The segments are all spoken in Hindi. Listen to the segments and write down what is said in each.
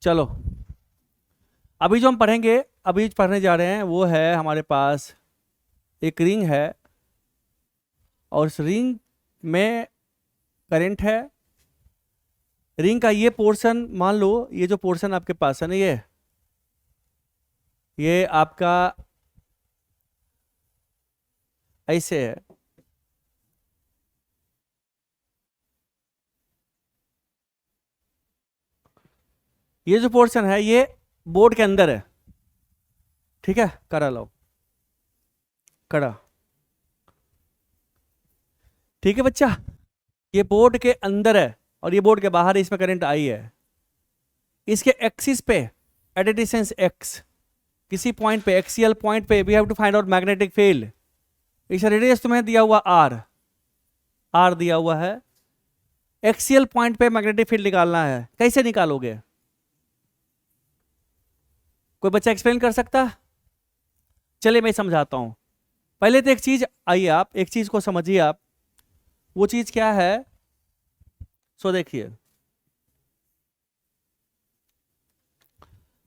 चलो अभी जो हम पढ़ेंगे, अभी पढ़ने जा रहे हैं वो है हमारे पास एक रिंग है और उस रिंग में करंट है। रिंग का ये पोर्शन, मान लो ये जो पोर्शन आपके पास है ना, ये आपका ऐसे है। ये जो पोर्शन है ये बोर्ड के अंदर है, ठीक है। कड़ा लो, कड़ा, ठीक है बच्चा। ये बोर्ड के अंदर है और ये बोर्ड के बाहर है, इसमें करंट आई है। इसके एक्सिस पे एट ए डिस्टेंस एक्स, किसी पॉइंट पे, एक्सियल पॉइंट पे we have to find out magnetic field. इस रेडियस तुम्हें दिया हुआ आर, आर दिया हुआ है। एक्सियल पॉइंट पे मैग्नेटिक फील्ड निकालना है। कैसे निकालोगे? कोई बच्चा एक्सप्लेन कर सकता? चलिए मैं समझाता हूं। पहले तो एक चीज, आइए आप एक चीज को समझिए आप। वो चीज क्या है? सो देखिए,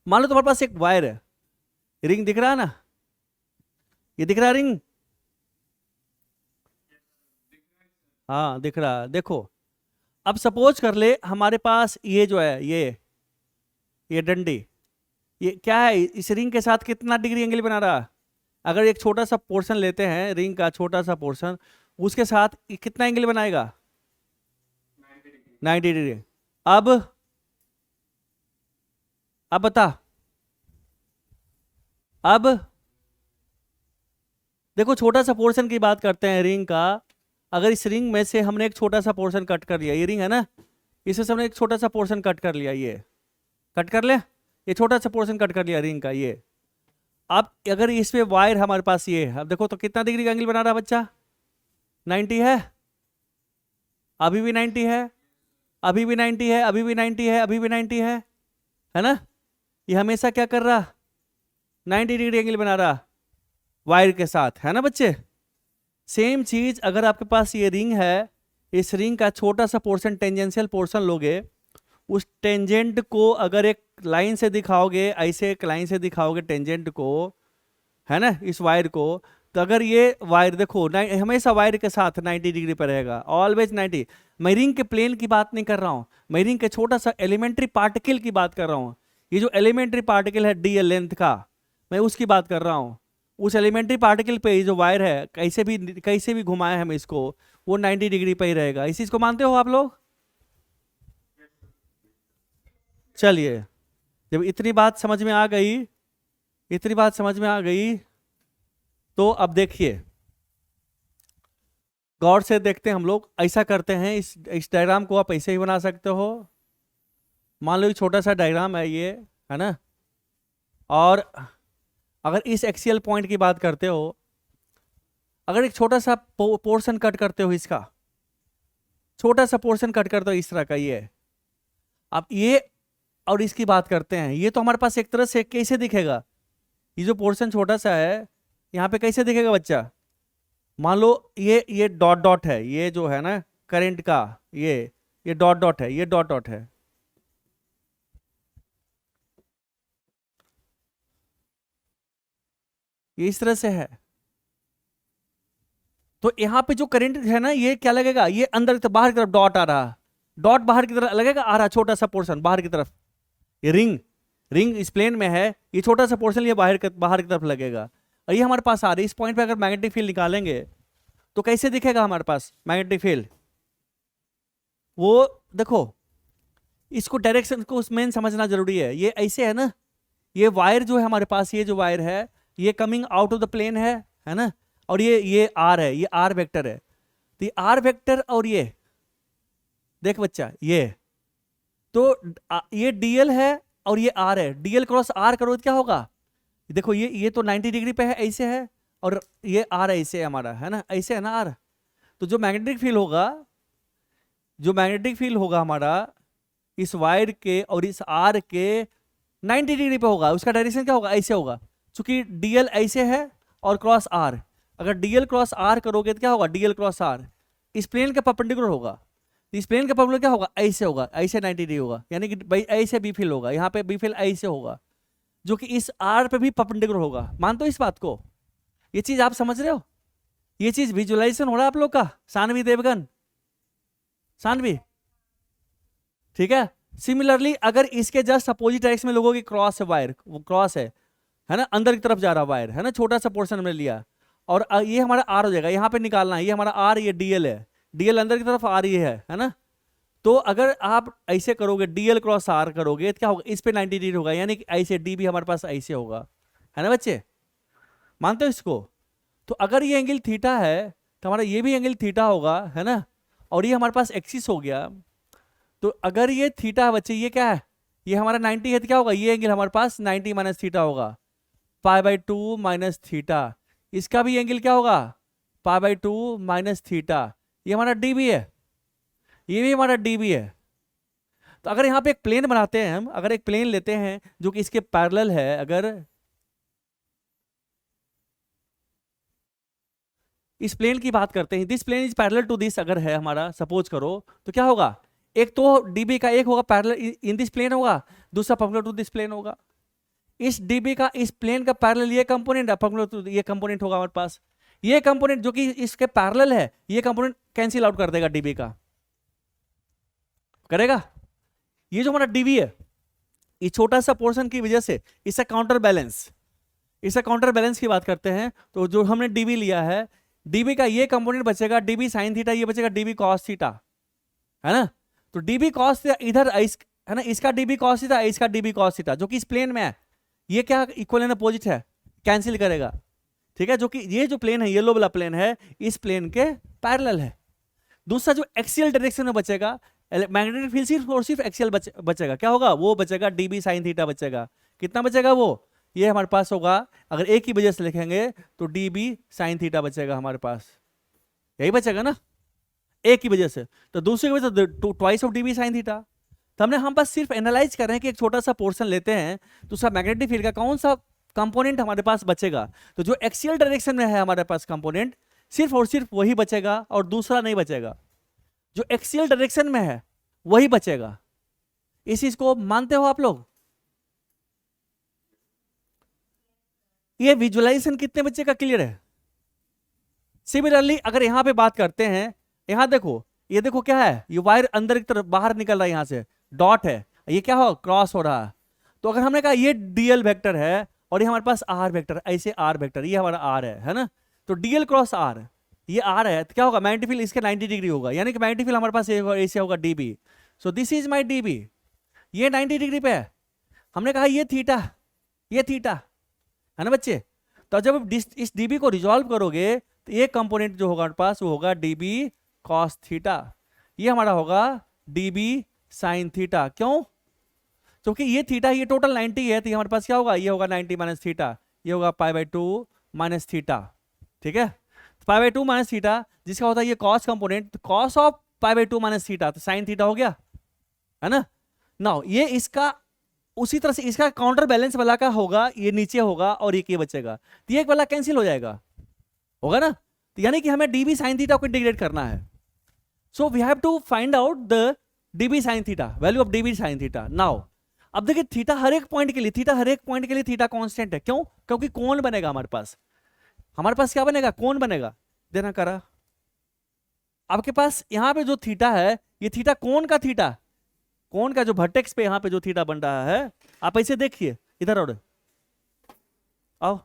मान लो तुम्हारे पास एक वायर है, रिंग दिख रहा है ना, ये दिख रहा है रिंग? हाँ दिख रहा है। देखो अब सपोज कर ले हमारे पास ये जो है, ये डंडी, ये क्या है, इस रिंग के साथ कितना डिग्री एंगल बना रहा है? अगर एक छोटा सा पोर्शन लेते हैं रिंग का, छोटा सा पोर्शन, उसके साथ कितना एंगल बनाएगा? 90 डिग्री। अब बता, अब देखो छोटा सा पोर्शन की बात करते हैं रिंग का। अगर इस रिंग में से हमने एक छोटा सा पोर्शन कट कर लिया, ये रिंग है ना, इसमें से हमने एक छोटा सा पोर्शन कट कर लिया, ये कट कर ले, ये छोटा सा पोर्शन कट कर लिया रिंग का ये। अब अगर इसमें वायर हमारे पास ये है, अब देखो तो कितना डिग्री का एंगल बना रहा है बच्चा? 90 है, अभी भी 90 है, अभी भी 90 है, अभी भी 90 है, अभी भी 90 है ना? ये हमेशा क्या कर रहा? 90 डिग्री एंगल बना रहा वायर के साथ, है ना बच्चे? सेम चीज अगर आपके पास ये रिंग है, इस रिंग का छोटा सा पोर्शन, टेंजेंशियल पोर्शन लोगे, उस टेंजेंट को अगर एक लाइन से दिखाओगे, ऐसे एक लाइन से दिखाओगे टेंजेंट को, है ना, इस वायर को, तो अगर ये वायर देखो हमेशा वायर के साथ 90 डिग्री पर रहेगा, ऑलवेज 90। मैं रिंग के प्लेन की बात नहीं कर रहा हूं, मैं रिंग के छोटा सा एलिमेंट्री पार्टिकल की बात कर रहा हूं। ये जो एलिमेंट्री पार्टिकल है डीएल लेंथ का, मैं उसकी बात कर रहा हूं। उस एलिमेंट्री पार्टिकल पे ये जो वायर है, कैसे भी घुमाए हम इसको, वो 90 डिग्री पे ही रहेगा। इस चीज को मानते हो आप लोग? चलिए, जब इतनी बात समझ में आ गई, इतनी बात समझ में आ गई, तो अब देखिए गौर से देखते हैं। हम लोग ऐसा करते हैं, इस डायग्राम को आप ऐसे ही बना सकते हो। मान लो ये छोटा सा डायग्राम है ये, है ना, और अगर इस एक्सियल पॉइंट की बात करते हो, अगर एक छोटा सा पोर्शन कट करते हो, इसका छोटा सा पोर्शन कट करते हो इस तरह का ये, अब ये और इसकी बात करते हैं, ये तो हमारे पास एक तरह से कैसे दिखेगा? ये जो पोर्शन छोटा सा है यहाँ पे कैसे दिखेगा बच्चा? मान लो ये डॉट डॉट है, ये जो है ना करंट का, ये डॉट डॉट है, ये डॉट डॉट है। ये इस तरह से है। तो यहाँ पे जो करंट है ना, ये क्या लगेगा? ये अंदर की तरफ, बाहर की तरफ डॉट आ रहा, डॉट बाहर की तरफ लगेगा, आ रहा छोटा सा पोर्शन बाहर की तरफ। ये रिंग इस प्लेन में है, ये छोटा सा पोर्शन ये बाहर की तरफ लगेगा, और ये हमारे पास आ रही। इस पॉइंट पे अगर मैग्नेटिक फील्ड निकालेंगे तो कैसे दिखेगा हमारे पास मैग्नेटिक फील्ड? वो देखो, इसको डायरेक्शन को मेन समझना जरूरी है। ये ऐसे है ना, ये वायर जो है हमारे पास, ये जो वायर है ये coming out of the plane है ना, और ये आर है, ये आर वेक्टर है। तो ये आर वेक्टर और ये देख बच्चा, ये तो ये डीएल है और ये आर है। डीएल क्रॉस आर करो तो क्या होगा? देखो ये तो 90 डिग्री पे है, ऐसे है, और ये आर ऐसे है हमारा, है ना, ऐसे है ना आर। तो जो मैग्नेटिक फील्ड होगा, जो मैग्नेटिक फील्ड होगा हमारा इस वायर के और इस आर के 90 डिग्री पे होगा। उसका डायरेक्शन क्या होगा? ऐसे होगा, क्योंकि डीएल ऐसे है और क्रॉस आर। अगर डीएल क्रॉस आर करोगे तो क्या होगा? डीएल क्रॉस आर इस प्लेन के परपेंडिकुलर होगा। इस प्लेन का परपेंडिकुलर क्या होगा, ऐसे होगा, ऐसे 90 डिग्री होगा, यानी कि भाई ऐसे बी फिल होगा, यहाँ पे बी फिल ऐसे होगा, जो कि इस आर पे भी परपेंडिकुलर होगा। मानते हो इस बात को? ये चीज आप समझ रहे हो? ये चीज विजुअलाइजेशन हो रहा है आप लोग का? सानवी देवगन, सानवी, ठीक है। सिमिलरली अगर इसके जस्ट अपोजिट डायरेक्शन में लोगों की क्रॉस है, वायर वो क्रॉस है ना, अंदर की तरफ जा रहा वायर है ना, छोटा सा पोर्शन हमने लिया, और ये हमारा आर हो जाएगा, यहाँ पे निकालना है, ये हमारा आर, ये डीएल है, डीएल अंदर की तरफ आर ये है ना। तो अगर आप ऐसे करोगे, डीएल क्रॉस आर करोगे तो क्या होगा, इस पे 90 डिग्री होगा, यानी कि ऐसे डी भी हमारे पास ऐसे होगा, है ना बच्चे, मानते हो इसको? तो अगर ये एंगल थीटा है तो हमारा ये भी एंगल थीटा होगा, है ना, और ये हमारे पास एक्सिस हो गया। तो अगर ये थीटा है बच्चे, ये क्या है, ये हमारा 90 है, तो क्या होगा, ये एंगल हमारे पास 90 माइनस थीटा होगा, π/2 माइनस थीटा। इसका भी एंगल क्या होगा, π/2 माइनस थीटा। ये हमारा डीबी है, ये भी हमारा डीबी है। तो अगर यहाँ पे एक प्लेन बनाते हैं हम, अगर एक प्लेन लेते हैं जो कि इसके पैरेलल है, अगर इस प्लेन की बात करते हैं, this plane is parallel to this अगर है हमारा, सपोज करो, तो क्या होगा, एक तो डीबी का एक होगा पैरेलल इन दिस प्लेन होगा, दूसरा परपेंडिकुलर टू दिस प्लेन होगा। इस डीबी का इस प्लेन का पैरेलल ये कंपोनेंट, परपेंडिकुलर टू ये कंपोनेंट होगा हमारे पास। ये कंपोनेंट जो कि इसके पैरेलल है, ये कंपोनेंट कैंसिल आउट कर देगा डीबी का, करेगा। ये जो हमारा डीबी है, इस छोटा सा पोर्शन की वजह से इसका काउंटर बैलेंस, इसका काउंटर बैलेंस की बात करते हैं, तो जो हमने डीबी लिया है, डीबी का ये कंपोनेंट बचेगा डीबी साइन थीटा, ये बचेगा डीबी कॉस थीटा, है ना। तो डीबी कॉस थीटा इधर है ना, इसका डीबी कॉस थीटा, इसका डीबी कॉस थीटा, जो कि इस प्लेन में है, ये क्या इक्वल एंड अपोजिट है, कैंसिल करेगा, ठीक है। जो कि ये जो प्लेन है, येलो वाला प्लेन है, इस प्लेन के पैरेलल है। दूसरा जो एक्सियल डायरेक्शन में बचेगा, मैग्नेटिक फील्ड सिर्फ और सिर्फ एक्सियल बचेगा, क्या होगा, वो बचेगा डीबी साइन थीटा बचेगा। कितना बचेगा वो, ये हमारे पास होगा, अगर एक ही वजह से लिखेंगे तो डीबी साइन थीटा बचेगा हमारे पास, यही बचेगा ना, एक ही वजह से। तो दूसरी वजह से twice of dB sine theta. तो हम बस सिर्फ एनालाइज कर रहे हैं कि एक छोटा सा पोर्शन लेते हैं, तो उसका मैग्नेटिक फील्ड का कौन सा कंपोनेंट हमारे पास बचेगा। तो जो एक्सियल डायरेक्शन में है हमारे पास कंपोनेंट, सिर्फ और सिर्फ वही बचेगा और दूसरा नहीं बचेगा। जो एक्सियल डायरेक्शन में है वही बचेगा। इस चीज को मानते हो आप लोग? ये विजुअलाइजेशन कितने बच्चे का क्लियर है? सिमिलरली अगर यहां पे बात करते हैं, यहां देखो, ये देखो क्या है, ये वायर अंदर की तरफ बाहर निकल रहा है, यहां से डॉट है, ये क्या हो, क्रॉस हो रहा है। तो अगर हमने कहा ये डीएल वेक्टर है और ये हमारे पास आर वेक्टर, ऐसे आर वेक्टर, ये हमारा आर है ना। तो डीएल क्रॉस आर, ये आर है, तो क्या होगा, मैग्नेटिक फील्ड इसके 90 डिग्री होगा, यानी कि मैग्नेटिक फील्ड हमारे पास ऐसे होगा dB. So this is my dB, ये 90 डिग्री पे है। हमने कहा ये थीटा, ये थीटा है ना बच्चे। तो जब इस डीबी को रिजॉल्व करोगे तो ये कंपोनेंट जो होगा हमारे पास वो होगा डीबी कॉस थीटा, ये हमारा होगा डीबी साइन थीटा। क्यों? क्योंकि ये थीटा, ये टोटल 90 है, तो ये हमारे पास क्या होगा, ये होगा 90 माइनस थीटा, ये होगा π/2 माइनस थीटा, ठीक है। π/2 माइनस थीटा जिसका होता है ये cos component, cos of π/2 minus theta, तो साइन थीटा हो गया, है ना। नाउ ये इसका उसी तरह से इसका काउंटर बैलेंस वाला का होगा, ये नीचे होगा और ये बचेगा, तो ये एक वाला कैंसिल हो जाएगा, होगा ना। तो यानी कि हमें डीबी साइन थीटा को इंटीग्रेट करना है। So we have to find out the dB sine theta, value of dB sine theta. Now अब देखिए थीटा हर एक पॉइंट के लिए, थीटा हर एक पॉइंट के लिए थीटा कांस्टेंट है। क्यों? क्योंकि कोण बनेगा हमारे पास क्या बनेगा, कोण बनेगा। देना करा आपके पास यहां पे जो थीटा है, ये थीटा कोण का थीटा, कोण का जो वर्टेक्स पे यहां पे जो थीटा बन रहा है, आप ऐसे देखिए, इधर और आओ,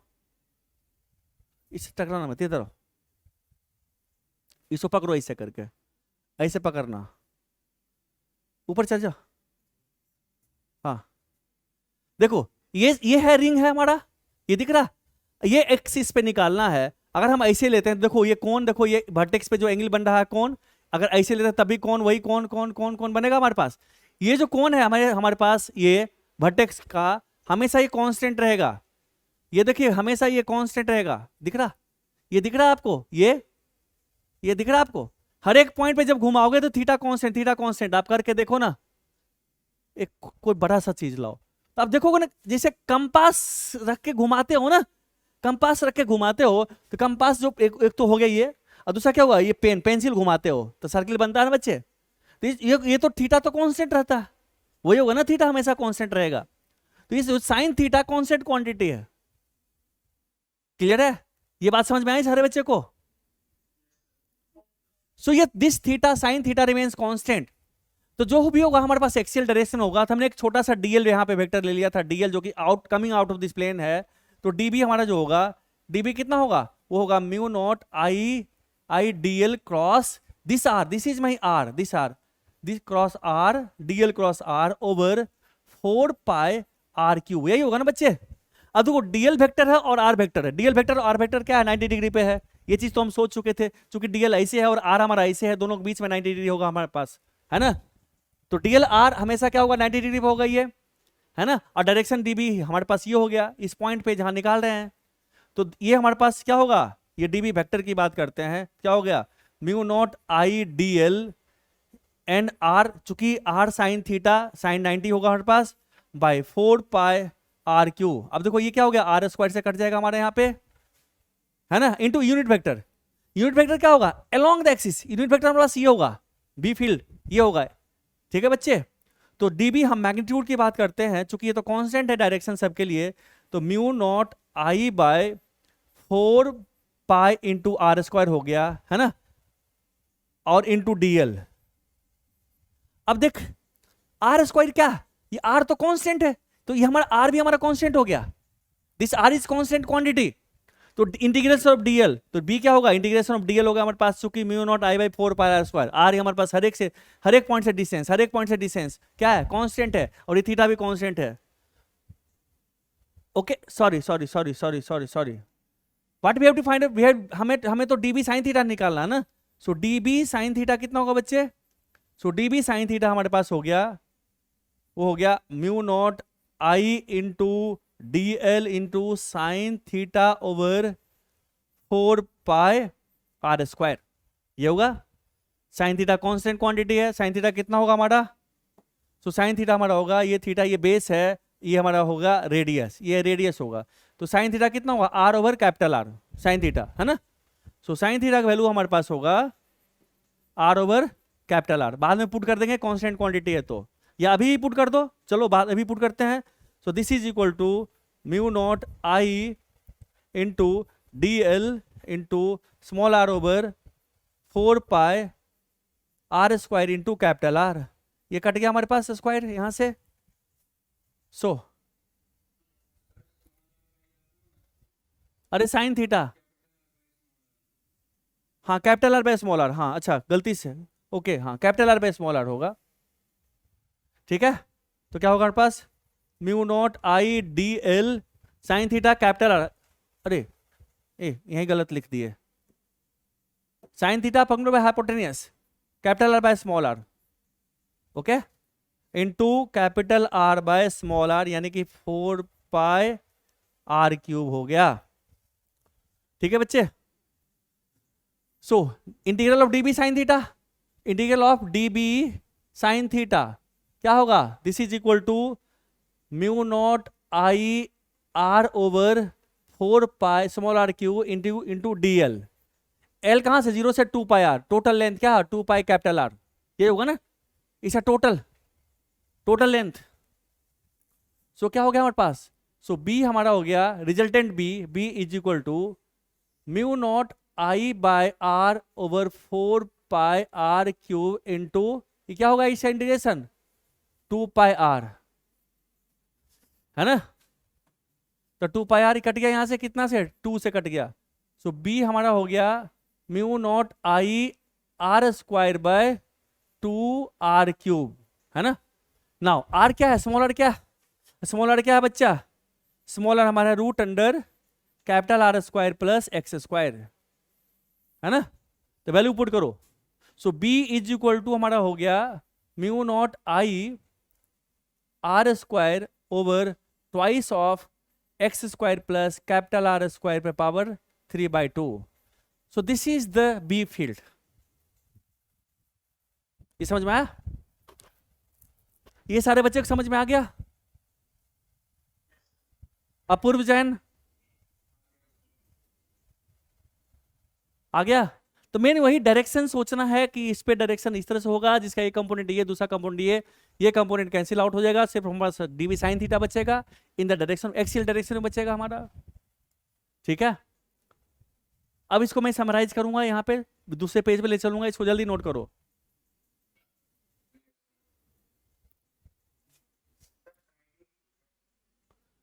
इससे टकराना मत, इधर आओ, इसको पकड़ो ऐसे करके, ऐसे पकड़ना, ऊपर चल जा। हाँ देखो, ये है रिंग है हमारा, ये दिख रहा, ये एक्सिस पे निकालना है। अगर हम ऐसे लेते हैं, देखो ये कोण, देखो ये वर्टेक्स पे जो एंगल बन रहा है कोण, अगर ऐसे लेते हैं तभी कोण, वही कोण कोण कोण कोण बनेगा हमारे पास। ये जो कोण है हमारे पास, ये वर्टेक्स का हमेशा ये कांस्टेंट रहेगा। ये देखिए हमेशा ये कांस्टेंट रहेगा, दिख रहा, ये दिख रहा है आपको, ये दिख रहा है आपको। हर एक पॉइंट पे जब घुमाओगे तो थीटा कांस्टेंट, थीटा कांस्टेंट, आप करके देखो ना। एक कोई बड़ा सा चीज लाओ, तो आप देखोगे ना, जैसे कंपास रख के घुमाते हो ना, कंपास रख के घुमाते हो, तो कंपास जो एक तो हो गया ये, और दूसरा क्या हुआ, ये पेंसिल घुमाते हो तो सर्किल बनता है ना बच्चे। तो ये तो थीटा तो कांस्टेंट रहता है, वही होगा ना, थीटा हमेशा कांस्टेंट रहेगा। तो इस साइन थीटा कांस्टेंट क्वांटिटी है। क्लियर है? ये बात समझ में आई सारे बच्चे को? सो ये this theta sine theta remains constant. तो जो भी होगा हमारे पास एक्सियल डायरेक्शन होगा। तो हमने एक छोटा सा डीएल यहाँ पे वेक्टर ले लिया था, डीएल जो कि out coming out of this plane है। तो डीबी हमारा जो होगा, डीबी कितना होगा, वो होगा mu naught I I dl cross this R, this is my R, this R, this cross R, dl cross R over 4 pi R cube. यही होगा ना बच्चे? अब देखो डीएल वेक्टर है और आर वेक्टर है, डीएल वेक्टर और आर वेक्टर क्या है, 90 डिग्री पे है। ये चीज तो हम सोच चुके थे, क्योंकि डीएल ऐसे है और आर हमारा ऐसे है, दोनों के बीच में 90 डिग्री होगा हमारे पास, है ना। तो डीएल आर हमेशा क्या होगा, 90 डिग्री पे होगा ये, है ना। और डायरेक्शन डीबी हमारे पास ये हो गया इस पॉइंट पे जहां निकाल रहे हैं। तो ये हमारे पास क्या होगा, ये डीबी वेक्टर की बात करते हैं, क्या हो गया, mu naught I dl and R, चूंकि आर साइन थीटा साइन 90 होगा हमारे पास, बाय 4 पाई आर क्यू। अब देखो ये क्या हो गया, आर स्क्वायर से कट जाएगा हमारे यहाँ पे, है ना, into unit vector. Unit vector क्या होगा, along the axis, unit vector हमारे पास ये होगा, बी फील्ड ये होगा। ठीक है बच्चे? तो डीबी हम मैग्नीट्यूड की बात करते हैं, चूंकि ये तो कांस्टेंट है डायरेक्शन सबके लिए, तो mu naught I by 4 pi into are square हो गया, है ना, और इंटू डीएल। अब देख आर स्क्वायर क्या, ये आर तो कांस्टेंट है, तो ये हमारा आर भी हमारा कांस्टेंट हो गया, this R is constant quantity. तो इंटीग्रेशन ऑफ डीएल, तो बी क्या होगा, इंटीग्रेशन ऑफ डीएल होगा हमारे पास, चूंकि mu naught I by 4 pi R square, R हमारे पास हर एक पॉइंट से डिस्टेंस, हर एक पॉइंट से डिस्टेंस क्या है, कांस्टेंट है, और ये थीटा भी कांस्टेंट है। Okay sorry sorry sorry sorry sorry sorry, what we have to find, we have, हमें तो डीबी साइन थीटा निकालना है ना। सो डीबी साइन थीटा कितना होगा बच्चे, सो डीबी साइन थीटा हमारे पास हो गया, वो हो गया mu naught I into D L into sine theta over 4 pi R square. ये होगा साइन थीटा कांस्टेंट क्वांटिटी है, साइन थीटा कितना होगा हमारा, तो साइन थीटा हमारा होगा, ये थीटा ये बेस है, ये हमारा होगा रेडियस, ये रेडियस होगा। तो साइन थीटा कितना होगा, R over capital R, sine theta, है ना। सो साइन थीटा का वैल्यू हमारे पास होगा आर ओवर कैपिटल आर, बाद में पुट कर देंगे कांस्टेंट क्वांटिटी है तो, या अभी पुट कर दो, चलो बाद अभी पुट करते हैं। So this is equal to mu naught I into D L into small R over 4 pi R square into capital R. ये कट गया हमारे पास स्क्वायर यहां से। सो अरे साइन थीटा, हाँ capital R by small R, हाँ अच्छा गलती से, ओके हाँ capital R by small R होगा, ठीक है। तो क्या होगा हमारे पास, mu naught I D L sine theta capital R, अरे यही गलत लिख दिए, साइन थीटा पंक्चुअल by hypotenuse capital R by small r, okay, into capital R by small r, यानी कि 4 पाई आर क्यूब हो गया। ठीक है बच्चे? So integral of dB sine theta, integral of dB sine theta क्या होगा, this is equal to mu naught I R over 4 pi small r cube into D L. L कहां से, 0 से 2 पाई आर, टोटल लेंथ क्या है 2 पाई कैपिटल आर, ये होगा ना, इसका टोटल लेंथ। सो क्या हो गया हमारे पास, सो बी हमारा हो गया resultant B is equal to mu naught I by R over 4 pi R cube into, ये क्या होगा इसका इंटीग्रेशन 2 पाई आर, है ना। तो 2 पाई आर कट गया यहां से, कितना से 2 से कट गया। सो बी हमारा हो गया mu naught I are square by 2 R cube, है ना। नाउ आर क्या है, स्मॉल आर क्या है, स्मॉल आर क्या है बच्चा, स्मॉल आर हमारा root under capital are square plus X square, है ना। तो वैल्यू पुट करो। So B is equal to हमारा हो गया mu naught I are square over twice of X square plus capital are square पे power 3/2। So this is the B field. ये समझ में आया, ये सारे बच्चे को समझ में आ गया। अपूर्व जैन आ गया। तो मेन वही डायरेक्शन सोचना है कि इस पे डायरेक्शन इस तरह से होगा, जिसका एक कंपोनेंट ये, दूसरा कंपोनेंट ये कंपोनेंट कैंसिल आउट हो जाएगा, सिर्फ हमारे पास डीवी साइन थीटा बचेगा, in the direction axial direction में बचेगा हमारा। ठीक है, अब इसको मैं समराइज करूंगा, यहाँ पे दूसरे पेज पे ले चलूंगा, इसको जल्दी नोट करो।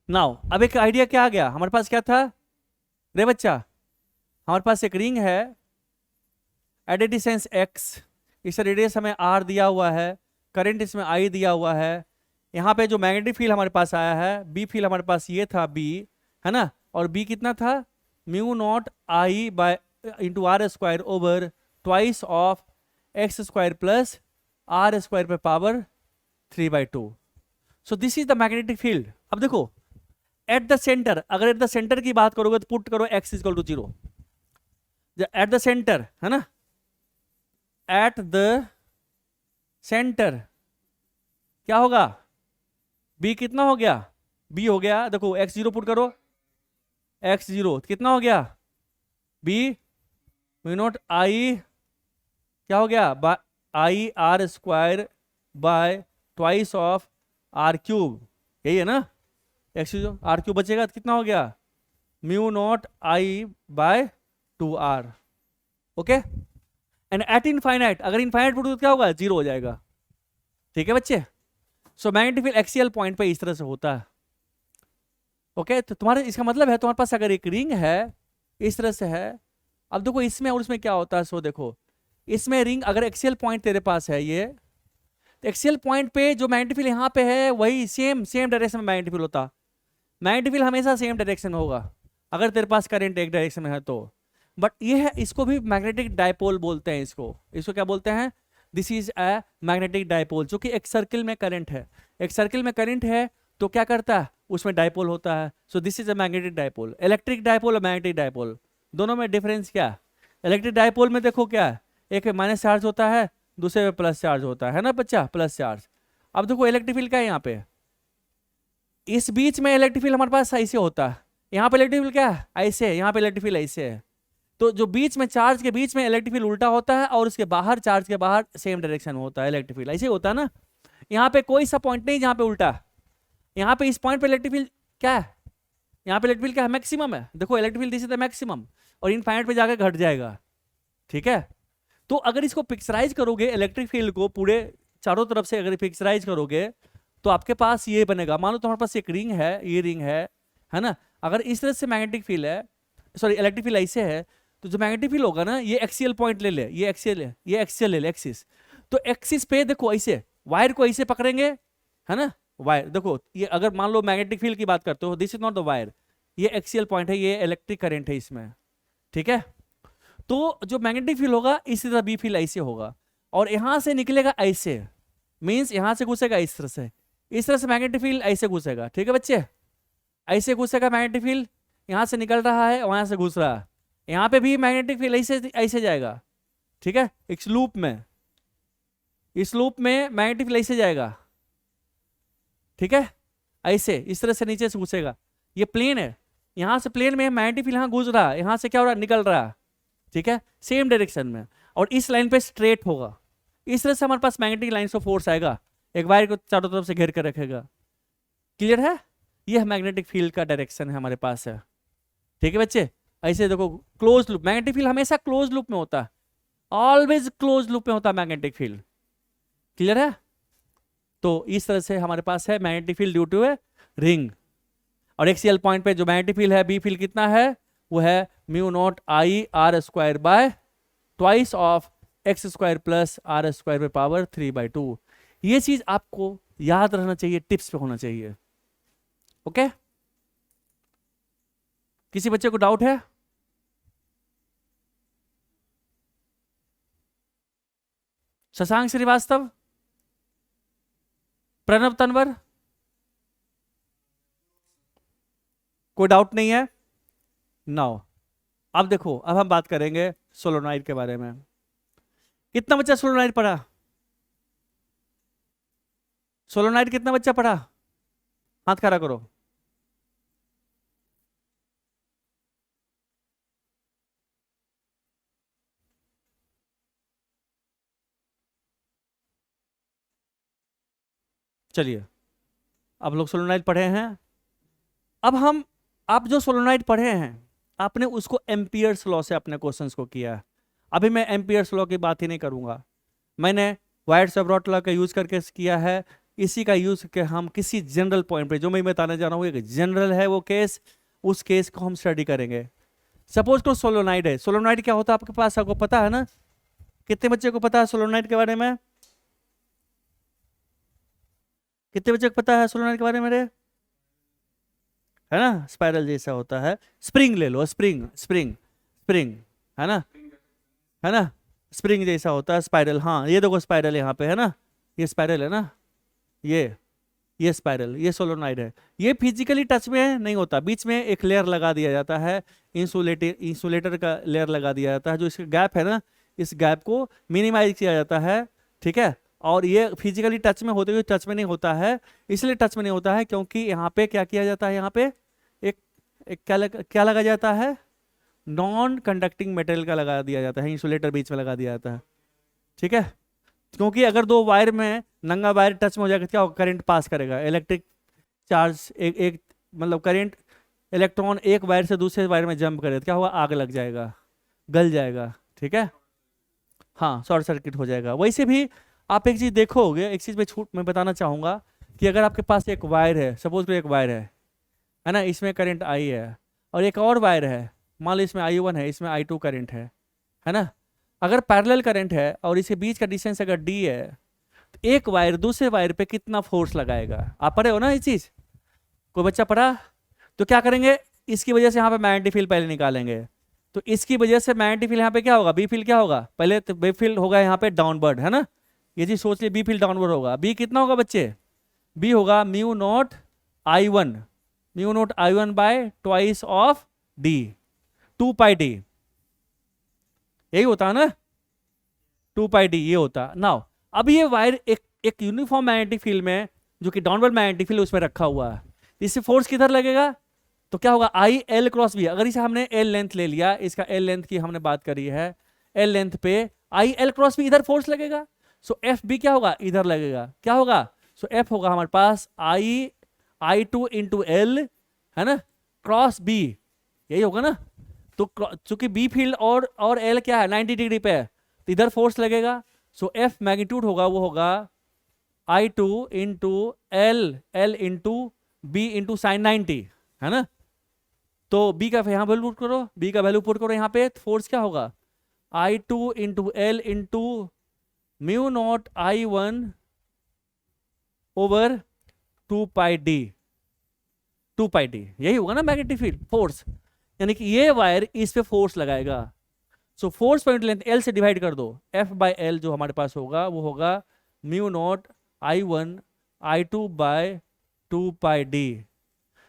नाउ अब एक आइडिया क्या आ गया हमारे पास, क्या था रे बच्चा, हमारे पास एक रिंग है एट ए डिस्टेंस x, इस रेडियस हमें r दिया हुआ है, करंट इसमें I दिया हुआ है, यहाँ पे जो मैग्नेटिक फील्ड हमारे पास आया है B फील्ड हमारे पास ये था B, है ना, और B कितना था mu naught I by into are square over twice of X square plus R square पे power 3/2। So this is the magnetic field. अब देखो एट द सेंटर, अगर एट द सेंटर की बात करोगे तो पुट करो x equal to 0, at the centre है ना, एट द सेंटर क्या होगा, b कितना हो गया, b हो गया, देखो x0 पुट करो, x0 कितना हो गया b म्यू नॉट I क्या हो गया I R square by twice of R cube, यही है ना, x0 आर क्यूब बचेगा तो कितना हो गया mu naught I by 2r। Okay, and at infinite, अगर इनफाइनाइट पुट तो क्या होगा 0 हो जाएगा। ठीक है बच्चे, so magnetic field axial point पे इस तरह से होता है। ओके, तो तुम्हारे इसका मतलब है तुम्हारे पास अगर एक रिंग है इस तरह से है, अब देखो इसमें और इसमें क्या होता है, सो देखो इसमें रिंग अगर एक्सियल पॉइंट तेरे पास है ये, तो एक्सियल पॉइंट पे जो मैग्नेटिक फील्ड यहाँ पे है वही सेम डायरेक्शन में मैग्नेटिक फील्ड होता, मैग्नेटिक फील्ड हमेशा सेम डायरेक्शन में होगा अगर तेरे पास करंट एक डायरेक्शन में है तो। बट ये है, इसको भी मैग्नेटिक डायपोल बोलते हैं, इसको क्या बोलते हैं, this is a magnetic dipole, जो कि एक सर्किल में करंट है, एक सर्किल में करंट है तो क्या करता है उसमें डायपोल होता है। So this is a magnetic dipole. Electric dipole और मैग्नेटिक डायपोल दोनों में डिफरेंस क्या है, इलेक्ट्रिक डायपोल में देखो क्या है, एक माइनस चार्ज होता है, दूसरे में प्लस चार्ज होता है ना बच्चा, प्लस चार्ज। अब देखो इलेक्ट्रिक फील्ड क्या है यहाँ पे, इस बीच में इलेक्ट्रिक फील्ड हमारे पास ऐसे होता है, यहाँ पे इलेक्ट्रिक फील्ड क्या है ऐसे है, यहाँ पे इलेक्ट्रिक फील्ड ऐसे है, तो जो बीच में चार्ज के बीच में इलेक्ट्रिक फील्ड उल्टा होता है और उसके बाहर चार्ज के बाहर सेम डायरेक्शन में होता है इलेक्ट्रिक फील्ड, ऐसे होता है ना। यहाँ पे कोई सा पॉइंट नहीं जहाँ पे उल्टा, यहाँ पे इस पॉइंट पे इलेक्ट्रिक फील्ड क्या है, यहाँ पे इलेक्ट्रिक फील्ड क्या है मैक्सिमम है, देखो electric field this is the maximum और इनफाइनाइट पे जाकर घट जाएगा। ठीक है, तो अगर इसको पिक्चराइज करोगे इलेक्ट्रिक फील्ड को पूरे चारों तरफ से अगर पिक्चराइज करोगे तो आपके पास ये बनेगा, मान लो तुम्हारे पास एक रिंग है, ये रिंग है ना, अगर इस तरह से मैग्नेटिक फील्ड है, सॉरी इलेक्ट्रिक फील्ड ऐसे है, तो जो मैग्नेटिक फील्ड होगा ना ये एक्सियल पॉइंट ले ले, ये एक्सियल है, ये एक्सियल ले ले एक्सिस, तो एक्सिस पे देखो ऐसे वायर को ऐसे पकड़ेंगे है ना, वायर देखो ये अगर मान लो मैग्नेटिक फील्ड की बात करते हो, this is not the wire, ये एक्सियल पॉइंट है, ये इलेक्ट्रिक करंट है इसमें। ठीक है, तो जो मैग्नेटिक फील्ड होगा इसी तरह बी फील्ड ऐसे होगा और यहां से निकलेगा ऐसे, मींस यहां से घुसेगा इस तरह से, इस तरह से मैग्नेटिक फील्ड ऐसे घुसेगा। ठीक है बच्चे, ऐसे घुसेगा मैग्नेटिक फील्ड, यहां से निकल रहा है वहां से घुस रहा है, यहाँ पे भी मैग्नेटिक फील्ड ऐसे ऐसे जाएगा। ठीक है, इस लूप में, इस लूप में मैग्नेटिक फील्ड ऐसे जाएगा। ठीक है, ऐसे इस तरह से नीचे से घुसेगा, ये प्लेन है, यहां से प्लेन में मैग्नेटिक फील्ड यहाँ घुस रहा है, यहां से क्या हो रहा है निकल रहा है। ठीक है, सेम डायरेक्शन में, और इस लाइन पे स्ट्रेट होगा, इस तरह से हमारे पास मैग्नेटिक लाइन ऑफ फोर्स आएगा, एक वायर को चारों तरफ से घेर कर रखेगा। क्लियर है, यह मैग्नेटिक फील्ड का डायरेक्शन है हमारे पास है। ठीक है बच्चे, ऐसे देखो क्लोज लूप, मैग्नेटिक फील्ड हमेशा क्लोज लूप में होता है, ऑलवेज क्लोज लूप में होता है मैग्नेटिक फील्ड। क्लियर है, तो इस तरह से हमारे पास है magnetic field due to a ring, और एक्सियल पॉइंट पे जो मैग्नेटिक फील्ड है बी फील्ड कितना है, वो है mu naught I R square by twice of X square plus R square पे पावर 3/2। ये चीज आपको याद रहना चाहिए, टिप्स पे होना चाहिए। ओके, किसी बच्चे को डाउट है? शशांक श्रीवास्तव, प्रणव तनवर, कोई डाउट नहीं है? नाउ अब देखो, अब हम बात करेंगे सोलोनॉइड के बारे में। कितना बच्चा सोलोनॉइड पढ़ा? सोलोनॉइड कितना बच्चा पढ़ा? हाथ खड़ा करो। चलिए, आप लोग सोलोनाइड पढ़े हैं। अब हम, आप जो सोलोनाइड पढ़े हैं आपने उसको एम्पियर्स लॉ से अपने क्वेश्चंस को किया है। अभी मैं एम्पियर्स लॉ की बात ही नहीं करूंगा, मैंने वायर्ट्ज-सेवरॉट लॉ का यूज करके किया है। इसी का यूज करके हम किसी जनरल पॉइंट पे, जो मैं बताने जा रहा हूँ एक जनरल है वो केस, उस केस को हम स्टडी करेंगे। सपोज को सोलोनाइड है, सोलोनाइड क्या होता है आपके पास, आपको पता है ना? कितने बच्चे को पता है सोलोनाइड के बारे में? कितने बच्चे को पता है सोलोनाइड के बारे में रे? है ना, स्पाइरल जैसा होता है। स्प्रिंग ले लो, स्प्रिंग स्प्रिंग स्प्रिंग, है ना, है ना, स्प्रिंग जैसा होता है स्पाइरल। हाँ ये देखो स्पाइरल यहाँ पे है ना, ये स्पाइरल है ना, ये स्पाइरल, ये सोलोनाइड है। ये फिजिकली टच में नहीं होता, बीच में एक लेयर लगा दिया जाता है, इंसुलेटर का लेयर लगा दिया जाता है, जो इसका गैप है ना, इस गैप को मिनिमाइज किया जाता है, ठीक है। और ये फिजिकली टच में होते हुए टच में नहीं होता है, इसलिए टच में नहीं होता है क्योंकि यहाँ पे क्या किया जाता है, यहाँ पे एक क्या लगा जाता है, नॉन कंडक्टिंग मटेरियल का लगा दिया जाता है, इंसुलेटर बीच में लगा दिया जाता है, ठीक है। क्योंकि अगर दो वायर में, नंगा वायर टच में हो जाएगा, क्या होगा, करंट पास करेगा, इलेक्ट्रिक चार्ज एक मतलब करंट, इलेक्ट्रॉन एक वायर से दूसरे वायर में जंप करे तो क्या होगा, आग लग जाएगा, गल जाएगा, ठीक है, हाँ शॉर्ट सर्किट हो जाएगा। वैसे भी आप एक चीज देखोगे, एक चीज मैं बताना चाहूंगा कि अगर आपके पास एक वायर है, सपोज को एक वायर है ना, इसमें करंट आई है, और एक और वायर है, मान लो इसमें I1 है, इसमें I2 करंट है ना। अगर पैरेलल करंट है और इसके बीच का डिस्टेंस अगर d है, तो एक वायर दूसरे वायर पे कितना फोर्स लगाएगा, आप पढ़े हो ना ये चीज, कोई बच्चा पढ़ा? तो क्या करेंगे, इसकी वजह से यहाँ पे मैग्नेटिक फील्ड पहले निकालेंगे, तो इसकी वजह से मैग्नेटिक फील्ड यहाँ पे क्या होगा, बी फील्ड क्या होगा, पहले तो बी फील्ड होगा यहाँ पे डाउनवर्ड, है ना, ये चीज सोच लिए, बी फील्ड डाउनवर्ड होगा। बी कितना होगा बच्चे, बी होगा mu naught I1 bye twice of D, 2 pi D, यही होता है ना, 2 पाई डी ये होता। नाउ अब ये वायर एक यूनिफॉर्म मैग्नेटिक फील्ड में, जो कि डाउनवर्ड मैग्नेटिक फील्ड उसमें रखा हुआ है, इससे फोर्स किधर लगेगा, तो क्या होगा, आई एल क्रॉस बी। अगर इसे हमने एल लेंथ ले लिया, इसका एल लेंथ की हमने बात करी है, एल लेंथ पे आई एल क्रॉस बी इधर फोर्स लगेगा, सो एफ बी क्या होगा, इधर लगेगा, क्या होगा, सो एफ होगा हमारे पास I2 इंटू एल, है ना, क्रॉस बी, यही होगा ना। तो चूंकि बी फील्ड और एल क्या है, 90 डिग्री पे है, तो इधर फोर्स लगेगा, सो एफ मैग्नीट्यूड होगा, वो होगा I2 into L into B into sine 90, है ना। तो बी का यहाँ वैल्यू पुट करो, बी का वैल्यू पुट करो यहाँ पे, फोर्स क्या होगा, I2 into L into mu naught I1 over 2 pi D, यही होगा ना मैग्नेटिक फील्ड फोर्स, यानी कि ये वायर इस पे फोर्स लगाएगा। So force point length L से डिवाइड कर दो, एफ बाय एल जो हमारे पास होगा वो होगा mu naught I1 I2 by 2 pi D.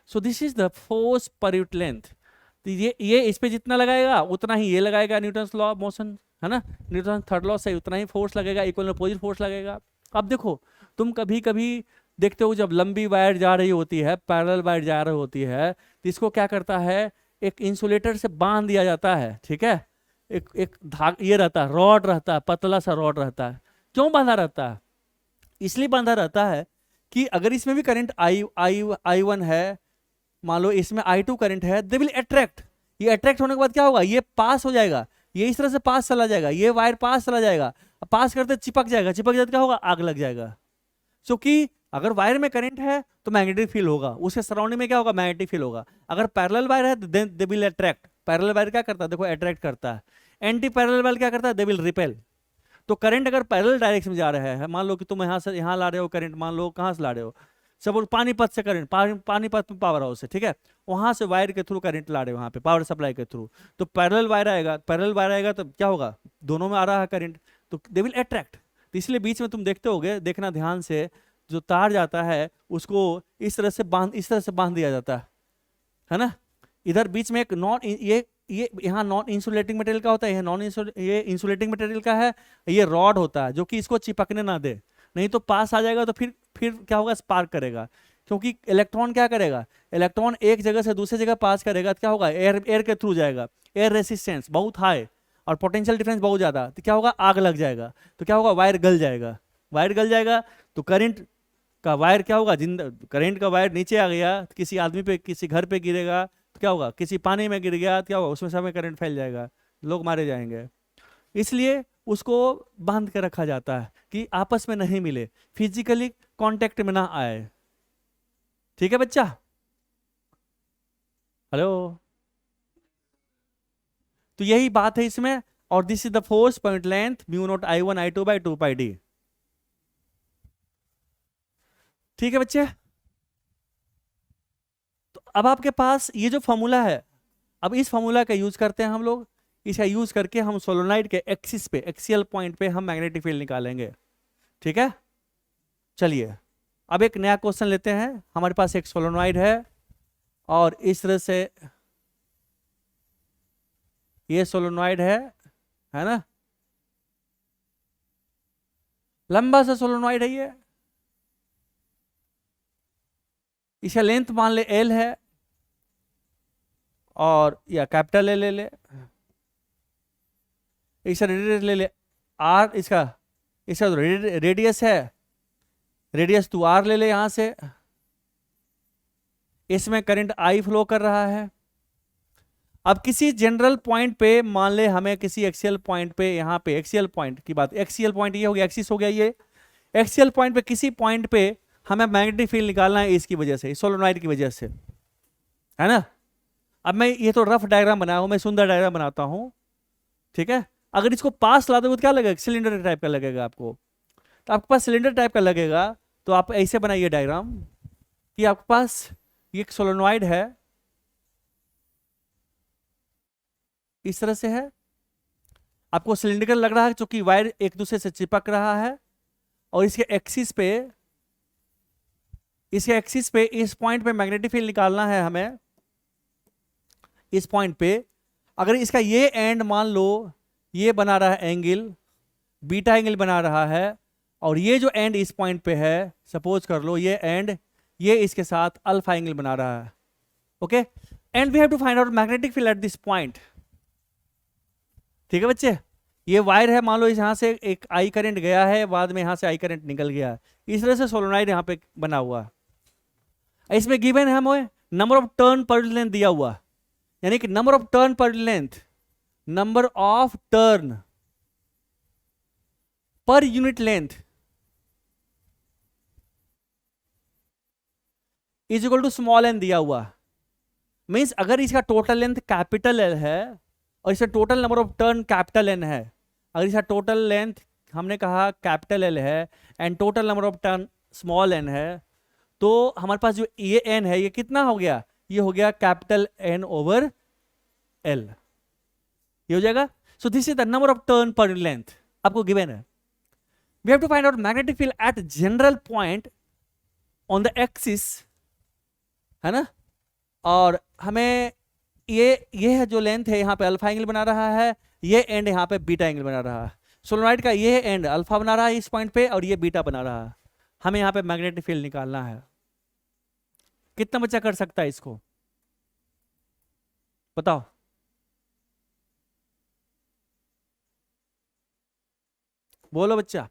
So this is the force per unit length. तो ये इस पे जितना लगाएगा उतना ही ये लगाएगा, न्यूटन्स लॉ ऑफ मोशन, है ना, न्यूटन थर्ड लॉ से उतना ही फोर्स लगेगा, इक्वल अपोजिट फोर्स लगेगा। अब देखो, तुम कभी कभी देखते हो जब लंबी वायर जा रही होती है, पैरेलल वायर जा रही होती है, तो इसको क्या करता है, एक इंसुलेटर से बांध दिया जाता है, ठीक है, एक धाग ये रहता है, रॉड रहता है, पतला सा रॉड रहता है। क्यों बांधा रहता है, इसलिए बांधा रहता है कि अगर इसमें भी करंट I1 है, मान लो इसमें I2 करंट है, दे विल अट्रैक्ट, ये अट्रैक्ट होने के बाद क्या होगा, ये पास हो जाएगा, ये इस तरह से पास चला जाएगा, ये वायर पास चला जाएगा, पास करते चिपक जाएगा, क्या होगा, आग लग जाएगा। क्योंकि अगर वायर में करंट है तो मैग्नेटिक फील्ड होगा, उसके सराउंडिंग में क्या होगा, मैग्नेटिक फील्ड होगा। अगर पैरेलल वायर है then they will attract, parallel wire क्या करता है, देखो अट्रैक्ट करता है, एंटी पैरेलल वायर क्या करता है, दे विल रिपेल। तो करंट अगर पैरेलल डायरेक्शन में जा रहा है, मान लो कि तुम यहाँ से यहाँ ला रहे हो करंट, मान लो कहाँ से ला रहे हो, सपोज पानीपत से करंट, पानीपत में पावर हाउस है, ठीक है, वहां से वायर के थ्रू करंट ला रहे हो, वहां पे पावर सप्लाई के थ्रू, तो पैरेलल वायर आएगा, तो क्या होगा, दोनों में आ रहा है करंट, तो दे विल अट्रैक्ट। तो इसलिए बीच में तुम देखते होगे, देखना ध्यान से, जो तार जाता है उसको इस तरह से बांध दिया जाता है ना। इधर बीच में एक ये यहाँ नॉन इंसुलेटिंग मटेरियल का होता है, ये इंसुलेटिंग मटेरियल का है, ये रॉड होता है जो कि इसको चिपकने ना दे, नहीं तो पास आ जाएगा तो फिर क्या होगा, स्पार्क करेगा। क्योंकि इलेक्ट्रॉन क्या करेगा, इलेक्ट्रॉन एक जगह से दूसरी जगह पास करेगा तो क्या होगा, एयर के थ्रू जाएगा, एयर रेसिस्टेंस बहुत हाई और पोटेंशियल डिफरेंस बहुत ज्यादा, तो क्या होगा, आग लग जाएगा, तो क्या होगा, वायर गल जाएगा तो करंट का वायर क्या होगा, करंट का वायर नीचे आ गया, किसी आदमी पे, किसी घर पे गिरेगा तो क्या होगा, किसी पानी में गिर गया तो क्या होगा, उसमें समय करंट फैल जाएगा, लोग मारे जाएंगे। इसलिए उसको बांध के रखा जाता है कि आपस में नहीं मिले, फिजिकली कांटेक्ट में ना आए। ठीक है बच्चा? हेलो? तो यही बात है इसमें। और this is the force point length mu naught I1 I2/2πd। ठीक है बच्चे? तो अब आपके पास ये जो फॉर्मूला है, अब इस फॉर्मूला का यूज करते हैं हम लोग। इसका यूज करके हम सोलोनाइड के एक्सिस पे, एक्सियल पॉइंट पे हम मैग्नेटिक फील्ड निकालेंगे। ठीक है? चलिए अब एक नया क्वेश्चन लेते हैं। हमारे पास एक सोलोनॉइड है और इस तरह से ये सोलोनॉइड है ना, लंबा सा सोलोनॉइड है ये। इसका लेंथ मान ले L है, और या कैपिटल L ले ले, इसका रेडियस ले ले R, इसका इसका रेडियस है, रेडियस टू R ले ले यहां से। इसमें करंट I फ्लो कर रहा है। अब किसी जनरल पॉइंट पे मान ले हमें किसी एक्सियल पॉइंट पे, यहाँ पे एक्सियल पॉइंट की बात, एक्सियल पॉइंट ये हो गया, एक्सिस हो गया ये, एक्सियल पॉइंट पे किसी पॉइंट पे हमें मैग्नेटिक फील्ड निकालना है इसकी वजह से, सोलोनॉइड की वजह से, है ना। अब मैं ये तो रफ डायग्राम बनाया हूं, मैं सुंदर डायग्राम बनाता हूं। ठीक है? अगर इसको पास ला दोगे तो क्या लगेगा, सिलेंडर टाइप का लगेगा आपको। तो आपके पास सिलेंडर टाइप का लगेगा, तो आप ऐसे बनाइए डायग्राम कि आपके पास ये एक सोलोनॉइड है, इस तरह से है, आपको सिलिंड्रिकल लग रहा है क्योंकि वायर एक दूसरे से चिपक रहा है, और इसके एक्सिस पे, इसके एक्सिस पे इस पॉइंट पे मैग्नेटिक फील्ड निकालना है हमें, इस पॉइंट पे। अगर इसका ये एंड मान लो ये बना रहा है एंगल, बीटा एंगल बना रहा है, और ये जो एंड इस पॉइंट पे है, सपोज कर लो ये एंड, ये इसके साथ अल्फा एंगल बना रहा है। Okay, and we have to find out magnetic field at this point. ठीक है बच्चे? ये वायर है, मान लो यहां से एक आई करंट गया है, बाद में यहां से आई करंट निकल गया है, इस तरह से सोलोनाइड यहां पे बना हुआ है। इसमें गिवन है हमें number of turn per length दिया हुआ, यानी कि number of turn per length, number of turn per unit length is equal to small N दिया हुआ। मीन्स अगर इसका टोटल लेंथ कैपिटल एल है और इसका total number of turn capital N है, अगर इसका टोटल लेंथ हमने कहा कैपिटल एल है and total number of turn small N है, तो हमारे पास जो ये एन है ये कितना हो गया, ये हो गया कैपिटल एन ओवर एल, ये हो जाएगा। So this is the number of turn per length, आपको गिवन है। We have to find out magnetic field at general point on the axis, है ना। और हमें ये है जो लेंथ है, यहाँ पे अल्फा एंगल बना रहा है, ये एंड यहाँ पे बीटा एंगल बना रहा है। सोलोनॉइड का ये एंड अल्फा बना रहा है इस पॉइंट पे, और ये बीटा बना रहा है। हमें यहाँ पे मैग्नेटिक फील्ड निकालना है। कितना बच्चा कर सकता है इसको, बताओ? बोलो बच्चा,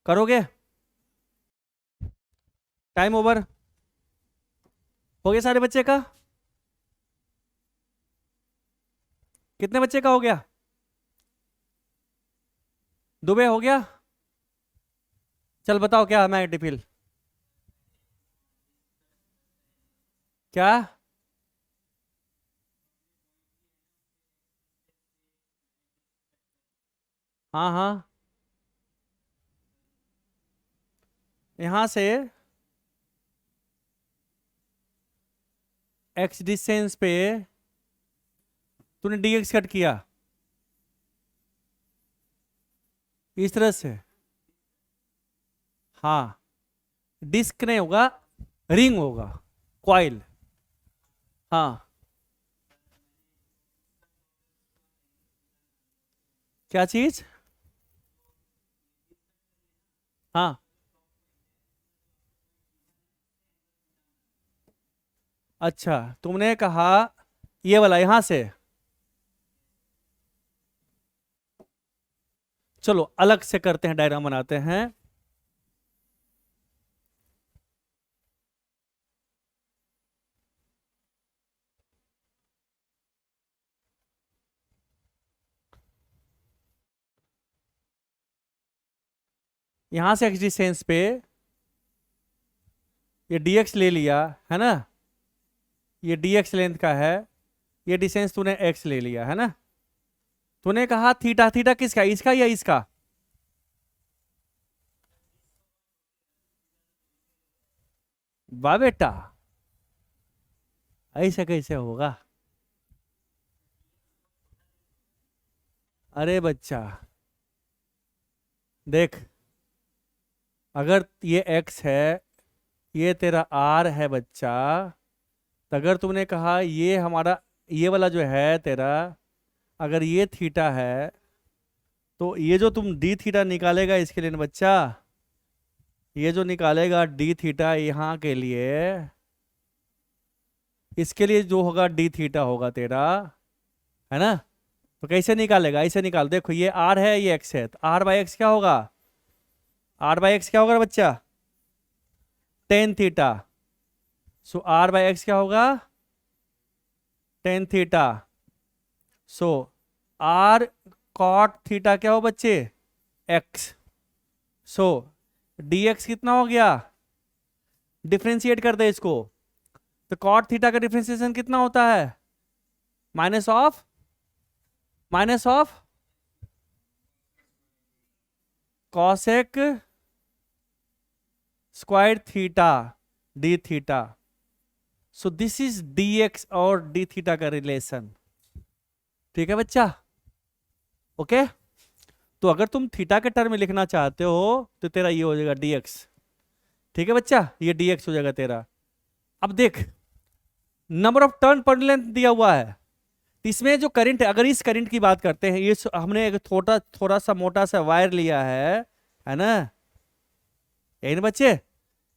करोगे? टाइम ओवर हो गया सारे बच्चे का? कितने बच्चे का हो गया? दुबे हो गया? चल बताओ क्या है मैग्नेटिक फील्ड? क्या? हाँ हाँ, यहां से एक्स डिस्टेंस पे तूने dx कट किया इस तरह से, हाँ, डिस्क नहीं होगा, रिंग होगा, कॉइल। हाँ, क्या चीज? हाँ, अच्छा, तुमने कहा ये वाला यहां से, चलो अलग से करते हैं, डायग्राम बनाते हैं। यहां से एक्स डिस्टेंस पे ये dx ले लिया है ना, ये dx लेंथ का है, ये डिस्टेंस तूने x ले लिया है ना। तूने कहा थीटा, थीटा किसका, इसका या इसका? वाह बेटा, ऐसा कैसे होगा? अरे बच्चा देख, अगर ये x है, ये तेरा r है बच्चा, तो अगर तुमने कहा ये हमारा, ये वाला जो है तेरा, अगर ये थीटा है, तो ये जो तुम डी थीटा निकालेगा इसके लिए ना बच्चा, ये जो निकालेगा डी थीटा यहाँ के लिए, इसके लिए जो होगा डी थीटा होगा तेरा, है ना। तो कैसे निकालेगा, ऐसे निकाल, देखो ये r है, ये x है, तो r बाई एक्स क्या होगा, r बाई एक्स क्या होगा बच्चा, tan theta. So r by x क्या होगा, टेन थीटा। सो r कॉट थीटा क्या हो बच्चे, x। सो dx कितना हो गया, डिफ्रेंशिएट कर दे इसको, तो कॉट थीटा का डिफ्रेंशिएशन कितना होता है, minus of cosec square theta D theta. So this is dx और डी थीटा का रिलेशन। ठीक है बच्चा, ओके। तो अगर तुम थीटा के टर्म में लिखना चाहते हो तो तेरा ये हो जाएगा dx। ठीक है बच्चा, ये dx हो जाएगा तेरा। अब देख, number of turn per length दिया हुआ है, इसमें जो करंट है, अगर इस करंट की बात करते हैं, ये हमने एक थोड़ा सा मोटा सा वायर लिया है ना, यही ना बच्चे,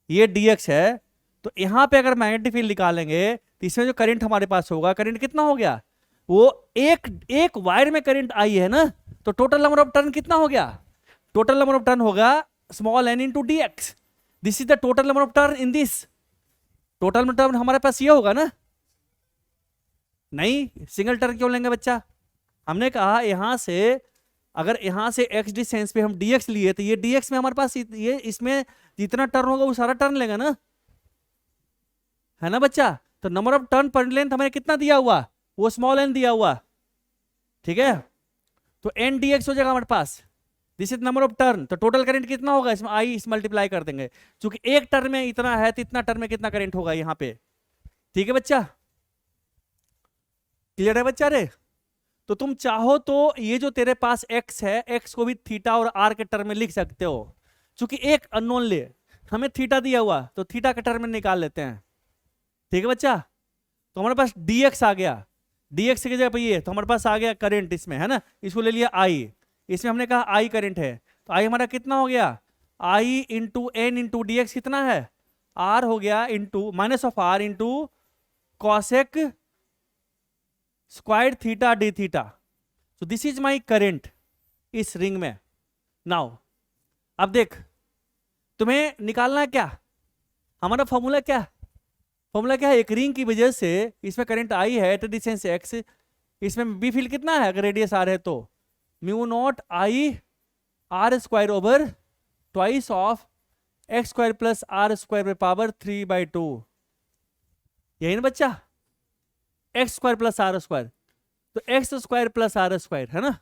ये dx है। तो यहां पे अगर मैग्नेटिक फील्ड निकालेंगे तो इसमें जो करंट हमारे पास होगा, करंट कितना हो गया, वो एक वायर में करंट आई है ना, तो टोटल नंबर ऑफ टर्न कितना हो गया, टोटल नंबर ऑफ टर्न होगा small n into D x. This is the total number of turn in this. Total turn हमारे पास ये होगा ना, नहीं सिंगल टर्न क्यों लेंगे बच्चा, हमने कहा यहां से, अगर यहां से x डिस्टेंस पे हम dx लिए तो ये dx में हमारे पास ये, इसमें जितना टर्न होगा वो सारा टर्न लेगा ना, है ना बच्चा। तो number of turn per length हमें कितना दिया हुआ, वो स्मॉल n दिया हुआ, ठीक है। तो n dx हो जाएगा हमारे पास, this is number of turn. तो टोटल करंट कितना होगा, इसमें आई इस मल्टीप्लाई कर देंगे, क्योंकि एक टर्न में इतना है तो इतना टर्न में कितना करंट होगा यहाँ पे। ठीक है बच्चा, क्लियर है बच्चा रे। तो तुम चाहो तो ये जो तेरे पास x है, x को भी थीटा और r के टर्म में लिख सकते हो, क्योंकि एक अननोन ले, हमें थीटा दिया हुआ तो थीटा के टर्म में निकाल लेते हैं। ठीक है बच्चा, तो हमारे पास dx आ गया, dx की जगह पे ये, तो हमारे पास आ गया करंट इसमें, है ना, इसको ले लिया i, इसमें हमने कहा i करंट है, तो i हमारा कितना हो गया, i into N into D X कितना है, r हो गया, into minus of r into cosec square theta D theta. So this is my current इस रिंग में। नाउ अब देख, तुम्हें निकालना है क्या, हमारा फॉर्मूला क्या, फॉर्मूला क्या है, एक रिंग की वजह से इसमें करंट आई है एट डिस्टेंस x, इसमें बी फील्ड कितना है, अगर रेडियस r है तो mu naught I are square over twice of X square plus R square power 3/2। यही ना बच्चा, X square plus R square, तो X square plus R square, है ना।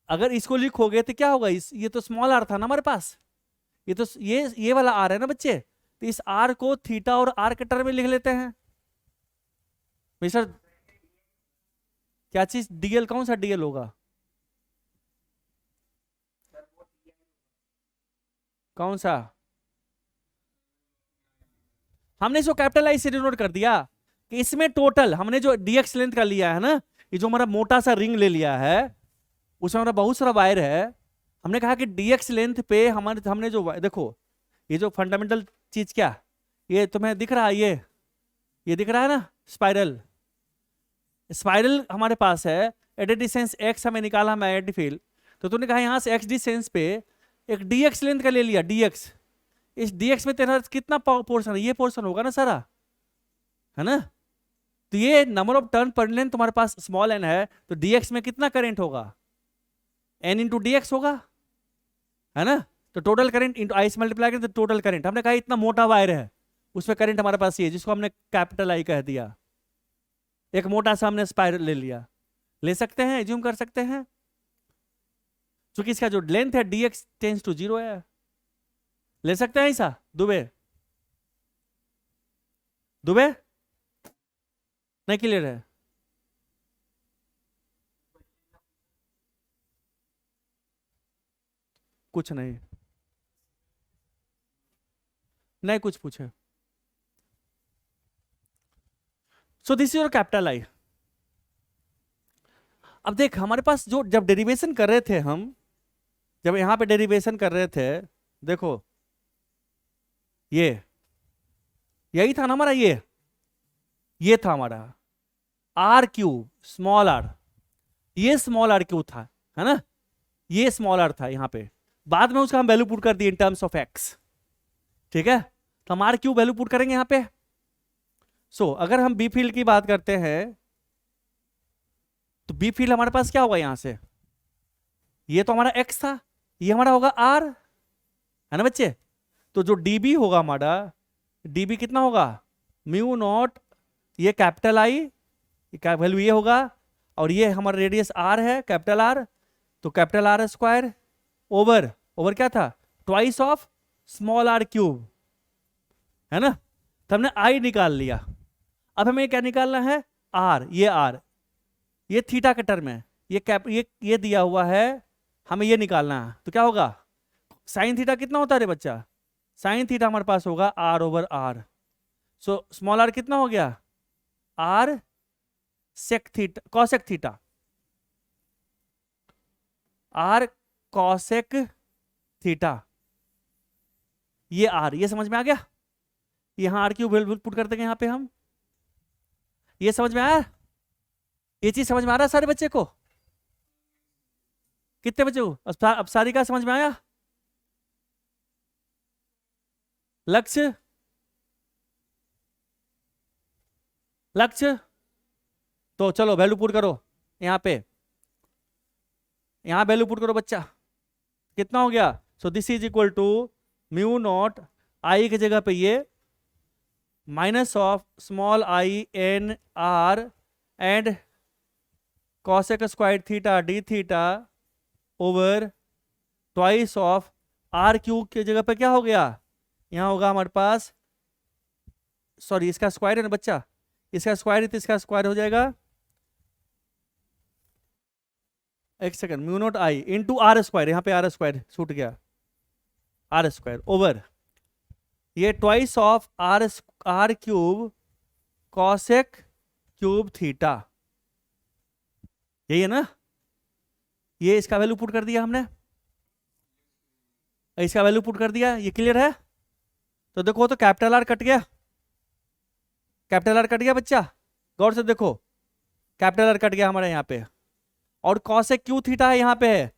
अगर इसको लिखोगे तो क्या होगा, ये तो स्मॉल आर था ना हमारे पास, ये तो ये वाला आर है ना बच्चे, तो इस आर को थीटा और आर के टर्म में लिख लेते हैं। मिस्टर क्या चीज, डीएल, कौन सा डीएल होगा, कौन सा, हमने इसको कैपिटल आई से डिनोट कर दिया कि इसमें टोटल हमने जो dx लेंथ का लिया है ना, ये जो हमारा मोटा सा रिंग ले लिया है, उसमें हमारा बहुत सारा वायर है, हमने कहा कि dx लेंथ पे हमने जो देखो, ये जो फंडामेंटल चीज क्या, ये तुम्हें दिख रहा है, ये दिख रहा है ना, स्पाइरल, स्पाइरल हमारे पास है एट ए डिस्टेंस x, हमें निकाला मैग्नेटिक फील्ड, तो तूने कहा यहां से एक्स डिस्टेंस पे एक dx लेंथ का ले लिया, dx। इस dx में तेरा कितना पोर्शन है, ये पोर्शन होगा ना सारा, है ना। तो ये number of turn per length तुम्हारे पास स्मॉल n है, तो dx में कितना करंट होगा, n इंटू dx होगा, है ना। तो टोटल करंट इंटू आई से मल्टीप्लाई करें तो टोटल करंट, हमने कहा इतना मोटा वायर है उसमें करंट हमारे पास ये, जिसको हमने कैपिटल आई कह दिया। एक मोटा सा हमने स्पाइरल ले लिया, ले सकते हैं, एज्यूम कर सकते हैं, क्योंकि इसका जो लेंथ है dx टेंस टू 0 है, ले सकते हैं ऐसा। दुबे दुबे नहीं क्लियर है, कुछ नहीं, नहीं कुछ पूछे। सो this is your capital I. अब देख हमारे पास जो जब डेरिवेशन कर रहे थे हम, जब यहां पे डेरिवेशन कर रहे थे, देखो ये यही था ना हमारा, ये था हमारा आर क्यूब स्मॉल आर, ये स्मॉल आर क्यूब था, है ना, ये स्मॉल आर था यहाँ पे। बाद में उसका हम वैल्यू पुट कर दिए इन टर्म्स ऑफ एक्स, ठीक है। तो हम आर क्यूब वैल्यू पुट करेंगे यहाँ पे। सो अगर हम बी फील्ड की बात करते हैं तो बी फील्ड हमारे पास क्या होगा, यहां से ये तो हमारा एक्स था, ये हमारा होगा आर, है ना बच्चे। तो जो डीबी होगा हमारा, डीबी कितना होगा, म्यू नॉट ये कैपिटल आई का वैल्यू ये होगा, और ये हमारा रेडियस आर है कैपिटल आर, तो capital are square over over क्या था, twice of small R cube, है ना। तो हमने आई निकाल लिया। अब हमें क्या निकालना है, आर, ये थीटा के टर्म है, ये दिया हुआ है, हमें ये निकालना है। तो क्या होगा, साइन थीटा कितना होता है रे बच्चा, साइन थीटा हमारे पास होगा R over R. So small R कितना हो गया, R sec theta cosec theta, R cosec theta, ये आर, ये समझ में आ गया। यहां आर क्यूब वैल्यू पुट कर देंगे यहाँ पे हम, ये समझ में आया, ये चीज समझ में आ रहा है सारे बच्चे को, कितने बच्चे को अब सारी का समझ में आया। लक्ष्य तो चलो वैल्यू पुट करो यहाँ पे, यहाँ वैल्यू पुट करो बच्चा, कितना हो गया। So this is equal to mu naught I की जगह पे ये minus of small I N R and cosec square theta D theta over twice of R cube की जगह पे क्या हो गया, यहाँ होगा हमारे पास, सॉरी इसका स्क्वायर है ना बच्चा, इसका स्क्वायर है तो इसका स्क्वायर हो जाएगा, एक second, mu naught I into are square, यहाँ पे आर स्क्वायर छूट गया, आर स्क्वायर ओवर ये twice of R cube cosec cube theta, यही है ना। ये इसका वैल्यू पुट कर दिया हमने, इसका वैल्यू पुट कर दिया, ये क्लियर है। तो देखो तो कैपिटल आर कट गया, कैपिटल आर कट गया बच्चा, गौर से देखो कैपिटल आर कट गया हमारे यहाँ पे, और कॉसेक क्यू थीटा है यहाँ पे है,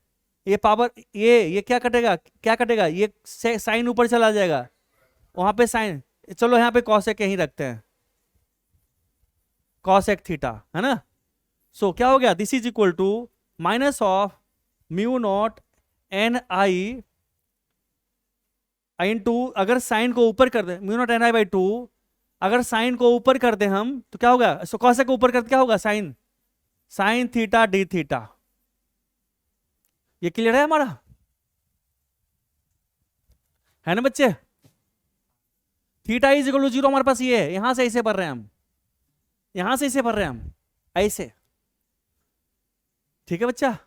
ये पावर ये क्या कटेगा, ये साइन ऊपर चला जाएगा, वहां पे साइन, चलो यहाँ पे कॉसेक यहीं रखते हैं, कॉसेक थीटा, है ना। सो क्या हो गया, this is equal to minus of mu naught N I into, अगर साइन को ऊपर कर दे, mu naught N I by two, अगर साइन को ऊपर कर दे हम तो क्या होगा, सो कॉसेक को ऊपर कर क्या होगा, साइन थीटा डी थीटा, ये क्लियर है हमारा, है ना बच्चे। थीटा इज इक्वल टू 0 हमारे पास ये है, यहां से ऐसे भर रहे हैं हम, यहां से ऐसे भर रहे हैं हम ऐसे, ठीक है बच्चा।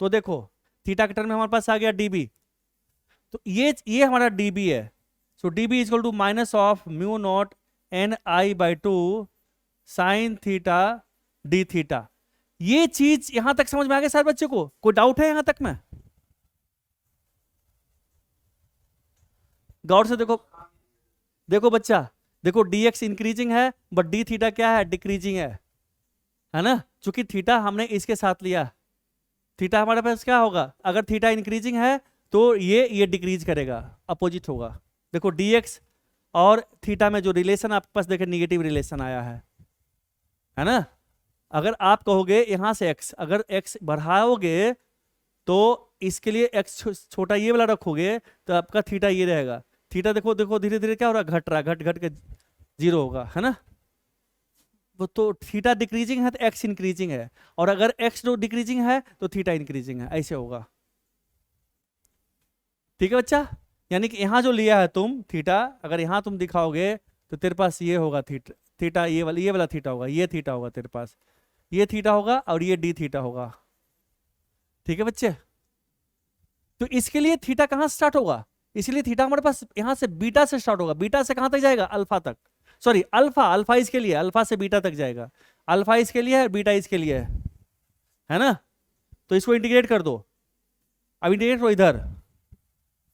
तो देखो थीटा के टर्म में हमारे पास आ गया डीबी, तो ये हमारा डीबी है। So DB is equal to minus of mu naught N I by two sine theta D theta. ये चीज यहां तक समझ में आ गया सारे बच्चे को, कोई डाउट है यहां तक में, गौर से देखो, देखो बच्चा, देखो dx इंक्रीजिंग है बट डी थीटा क्या है, डिक्रीजिंग है ना, चूंकि थीटा हमने इसके साथ लिया, थीटा हमारे पास क्या होगा, अगर थीटा इंक्रीजिंग है तो ये डिक्रीज करेगा, अपोजिट होगा। देखो dx और थीटा में जो रिलेशन आपके पास देखे निगेटिव रिलेशन आया है ना। अगर आप कहोगे यहां से x, अगर x बढ़ाओगे तो इसके लिए x छोटा ये वाला रखोगे तो आपका थीटा ये रहेगा। थीटा देखो देखो धीरे धीरे क्या हो रहा है, घट रहा है, घट घट के 0 होगा, है ना। वो तो थीटा डिक्रीजिंग है तो x इंक्रीजिंग है, और अगर x जो डिक्रीजिंग है तो थीटा इंक्रीजिंग है, ऐसे होगा। ठीक है बच्चा, यानी कि यहां जो लिया है तुम थीटा, अगर यहां तुम दिखाओगे तो तेरे पास ये होगा थीटा, थीटा ये वाला थीटा होगा, ये थीटा होगा तेरे पास, ये थीटा होगा और ये डी थीटा होगा। ठीक है बच्चे, तो इसके लिए थीटा कहां से स्टार्ट होगा, इसलिए थीटा हमारे पास यहां से बीटा से स्टार्ट होगा, बीटा से कहां तक जाएगा, अल्फा तक, सॉरी अल्फा, अल्फा इसके लिए, अल्फा से बीटा तक जाएगा, अल्फा इसके लिए है बीटा इसके लिए है ना। तो इसको इंटीग्रेट कर दो, अब इंटीग्रेट करो इधर।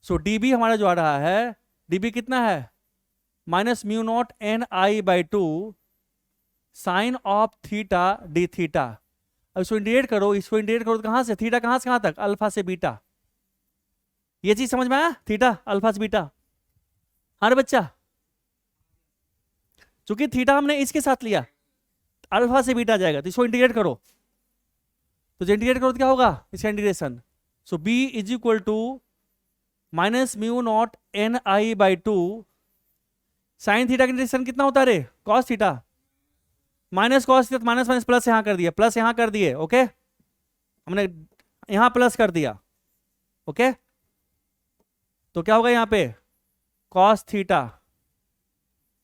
सो डीबी हमारा जो आ रहा है, डीबी कितना है, -μ0 ni/2 sine of theta D theta. अब इसको इंटीग्रेट करो, इसको इंटीग्रेट करो तो कहां से, थीटा कहां से कहां तक, अल्फा से बीटा। ये चीज समझ में आया, थीटा अल्फा से बीटा। हाँ रे बच्चा, चूंकि थीटा हमने इसके साथ लिया, अल्फा से बीटा जाएगा, तो इसको इंटीग्रेट करो, तो इंटीग्रेट करो तो क्या होगा इसका integration. So b is equal to -μ0 ni/2 sine theta का इंटीग्रेशन कितना होता है रे, cos theta, minus cos theta, minus minus plus यहां कर दिया, प्लस यहां कर दिए, ओके, हमने यहां प्लस कर दिया, ओके। तो क्या होगा यहाँ पे, कॉस थीटा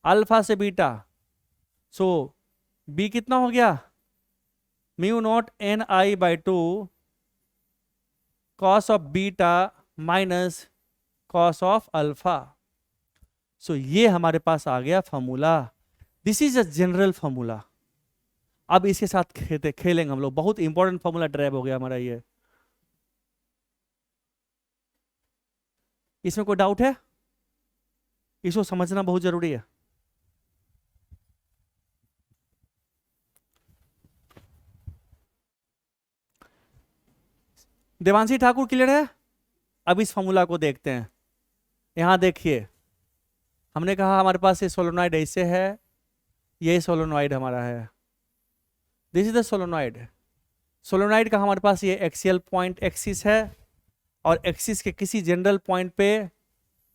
अल्फा से बीटा, सो b कितना हो गया, μ0 ni/2 cos of beta minus cos of alpha. So ये हमारे पास आ गया formula, this is a general formula. अब इसके साथ खेलेंगे हम लोग, बहुत इंपॉर्टेंट फॉर्मूला ड्राइव हो गया हमारा ये। इसमें कोई डाउट है, इसको समझना बहुत जरूरी है। देवांशी ठाकुर क्लियर है। अब इस फॉर्मूला को देखते हैं। यहां देखिए, हमने कहा हमारे पास ये सोलोनॉइड ऐसे है, ये सोलोनॉइड हमारा है, this is the solenoid. Solenoid का हमारे पास ये एक्सियल पॉइंट एक्सिस है, और एक्सिस के किसी जनरल पॉइंट पे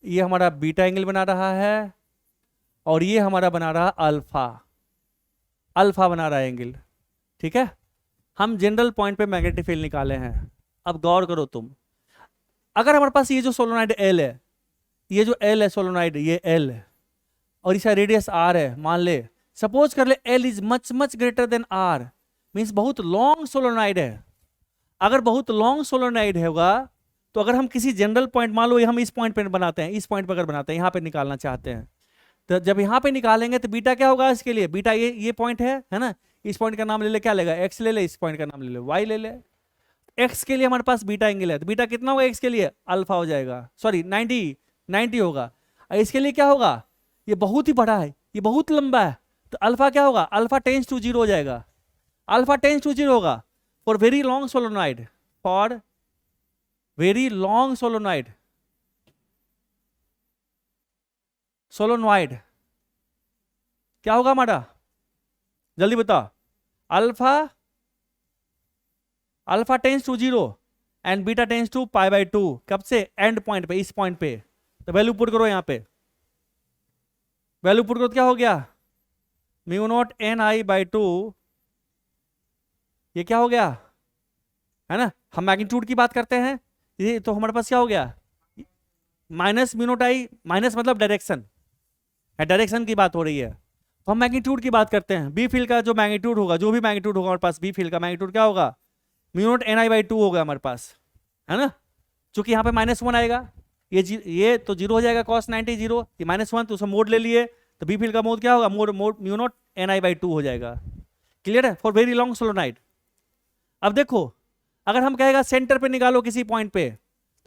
ये हमारा बीटा एंगल बना रहा है, और ये हमारा बना रहा अल्फा, अल्फा बना रहा है एंगल। ठीक है, हम जनरल पॉइंट पे मैग्नेटिक फील्ड निकाले हैं। अब गौर करो तुम, अगर हमारे पास ये जो सोलोनॉइड एल है, ये जो एल है सोलोनॉइड, ये एल है, और इसका रेडियस आर है, मान ले, सपोज कर ले L is much much greater than R, means बहुत लॉन्ग सोलोनॉइड है। अगर बहुत लॉन्ग सोलोनॉइड होगा तो अगर हम किसी जनरल पॉइंट, मान लो हम इस पॉइंट पे बनाते हैं, इस पॉइंट पे अगर बनाते हैं, यहाँ पे निकालना चाहते हैं, तो जब यहाँ पे निकालेंगे तो बीटा क्या होगा इसके लिए, बीटा ये पॉइंट है ना, इस पॉइंट का नाम ले ले, क्या लेगा, एक्स ले ले, इस पॉइंट का नाम ले ले वाई ले ले। एक्स के लिए हमारे पास बीटा एंगल है, तो बीटा कितना होगा एक्स के लिए, अल्फा हो जाएगा, सॉरी 90 होगा। इसके लिए क्या होगा, ये बहुत ही बड़ा है, ये बहुत लंबा है, तो अल्फा क्या होगा, अल्फा टेंस टू 0 हो जाएगा, अल्फा टेंस टू 0 होगा for very long solenoid, for very long solenoid, solenoid क्या होगा हमारा, जल्दी बताओ, alpha tends to 0 and beta tends to π/2, कब से, एंड पॉइंट पे, इस पॉइंट पे। तो वैल्यू पुट करो, यहां पे वैल्यू पुट करो, क्या हो गया, μ0 ni/2, ये क्या हो गया, है ना, हम मैग्नीट्यूड की बात करते हैं, ये तो हमारे पास क्या हो गया, -μ0i, माइनस मतलब डायरेक्शन है, डायरेक्शन की बात हो रही है, तो हम मैग्नीट्यूड की बात करते हैं। बी फील्ड का जो मैग्नीट्यूड होगा, जो भी मैग्नीट्यूड होगा हमारे पास, बी फील्ड का मैग्नीट्यूड क्या होगा, μ0 ni/2 होगा हमारे पास, है ना। चूंकि यहाँ पे -1 आएगा, ये तो 0 हो जाएगा, cos 90 0, ये -1, तो उसका मोड ले लिए, तो बी फील्ड का मोड क्या होगा, मोड μ0 ni/2 हो जाएगा। क्लियर है, फॉर वेरी लॉन्ग सोलोनाइड। अब देखो, अगर हम कहेगा सेंटर पे निकालो किसी पॉइंट पे,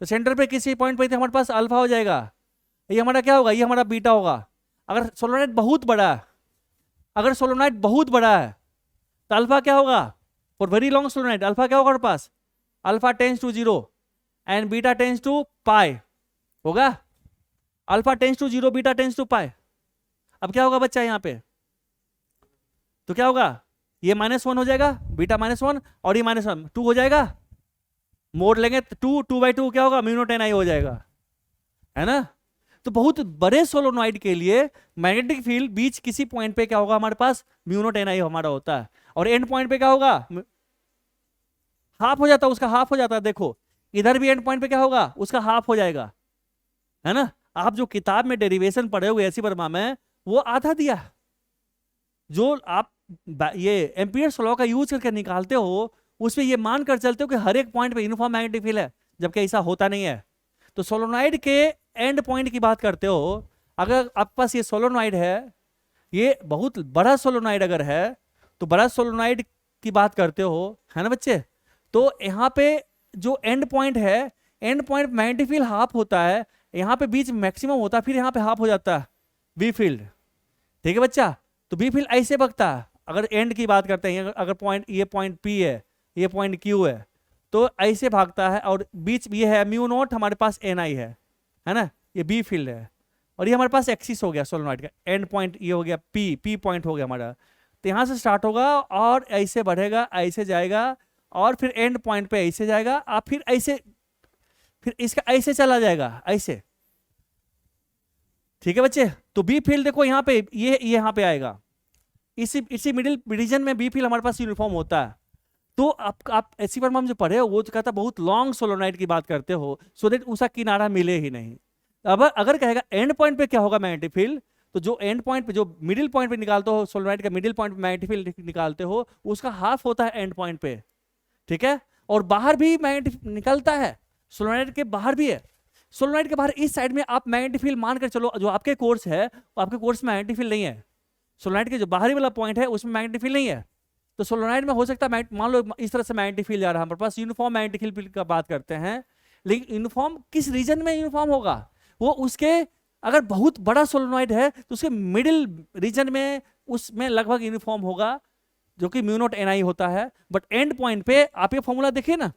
तो सेंटर पे किसी पॉइंट पे तो हमारे पास अल्फा हो जाएगा, ये हमारा क्या होगा, ये हमारा बीटा होगा। अगर सोलोनाइड बहुत बड़ा है, अगर सोलोनाइड बहुत बड़ा है तो अल्फा क्या होगा, for very long solenoid alpha क्या होगा हमारे पास, alpha tends to 0 and beta tends to pi होगा। Alpha tends to 0, beta tends to pi. अब क्या होगा बच्चा यहाँ पे, तो क्या होगा, ये -1 हो जाएगा, बीटा -1 और ये -1 2 हो जाएगा, मोड़ लेंगे तो 2/2 क्या होगा, म्यू नॉट एन आई हो जाएगा, है ना। तो बहुत बड़े सोलोनॉइड के लिए मैग्नेटिक फील्ड बीच किसी पॉइंट पे क्या होगा हमारे पास, म्यू नॉट एन आई हमारा होता है, और एंड पॉइंट पे क्या होगा, हाफ हो जाता है, उसका हाफ हो जाता है। देखो इधर भी एंड पॉइंट पे क्या होगा, उसका हाफ हो जाएगा, है ना। आप जो किताब में डेरिवेशन पढ़े हुए ऐसी वर्मा में, वो आधा दिया। जो आप ये एम्पियर्स लॉ का यूज करके निकालते हो, उसमें ये मान कर चलते हो कि हर एक पॉइंट पे यूनिफॉर्म मैग्नेटिक फील्ड है, जबकि ऐसा होता नहीं है। तो सोलोनॉइड के एंड पॉइंट की बात करते हो, अगर आपके पास ये सोलोनॉइड है, ये बहुत बड़ा सोलोनॉइड अगर है, तो बड़ा सोलोनॉइड की बात करते हो, है ना बच्चे। तो यहाँ पे जो एंड पॉइंट है, end point magnetic field half होता है, यहाँ पे बीच मैक्सिमम होता है, फिर यहाँ पे हाफ हो जाता है बी फील्ड, ठीक है बच्चा। तो बी फील्ड ऐसे बगता है, अगर एंड की बात करते हैं, अगर पॉइंट ये पॉइंट पी है, ये पॉइंट क्यू है, तो ऐसे भागता है, और बीच ये है म्यू नॉट, हमारे पास एन आई है ना, ये बी फील्ड है, और ये हमारे पास एक्सिस हो गया सोलोनॉइड का, एंड पॉइंट ये हो गया पी पॉइंट हो गया हमारा। तो यहाँ से स्टार्ट होगा और ऐसे बढ़ेगा, ऐसे जाएगा, और फिर एंड पॉइंट पे ऐसे जाएगा, आप फिर ऐसे, फिर इसका ऐसे चला जाएगा ऐसे, ठीक है बच्चे। तो बी फील्ड देखो यहाँ पे, ये यहाँ पे आएगा, इसी मिडिल रीजन में बी फील्ड हमारे पास यूनिफॉर्म होता है। तो आप ऐसी बार हम जो पढ़े हो, वो जो कहता बहुत लॉन्ग सोलोनाइड की बात करते हो, सो दैट उसका किनारा मिले ही नहीं। अब अगर कहेगा एंड पॉइंट पे क्या होगा मैग्नेटिक फील्ड, तो जो एंड पॉइंट पे, जो मिडिल पॉइंट पे निकालते हो सोलोनाइड का, मिडिल पॉइंट पे मैग्नेटिक फील्ड निकालते हो, उसका हाफ होता है एंड पॉइंट पे, ठीक है। और बाहर भी मैग्नेटिक निकलता है, सोलोनाइड के बाहर भी है। सोलोनाइड के बाहर इस साइड में आप मैग्नेटिक फील्ड मान कर चलो, जो आपके कोर्स है, आपके कोर्स में मैग्नेटिक फील्ड नहीं है, सोलोनाइड के जो बाहरी वाला पॉइंट है उसमें मैग्नेटिक फील्ड नहीं है। तो सोलोनाइड में हो सकता है, मान लो इस तरह से मैग्नेटिक फील्ड जा रहा है हमारे पास, यूनिफॉर्म मैग्नेटिक फील्ड का बात करते हैं, लेकिन यूनिफॉर्म किस रीजन में यूनिफॉर्म होगा, वो उसके, अगर बहुत बड़ा सोलोनॉइड है तो उसके मिडिल रीजन में, उसमें लगभग यूनिफॉर्म होगा, जो कि म्यू नॉट एन आई होता है। बट एंड पॉइंट पे आप ये फॉर्मूला देखिए ना,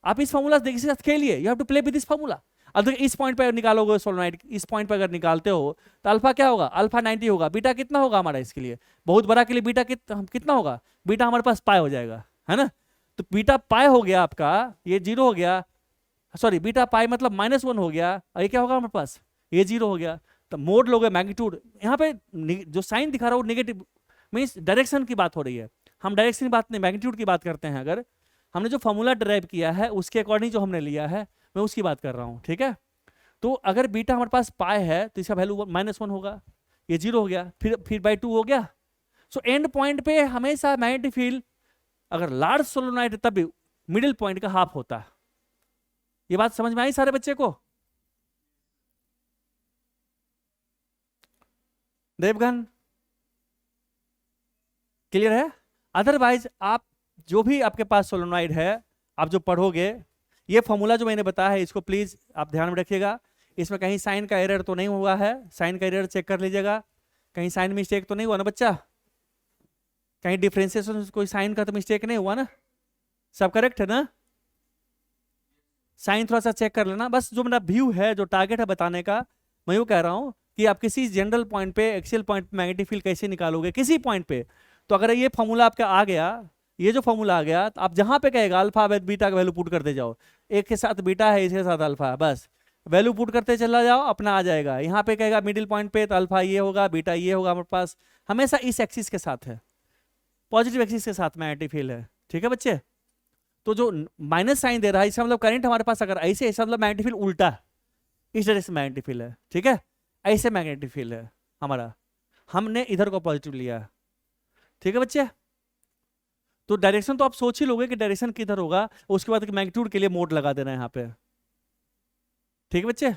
आप इस फॉर्मूला देखिए, साथ खेलिए, you have to play with this formula. अगर इस पॉइंट पे निकालोगे सोलोनाइड, इस पॉइंट पे अगर निकालते हो, तो अल्फा क्या होगा, अल्फा 90 होगा, बीटा कितना होगा हमारा, इसके लिए बहुत बड़ा के लिए बीटा कितना होगा, बीटा हमारे पास पाई हो जाएगा, है ना। तो बीटा पाई हो गया आपका, ये 0 हो गया, सॉरी बीटा पाई मतलब -1 हो गया, और ये क्या होगा हमारे पास, ये 0 हो गया। तो मोड लोगे मैग्नीट्यूड, यहाँ पे जो साइन दिखा रहा है वो नेगेटिव, मीन्स डायरेक्शन की बात हो रही है। हम डायरेक्शन की बात नहीं, मैग्नीट्यूड की बात करते हैं। अगर हमने जो फॉर्मूला ड्राइव किया है उसके अकॉर्डिंग जो हमने लिया है, मैं उसकी बात कर रहा हूँ, ठीक है। तो अगर बीटा हमारे पास पाई है, तो इसका वैल्यू -1 होगा, ये 0 हो गया, फिर बाई 2 हो गया। सो एंड पॉइंट पे हमेशा मैग्नेटिक फील्ड, अगर लार्ज सोलोनॉइड तब भी मिडिल पॉइंट का हाफ होता है। ये बात समझ में आई सारे बच्चे को? देवगन क्लियर है? अदरवाइज आप जो भी आपके पास सोलोनॉइड है, आप जो पढ़ोगे, ये फॉर्मूला जो मैंने बताया है, इसको प्लीज आप ध्यान में रखिएगा। इसमें कहीं साइन का एरर तो नहीं हुआ है, साइन का एरर चेक कर लीजिएगा, कहीं साइन मिस्टेक तो नहीं हुआ ना बच्चा, कहीं डिफरेंशिएशन कोई साइन का तो मिस्टेक नहीं हुआ ना, सब करेक्ट है ना। साइन थोड़ा सा चेक कर लेना, बस जो मेरा व्यू है, जो टारगेट है बताने का, मैं यूँ कह रहा हूँ कि आप किसी जनरल पॉइंट पे, एक्सियल पॉइंट पे मैग्नेटिक फील्ड कैसे निकालोगे किसी पॉइंट पे, तो अगर ये फॉर्मूला आपका आ गया, ये जो फॉर्मूला आ गया, तो आप जहां पे कहेगा अल्फा बीटा का वैल्यू पुट करते जाओ, एक के साथ बीटा है, इसके साथ अल्फा, बस वैल्यू पुट करते चला जाओ, अपना आ जाएगा। यहाँ पे कहेगा मिडिल पॉइंट पे, तो अल्फा ये होगा, बीटा ये होगा, हमारे पास हमेशा इस एक्सिस के साथ है, पॉजिटिव एक्सिस के साथ मैग्नेटिक फील्ड है, ठीक है बच्चे। तो जो माइनस साइन दे रहा है, इसका मतलब करंट हमारे पास अगर ऐसे, इसका मतलब मैग्नेटिक फील्ड उल्टा, इस तरह से मैग्नेटिक फील्ड है, ठीक है, ऐसे मैग्नेटिक फील्ड है हमारा, हमने इधर को पॉजिटिव लिया, ठीक है बच्चे। तो डायरेक्शन तो आप सोच ही लोगे कि डायरेक्शन किधर होगा, उसके बाद मैग्नीट्यूड के लिए मोड लगा देना है यहाँ पे, ठीक है बच्चे,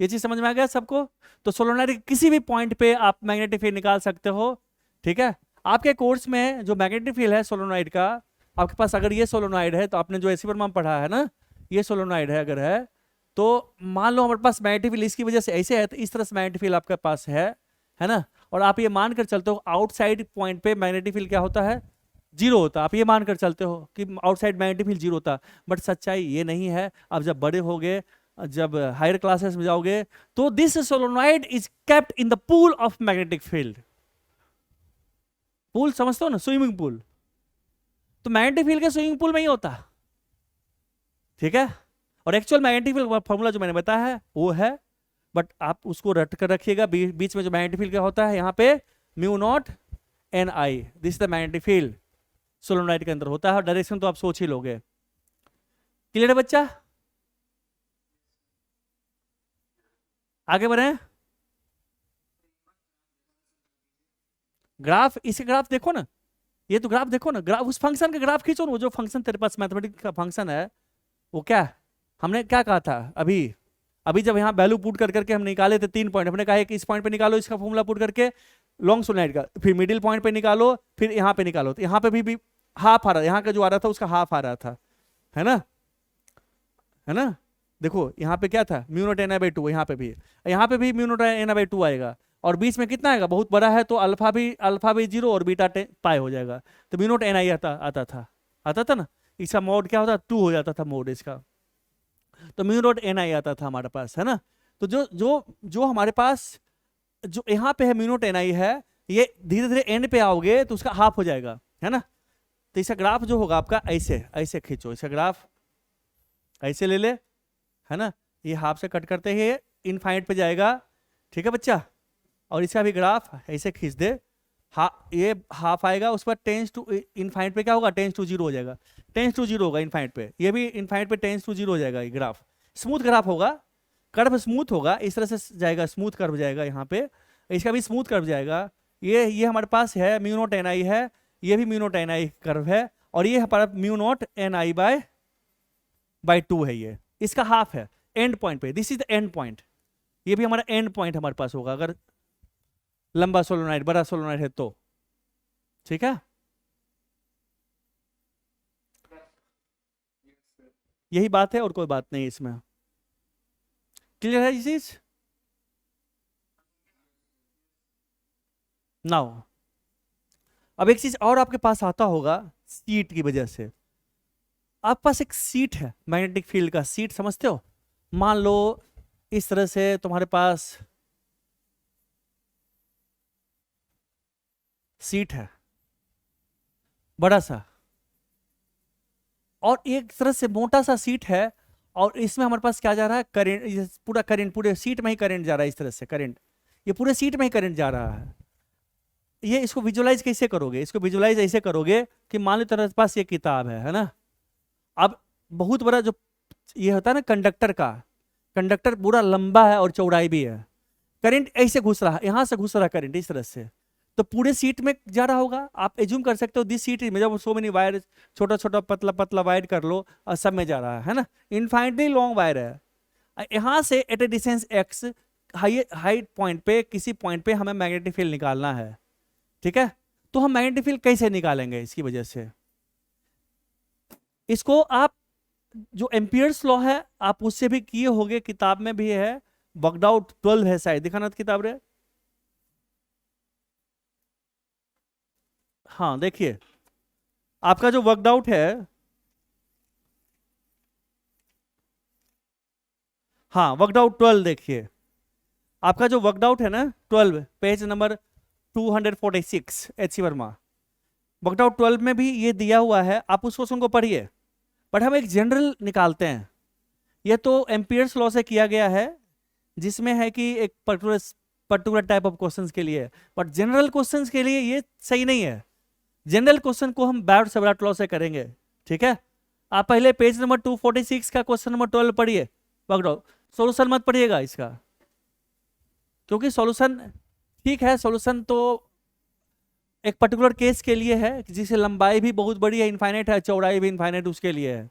ये चीज समझ में आ गया सबको। तो सोलोनॉइड किसी भी पॉइंट पे आप मैग्नेटिक फील्ड निकाल सकते हो, ठीक है। आपके कोर्स में जो मैग्नेटिक फील्ड है सोलोनॉइड का, आपके पास अगर ये सोलोनॉइड है, तो आपने जो एसी पर पढ़ा है ना, ये सोलोनॉइड है अगर है, तो मान लो हमारे पास मैग्नेटिक फील्ड इसकी वजह से ऐसे है, तो इस तरह से मैग्नेटिक फील्ड आपके पास है ना। और आप ये मान कर चलते हो आउटसाइड पॉइंट पे मैग्नेटिक फील्ड क्या होता है, जीरो होता, आप ये मानकर चलते हो कि आउटसाइड मैग्नेटिक फील्ड जीरो होता, बट सच्चाई ये नहीं है। अब जब बड़े हो गए, जब हायर क्लासेस में जाओगे, तो this solenoid is kept in the pool of magnetic field. Pool समझते हो ना, स्विमिंग पूल, तो मैग्नेटिक फील्ड के स्विमिंग पूल में ही होता, ठीक है। और एक्चुअल मैग्नेटिक फील्ड फॉर्मूला जो मैंने बताया है वो है, बट आप उसको रट कर रखिएगा, बीच में जो मैग्नेटिक फील्ड का होता है यहाँ पे mu naught N I, this is the magnetic field solenoid के अंदर होता है। डायरेक्शन तो आप सोच ही लोगे। क्लियर है बच्चा? आगे बढ़े। ग्राफ, इसे ग्राफ देखो ना, ये तो ग्राफ देखो ना, ग्राफ उस फंक्शन का ग्राफ खींचो ना, वो जो फंक्शन तेरे पास मैथमेटिक्स का फंक्शन है वो क्या है? हमने क्या कहा था अभी अभी जब यहाँ वैल्यू पुट कर करके हम निकाले थे 3 पॉइंट, हमने कहा कि इस पॉइंट पे निकालो इसका फॉर्मूला पुट करके लॉन्ग सोलेनॉइड का, फिर मिडिल पॉइंट पे निकालो, फिर यहाँ पे निकालो, तो यहाँ पे भी हाफ आ रहा, यहाँ का जो आ रहा था उसका हाफ आ रहा था, है ना, है ना। देखो यहाँ पे क्या था, mu naught N I by to, यहाँ पे भी mu naught N I by to आएगा, और बीच में कितना आएगा, बहुत बड़ा है तो अल्फा भी जीरो और बीटा पाई हो जाएगा, तो म्यू नॉट एन आई आता था ना, इसका मोड क्या होता, 2 हो जाता था मोड इसका, तो म्यू नॉट एन आई आता था हमारे पास, है ना। तो जो जो जो हमारे पास जो यहाँ पे है म्यू नॉट एन आई है, ये धीरे धीरे एंड पे आओगे तो उसका हाफ हो जाएगा, है ना। तो इसका ग्राफ जो होगा आपका ऐसे ऐसे खींचो, इसका ग्राफ ऐसे ले ले, है ना, ये हाफ से कट करते ही इनफाइनाइट पे जाएगा, ठीक है बच्चा। और इसका भी ग्राफ ऐसे खींच दे, ये हाफ आएगा, उस पर टेंस टू इनफाइनाइट पे क्या होगा, टेंस टू जीरो हो जाएगा, टेंस टू जीरो होगा इनफाइनाइट पे, ये भी इनफाइनाइट पे टेंस टू जीरो हो जाएगा। ये ग्राफ स्मूथ ग्राफ होगा, कर्व स्मूथ होगा, इस तरह से जाएगा, स्मूथ कर्व जाएगा यहाँ पे, इसका भी स्मूथ कर्व जाएगा। ये हमारे पास है म्यू नॉट एन आई है, ये भी mu naught N I curve है, और ये हमारा mu naught N I by 2 है, ये इसका हाफ है एंड पॉइंट पे, this is the end point, ये भी हमारा एंड पॉइंट हमारे पास होगा अगर लंबा सोलोनॉइड बड़ा सोलोनॉइड है तो, ठीक है। यही बात है और कोई बात नहीं इसमें, क्लियर है ये चीज। नाउ अब एक चीज और आपके पास आता होगा, सीट की वजह से आपके पास एक सीट है, मैग्नेटिक फील्ड का सीट, समझते हो। मान लो इस तरह से तुम्हारे पास सीट है बड़ा सा, और एक तरह से मोटा सा सीट है, और इसमें हमारे पास क्या जा रहा है, करंट, पूरा करंट पूरे सीट में ही करंट जा रहा है, इस तरह से करंट, ये पूरे सीट में ही करंट जा रहा है। ये इसको विजुलाइज कैसे करोगे, इसको विजुलाइज ऐसे करोगे कि मान लो तेरे पास ये किताब है ना, अब बहुत बड़ा जो ये होता है ना कंडक्टर का, कंडक्टर पूरा लंबा है और चौड़ाई भी है, करंट ऐसे घुस रहा है, यहां से घुस रहा है करंट इस तरह से, तो पूरे सीट में जा रहा होगा। आप एज्यूम कर सकते हो दिस सीट में, जब सो मेनी वायर, छोटा छोटा पतला पतला वायर कर लो और सब में जा रहा है ना, इनफाइनाइटली लॉन्ग वायर है। यहां से at a distance X high point पे, किसी पॉइंट पे हमें मैग्नेटिक फील्ड निकालना है, ठीक है। तो हम मैग्नेटिक फील्ड कैसे निकालेंगे, इसकी वजह से इसको आप जो एम्पियर्स लॉ है आप उससे भी किए होंगे, किताब में भी है, वर्कड आउट 12 है शायद, दिखाना किताब रे, हाँ देखिए आपका जो वर्कड आउट है, हाँ वर्कड आउट 12 देखिए, आपका जो वर्कड आउट है ना 12 page number 246 H C Verma, worked out 12 में भी ये दिया हुआ है, आप उस क्वेश्चन को पढ़िए। बट हम एक जनरल निकालते हैं, ये तो एम्पियर्स लॉ से किया गया है, जिसमें है कि एक पर्टिकुलर टाइप ऑफ क्वेश्चंस के लिए, बट जनरल क्वेश्चंस के लिए ये सही नहीं है। जनरल क्वेश्चन को हम बैट सेवराट लॉ से करेंगे, ठीक है। आप पहले पेज नंबर 246 का क्वेश्चन नंबर 12 पढ़िए, वर्कड सोल्यूशन मत पढ़िएगा इसका, क्योंकि सॉल्यूशन ठीक है, सॉल्यूशन तो एक पर्टिकुलर केस के लिए है जिसे लंबाई भी बहुत बड़ी है, इनफाइनाइट है, चौड़ाई भी इनफाइनाइट उसके लिए है,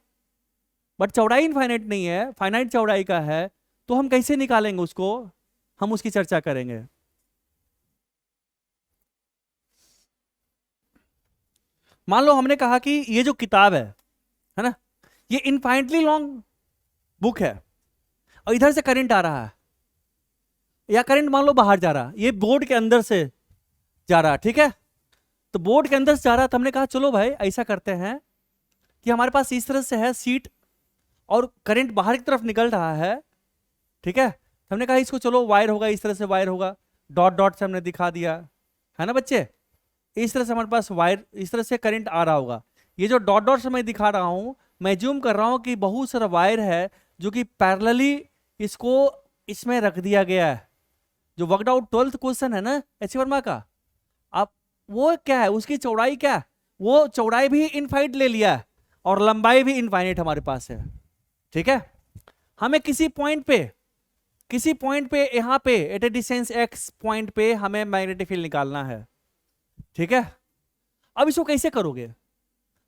बट चौड़ाई इनफाइनाइट नहीं है, फाइनाइट चौड़ाई का है, तो हम कैसे निकालेंगे उसको, हम उसकी चर्चा करेंगे। मान लो हमने कहा कि ये जो किताब है ना, ये इनफाइनाइटली लॉन्ग बुक है, और इधर से करंट आ रहा है, या करंट मान लो बाहर जा रहा है, ये बोर्ड के अंदर से जा रहा है, ठीक है, तो बोर्ड के अंदर से जा रहा था, हमने कहा चलो भाई ऐसा करते हैं कि हमारे पास इस तरह से है सीट और करंट बाहर की तरफ निकल रहा है, ठीक है। तो हमने कहा इसको चलो वायर होगा, इस तरह से वायर होगा, डॉट डॉट से हमने दिखा दिया, है ना बच्चे। इस तरह से हमारे पास वायर, इस तरह से करंट आ रहा होगा। ये जो डॉट डॉट से मैं दिखा रहा हूं, मैं जूम कर रहा हूं कि बहुत सारा वायर है जो कि पैरेलली इसको इसमें रख दिया गया है। जो वर्कड आउट 12th क्वेश्चन है ना एच वर्मा का, आप वो क्या है, उसकी चौड़ाई क्या है, वो चौड़ाई भी इनफाइनाइट ले लिया है और लंबाई भी इनफाइनाइट हमारे पास है, ठीक है। हमें किसी पॉइंट पे यहां पे at a distance x point पे हमें मैग्नेटिक फील्ड निकालना है, ठीक है। अब इसको कैसे करोगे,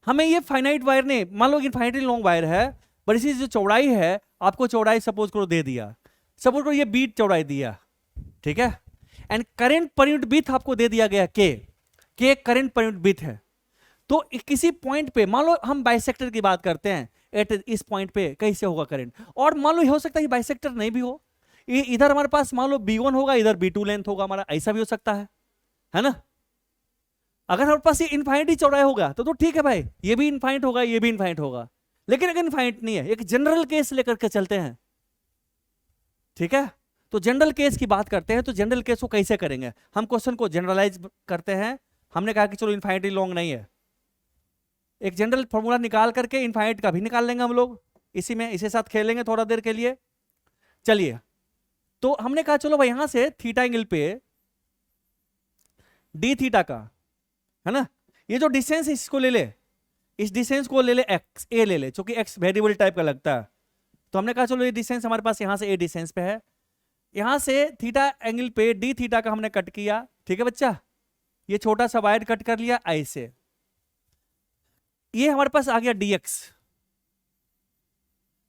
हमें ये फाइनाइट वायर ने, मान लो इनफाइनाइटली लॉन्ग वायर है, पर इसकी जो चौड़ाई है, आपको चौड़ाई सपोज करो दे दिया, सपोज करो ये बीट चौड़ाई दिया, ठीक है। And current per unit width आपको दे दिया गया के करंट पर यूनिट विड्थ है। तो किसी पॉइंट पे, मान लो हम बाइसेक्टर की बात करते हैं, एट इस पॉइंट पे कैसे होगा करंट, और मान लो हो सकता है बाइसेक्टर नहीं भी हो, इधर हमारे पास मान लो B1 होगा, इधर B2 लेंथ होगा हमारा, ऐसा भी हो सकता है ना। अगर हमारे पास ये इनफाइनिटी चौड़ाई होगा तो ठीक है भाई, ये भी इनफाइनाइट होगा, ये भी इनफाइनाइट होगा। लेकिन अगर इनफाइनाइट नहीं है, एक जनरल केस लेकर के चलते हैं, ठीक है। तो जनरल केस की बात करते हैं, तो जनरल केस को कैसे करेंगे, हम क्वेश्चन को जनरलाइज करते हैं। हमने कहा कि चलो इनफाइनिटी लॉन्ग नहीं है, एक जनरल फॉर्मूला निकाल करके इनफाइनाइट का भी निकाल लेंगे हम लोग, इसी में इसे साथ खेलेंगे थोड़ा देर के लिए। चलिए, तो हमने कहा चलो भाई यहां से थीटा एंगल पे डी थीटा का, है ना, ये जो डिस्टेंस है इसको ले ले, इस डिस्टेंस को ले ले एक्स ए ले ले, क्योंकि एक्स वेरिएबल टाइप का लगता है। तो हमने कहा चलो ये डिस्टेंस हमारे पास यहां से ए डिस्टेंस पे है, यहां से थीटा एंगल पे डी थीटा का हमने कट किया, ठीक है बच्चा। ये छोटा सा वायर कट कर लिया ऐसे, ये हमारे पास आ गया dx,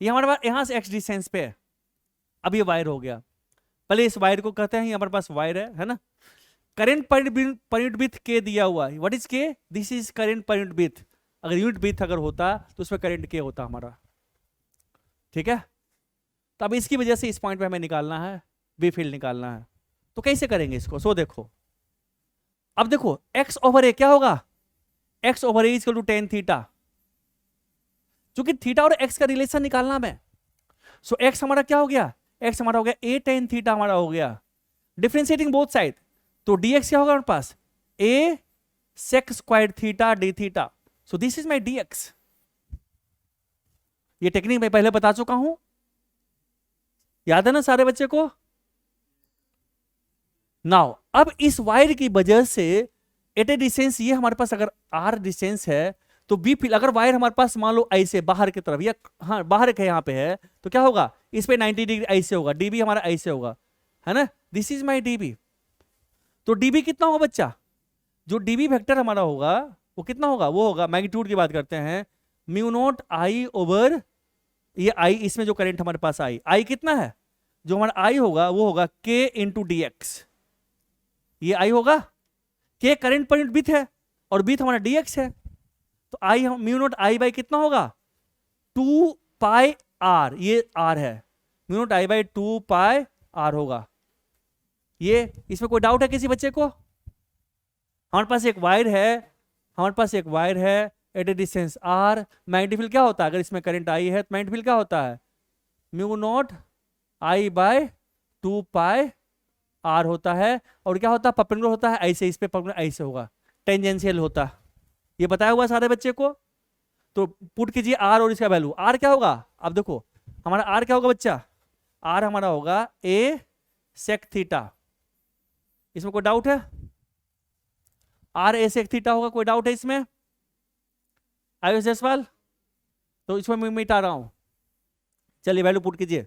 ये हमारे पास यहां से x डिस्टेंस पे है। अब ये वायर हो गया, पहले इस वायर को कहते हैं, ये हमारे पास वायर है ना। करंट पर यूनिट विड्थ के दिया हुआ है, व्हाट इज के, this is current per unit width. अगर यूनिट विड्थ अगर होता तो उसमें करंट के होता हमारा, ठीक है। तो अब इसकी वजह से इस पॉइंट पे हमें निकालना है, बी फील्ड निकालना है। तो कैसे करेंगे इसको, सो देखो, अब देखो x ओवर ए क्या होगा, x over A equal to tan theta, क्योंकि थीटा और x का रिलेशन निकालना है। सो x हमारा क्या हो गया, x हमारा हो गया a टेन थीटा हमारा हो गया, डिफरेंशिएटिंग बोथ साइड, तो dx क्या होगा हमारे पास, a sec square theta D theta. So this is my dx। ये टेक्निक मैं पहले बता चुका हूं, याद है ना सारे बच्चे को। नाउ अब इस वायर की वजह से एट ए डिस्टेंस, ये हमारे पास अगर r डिस्टेंस है, तो बी फील्ड अगर वायर हमारे पास मान लो ऐसे बाहर की तरफ, या हाँ बाहर के यहाँ पे है, तो क्या होगा, इस पे 90 डिग्री ऐसे होगा, dB हमारा ऐसे होगा, है ना, दिस इज माई dB। तो dB कितना होगा बच्चा, जो dB वेक्टर हमारा होगा वो कितना होगा, वो होगा, मैग्नीट्यूड की बात करते हैं, म्यू नॉट आई ओवर ये आई, इसमें जो करंट हमारे पास आई कितना है, जो हमारा आई होगा वो होगा k इंटू डी एक्स। ये आई होगा, k current per unit width है और विड्थ हमारा dx है, तो आई म्यू नॉट आई बाई कितना होगा, 2 पाई r, ये r है, mu naught I by 2 pi r होगा। ये इसमें कोई डाउट है किसी बच्चे को, हमारे पास एक वायर है, हमारे पास एक वायर है at a distance r, magnetic field क्या होता है, अगर इसमें करंट आई है तो मैग्नेटिक फील्ड क्या होता है, mu naught I by 2 pi r होता है, और क्या होता है, परपेंडिकुलर होता है ऐसे, इस पे परपेंडिकुलर ऐसे होगा, टेंजेंशियल होता है, ये बताया हुआ सारे बच्चे को। तो पुट कीजिए r और इसका वैल्यू, r क्या होगा, अब देखो हमारा r क्या होगा बच्चा, r हमारा होगा a sec थीटा, इसमें कोई डाउट है, r a sec थीटा होगा, कोई डाउट है इसमें, आयुष जायसवाल, तो इसमें मैं मिटा रहा हूं, चलिए वैल्यू पुट कीजिए।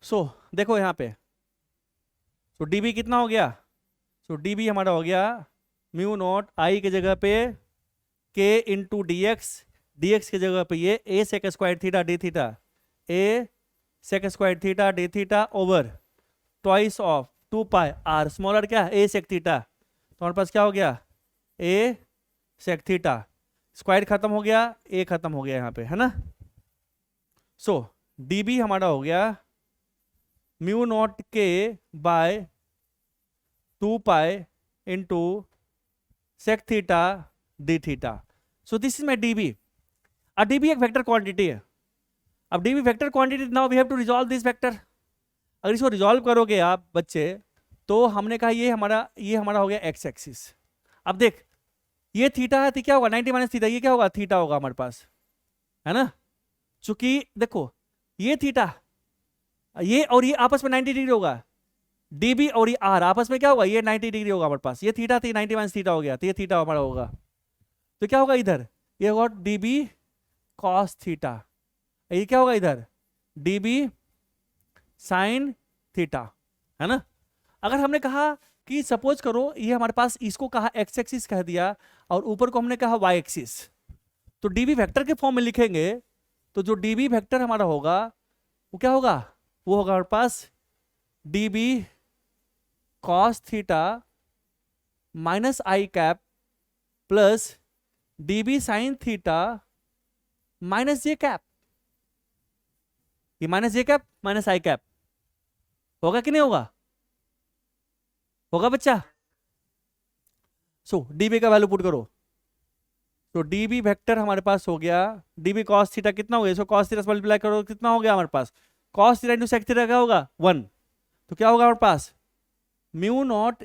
सो देखो यहां पे, सो dB कितना हो गया, सो dB हमारा हो गया म्यू नॉट आई की जगह पे k इंटू dx की जगह पे ये a sec square theta D theta, a sec square theta D theta over twice of 2 pi r, smaller क्या है a sec थीटा, तो हमारे पास क्या हो गया a sec थीटा, स्क्वायर खत्म हो गया, a खत्म हो गया यहाँ पे, है ना। सो dB हमारा हो गया mu naught k by 2 pi into sec theta D theta. So this is my dB. अब डीबी एक वेक्टर क्वांटिटी है। अब dB vector quantity, now we have to resolve this vector. अगर इसको रिजॉल्व करोगे आप बच्चे, तो हमने कहा ये हमारा हो गया एक्स एक्सिस। अब देख ये थीटा है तो क्या होगा 90 माइनस थीटा, ये क्या होगा थीटा होगा हमारे पास, है ना। चूंकि देखो ये थीटा ये और ये आपस में 90 डिग्री होगा, डीबी और ये आर आपस में क्या होगा, ये 90 डिग्री होगा हमारे पास। ये थीटा थी 90 माइनस थीटा हो गया, तो ये थीटा हमारा होगा। तो क्या होगा इधर, ये होगा डीबी कॉस थीटा, ये क्या होगा इधर डीबी साइन थीटा, है ना। अगर हमने कहा कि सपोज करो ये हमारे पास, इसको कहा एक्स एक्सिस कह दिया और ऊपर को हमने कहा वाई एक्सिस, तो डीबी वेक्टर के फॉर्म में लिखेंगे तो जो डीबी वेक्टर हमारा होगा वो क्या होगा, वो होगा हमारे पास DB cos theta minus I cap plus DB sine theta minus J cap. ये minus J cap minus I cap होगा कि नहीं होगा, होगा बच्चा। सो डीबी का वैल्यू पुट करो, तो डीबी वेक्टर हमारे पास हो गया डीबी कॉस थीटा कितना हो गया, इसको कॉस थीटा से मल्टीप्लाई करो कितना हो गया हमारे पास, cos theta into sec theta क्या होगा 1, तो क्या होगा हमारे पास म्यू नॉट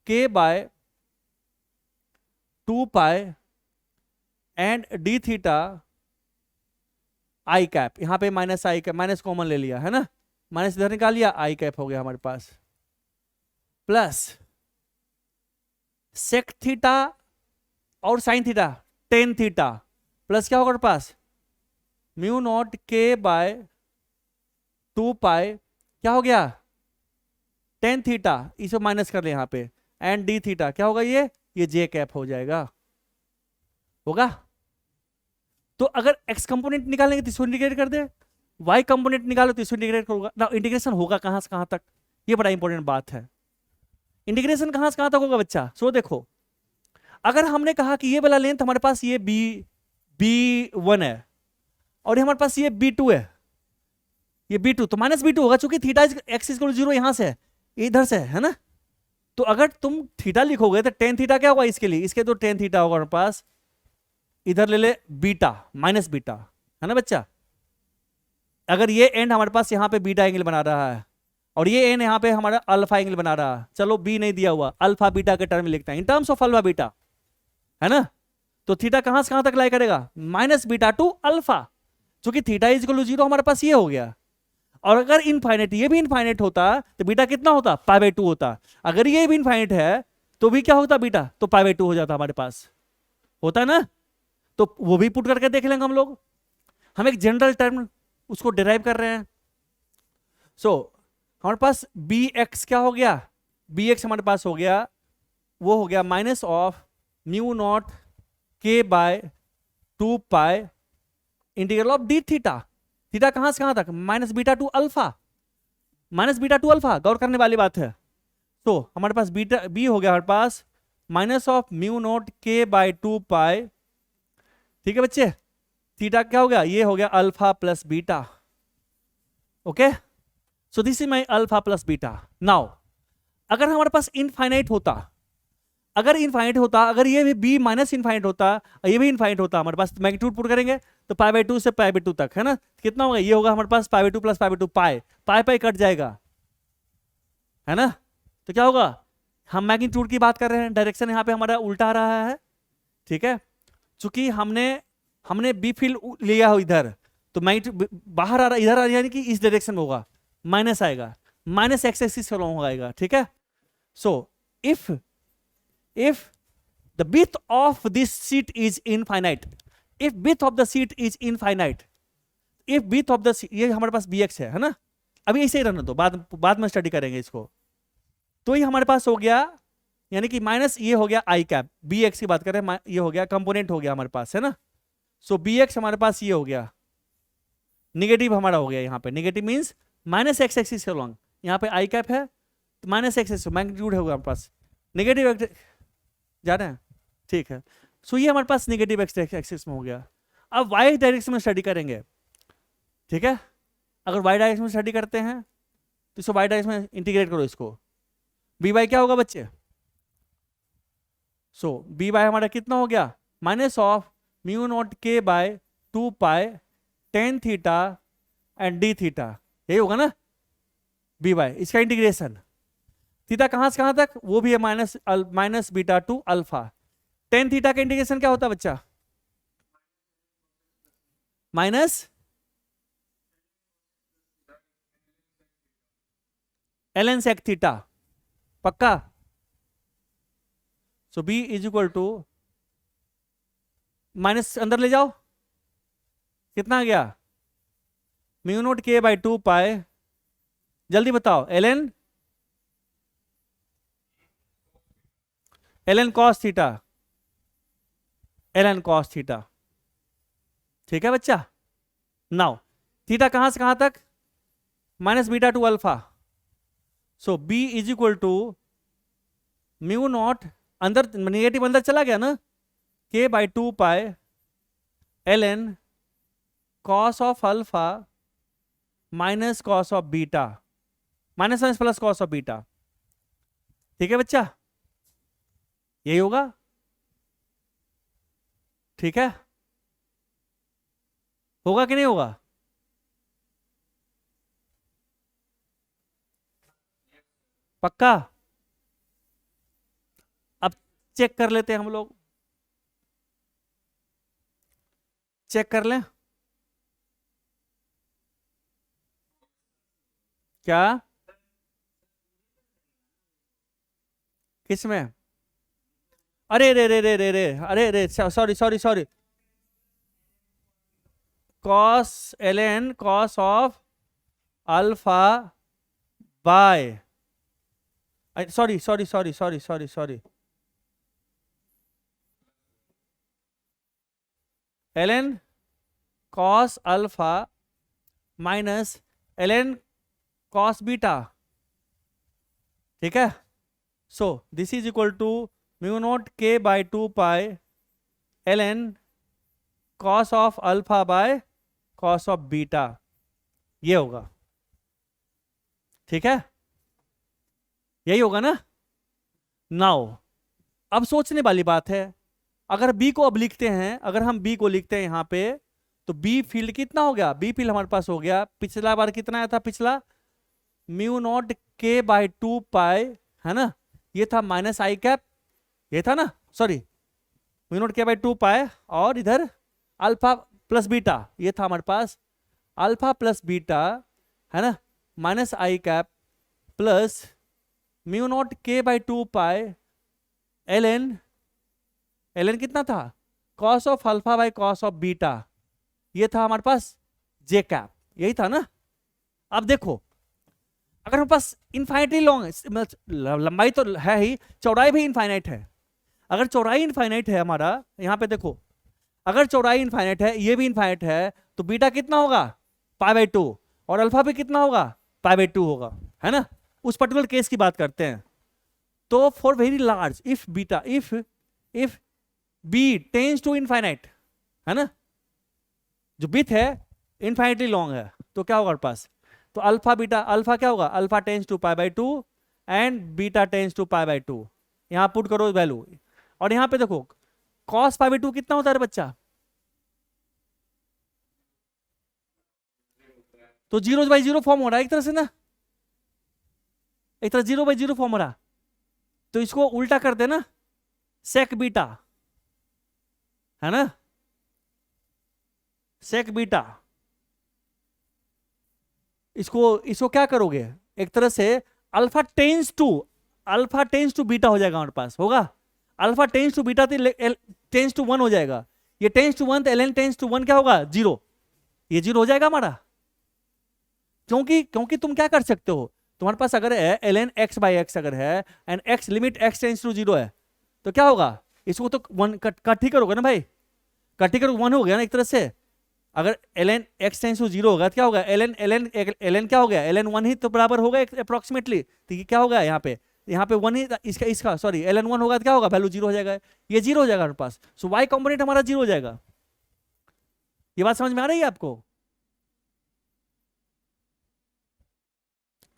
के by 2 pi and D theta I cap. यहां पे minus I cap, minus common ले लिया है ना, माइनस इधर निकाल लिया, आई कैप हो गया हमारे पास, प्लस सेक थीटा और sine theta tan theta plus क्या होगा हमारे पास म्यू नॉट के बाय 2 पाई क्या हो गया टेन थीटा, इसे माइनस कर ले यहाँ पे, एंड डी थीटा क्या होगा ये जे कैप हो जाएगा, होगा। तो अगर x कंपोनेंट निकालेंगे तो इसको इंटीग्रेट कर दे, y कंपोनेंट निकालो तो इसको इंटीग्रेट होगा ना। इंटीग्रेशन होगा कहां से कहां तक, ये बड़ा इंपॉर्टेंट बात है। इंटीग्रेशन कहां से कहां तक होगा बच्चा, सो देखो अगर हमने कहा कि ये वाला लेंथ हमारे पास ये b1 है और ये हमारे पास ये b2 है, ये b2 तो माइनस b2 होगा, चूंकि थीटा एक्स इक्वल 0 यहां से है इधर से है ना। तो अगर तुम थीटा लिखोगे तो टेन थीटा क्या होगा इसके लिए, इसके तो टेन थीटा होगा हमारे पास, इधर ले ले बीटा माइनस बीटा, है ना बच्चा। अगर ये एंड हमारे पास यहाँ पे बीटा एंगल बना रहा है और ये एंड यहाँ पे हमारा अल्फा एंगल बना रहा है, चलो बी नहीं दिया हुआ, अल्फा बीटा के टर्म में लिखते हैं in terms of alpha beta, है ना। तो थीटा कहां से कहां तक लाई करेगा माइनस बीटा टू अल्फा, क्योंकि थीटा इज इक्वल टू 0 हमारे पास ये हो गया। और अगर इनफाइनाइट ये भी इनफाइनाइट होता तो बीटा कितना होता पाई बाई 2 होता, अगर ये भी इनफाइनाइट है तो भी क्या होता बीटा तो पाई बाई 2 हो जाता हमारे पास, होता है ना। तो वो भी पुट करके देख लेंगे हम लोग, हम एक जनरल टर्म उसको डिराइव कर रहे हैं। सो हमारे पास बी एक्स क्या हो गया, बी एक्स हमारे पास हो गया वो हो गया माइनस ऑफ म्यू नॉट के by 2 pi integral of D theta, theta कहां से कहां तक minus beta to alpha, minus beta to alpha, गौर करने वाली बात है। तो हमारे पास बीटा बी हो गया हमारे पास माइनस ऑफ म्यू नॉट के बाय 2 पाई, ठीक है बच्चे। थीटा क्या हो गया, ये हो गया alpha plus beta, okay. So this is my alpha plus beta. Now अगर हमारे पास इनफाइनाइट होता, अगर इनफाइनाइट होता, अगर ये भी बी माइनस इनफाइनाइट होता, ये भी इनफाइनाइट होता हमारे पास, मैग्नीट्यूड पुट करेंगे तो पाई बाई 2 से पाई बाई 2 तक, है ना। कितना होगा, ये होगा हमारे पास pi by 2 plus pi by 2 pi, pi pi cut जाएगा, है ना। तो क्या होगा, हम मैग्नीट्यूड की बात कर रहे हैं, डायरेक्शन यहाँ पे हमारा उल्टा आ रहा है, ठीक है। चूंकि हमने बी फील्ड लिया हो इधर, तो मैग्नीट्यूड बाहर आ रहा, इधर आ रहा, यानी कि इस डायरेक्शन में होगा, माइनस आएगा, माइनस एक्स एक्सिस आएगा, ठीक है। सो if the width of this sheet is infinite, if width of the sheet is infinite, if width of the sheet, ये हमारे पास bx है ना, अभी ऐसे ही रहने दो, बाद में स्टडी करेंगे इसको। तो ये हमारे पास हो गया, यानी कि माइनस ये हो गया आई कैप, bx की बात करें, ये हो गया कंपोनेंट हो गया हमारे पास, है ना। सो bx हमारे पास ये हो गया निगेटिव हमारा हो गया, यहाँ पे negative means minus x axis से लॉन्ग, यहाँ पे आई कैप है तो माइनस एक्स एक्सिस मैग्नीट्यूड होगा हमारे पास, नेगेटिव जा रहे हैं, ठीक है। सो ये हमारे पास नेगेटिव एक्स एक्सिस में हो गया। अब वाई डायरेक्शन में स्टडी करेंगे, ठीक है। अगर वाई डायरेक्शन में स्टडी करते हैं तो इसको वाई डायरेक्शन में इंटीग्रेट करो, इसको बी वाई क्या होगा बच्चे, सो बी बाय हमारा कितना हो गया, माइनस ऑफ म्यू नॉट के by 2 pi tan theta and D theta, यही होगा ना बी बाय, इसका इंटीग्रेशन थीटा कहां से कहां तक, वो भी है minus beta to alpha. Tan theta का इंटीग्रेशन क्या होता है बच्चा, माइनस ln sec थीटा, पक्का। So b is equal to minus अंदर ले जाओ, कितना आ गया, mu naught k by 2 pi, जल्दी बताओ, ln cos theta, ln cos theta, ठीक है बच्चा। नाउ थीटा कहां से कहां तक, minus beta to alpha, so b is equal to mu naught, अंदर निगेटिव अंदर चला गया ना, k by 2 pi ln cos of alpha minus cos of beta, minus minus plus cos of beta, ठीक है बच्चा, यही होगा, ठीक है, होगा कि नहीं होगा, पक्का। अब चेक कर लेते हैं हम लोग, चेक कर लें क्या, किसमें, अरे रे रे रे रे रे, अरे रे, sorry sorry sorry, cos ln cos of alpha by, sorry sorry sorry sorry sorry sorry, ln cos alpha minus ln cos beta, ठीक है। So this is equal to mu naught के by 2 pi ln cos of alpha by cos of beta, ये होगा, ठीक है, यही होगा ना। नाउ अब सोचने वाली बात है, अगर b को अब लिखते हैं, अगर हम b को लिखते हैं यहां पे, तो b फील्ड कितना हो गया, b फील्ड हमारे पास हो गया, पिछला बार कितना आया था, पिछला म्यू नॉट के बाई 2 पाई, है ना, ये था माइनस आई कैप, ये था ना, सॉरी म्यू नॉट के बाई 2 पाई, और इधर अल्फा प्लस बीटा, ये था हमारे पास अल्फा प्लस बीटा, है ना, minus I cap plus mu naught के बाई 2 पाई ln कितना था, cos of alpha by cos of beta, ये था हमारे पास जे कैप, यही था ना। अब देखो, अगर हमारे पास इनफाइनाइटली लॉन्ग, लंबाई तो है ही, चौड़ाई भी इनफाइनाइट है, अगर चौड़ाई इनफाइनाइट है हमारा, यहां पे देखो, अगर चौड़ाई इनफाइनाइट है, ये भी इनफाइनाइट है, तो बीटा कितना होगा, पाई बाई 2, और अल्फा भी कितना होगा, पाई बाई 2 होगा, है ना, उस पर्टिकुलर केस की बात करते हैं। तो for very large, if beta, if b tends to infinite, है ना, जो बिट है इनफाइनाइटली लॉन्ग है, तो क्या होगा हमारे पास, तो अल्फा बीटा, अल्फा क्या होगा, alpha tends to pi by 2 and beta tends to pi by 2, यहां पुट करो वैल्यू, और यहां पे देखो कॉस पाई बाई 2 कितना होता है बच्चा, तो 0/0 फॉर्म हो रहा है एक तरह से ना, एक तरह 0/0 फॉर्म हो रहा, तो इसको उल्टा कर देना, सेक बीटा, है ना, सेक बीटा, इसको इसको क्या करोगे, एक तरह से अल्फा टेंस टू बीटा हो जाएगा हमारे पास, होगा alpha tends to beta tends to 1 हो जाएगा, ये टेंस टू 1, तो ln टेंस टू 1 क्या होगा, 0, ये 0 हो जाएगा हमारा, क्योंकि तुम क्या कर सकते हो, तुम्हारे पास अगर है ln x बाई एक्स अगर है, and x limit x tends to 0 है, तो क्या होगा, इसको तो 1 कट ही करोगे ना भाई, कट ही करोगे, 1 हो गया ना एक तरह से, अगर ln x टेंस टू 0 होगा तो क्या होगा, ln क्या हो गया, ln 1 ही तो बराबर होगा अप्रोक्सीमेटली, तो ये क्या होगा यहाँ पे 1 ही, इसका सॉरी ln 1 होगा तो क्या होगा, वैल्यू 0 हो जाएगा, ये 0 हो जाएगा हमारे पास, सो y कॉम्पोनेंट हमारा 0 हो जाएगा। ये बात समझ में आ रही है आपको,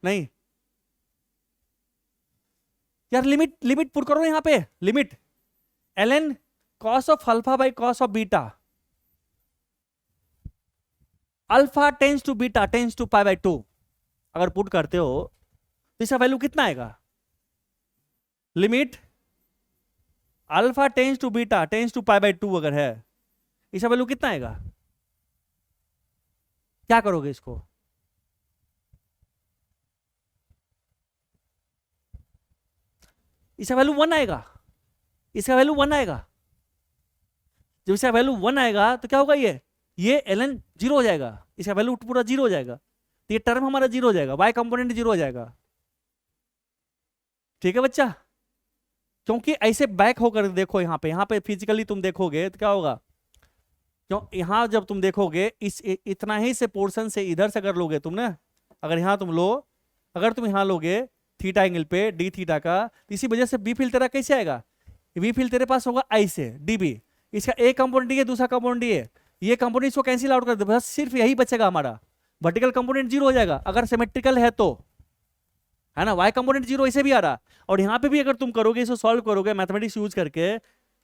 नहीं यार, लिमिट पुट करो यहाँ पे, limit ln cos of alpha by cos of beta, alpha tends to beta tends to pi by 2 अगर पुट करते हो तो इसका वैल्यू कितना आएगा? Limit alpha tends to beta tends to pi by 2 अगर है, इसका वैल्यू कितना आएगा? क्या करोगे इसको? इसका वैल्यू 1 आएगा, इसका वैल्यू 1 आएगा। जब इसका वैल्यू 1 आएगा तो क्या होगा? ये ln 0 हो जाएगा, इसका वैल्यू पूरा 0 हो जाएगा, तो ये टर्म हमारा 0 हो जाएगा, y कंपोनेंट 0 हो जाएगा। ठीक है बच्चा? क्योंकि ऐसे बैक होकर देखो, यहाँ पे फिजिकली तुम देखोगे तो क्या होगा? क्यों यहाँ जब तुम देखोगे इस इतना ही से पोर्शन से इधर से अगर लोगे तुम ना, अगर यहाँ तुम लो, अगर तुम यहाँ लोगे थीटा एंगल पे डी थीटा का, तो इसी वजह से बी फील्ड तेरा कैसे आएगा? बी फील्ड तेरे पास होगा आई से डी बी, इसका एक कंपोनेंट ये, दूसरा कंपोनेंट ये कंपोनेंट इसको कैंसिल आउट कर दे, बस सिर्फ यही बचेगा हमारा, वर्टिकल कंपोनेंट 0 हो जाएगा अगर सिमेट्रिकल है तो, है ना? y कंपोनेंट 0 ऐसे भी आ रहा, और यहाँ पे भी अगर तुम करोगे, इसको सॉल्व करोगे मैथमेटिक्स यूज करके,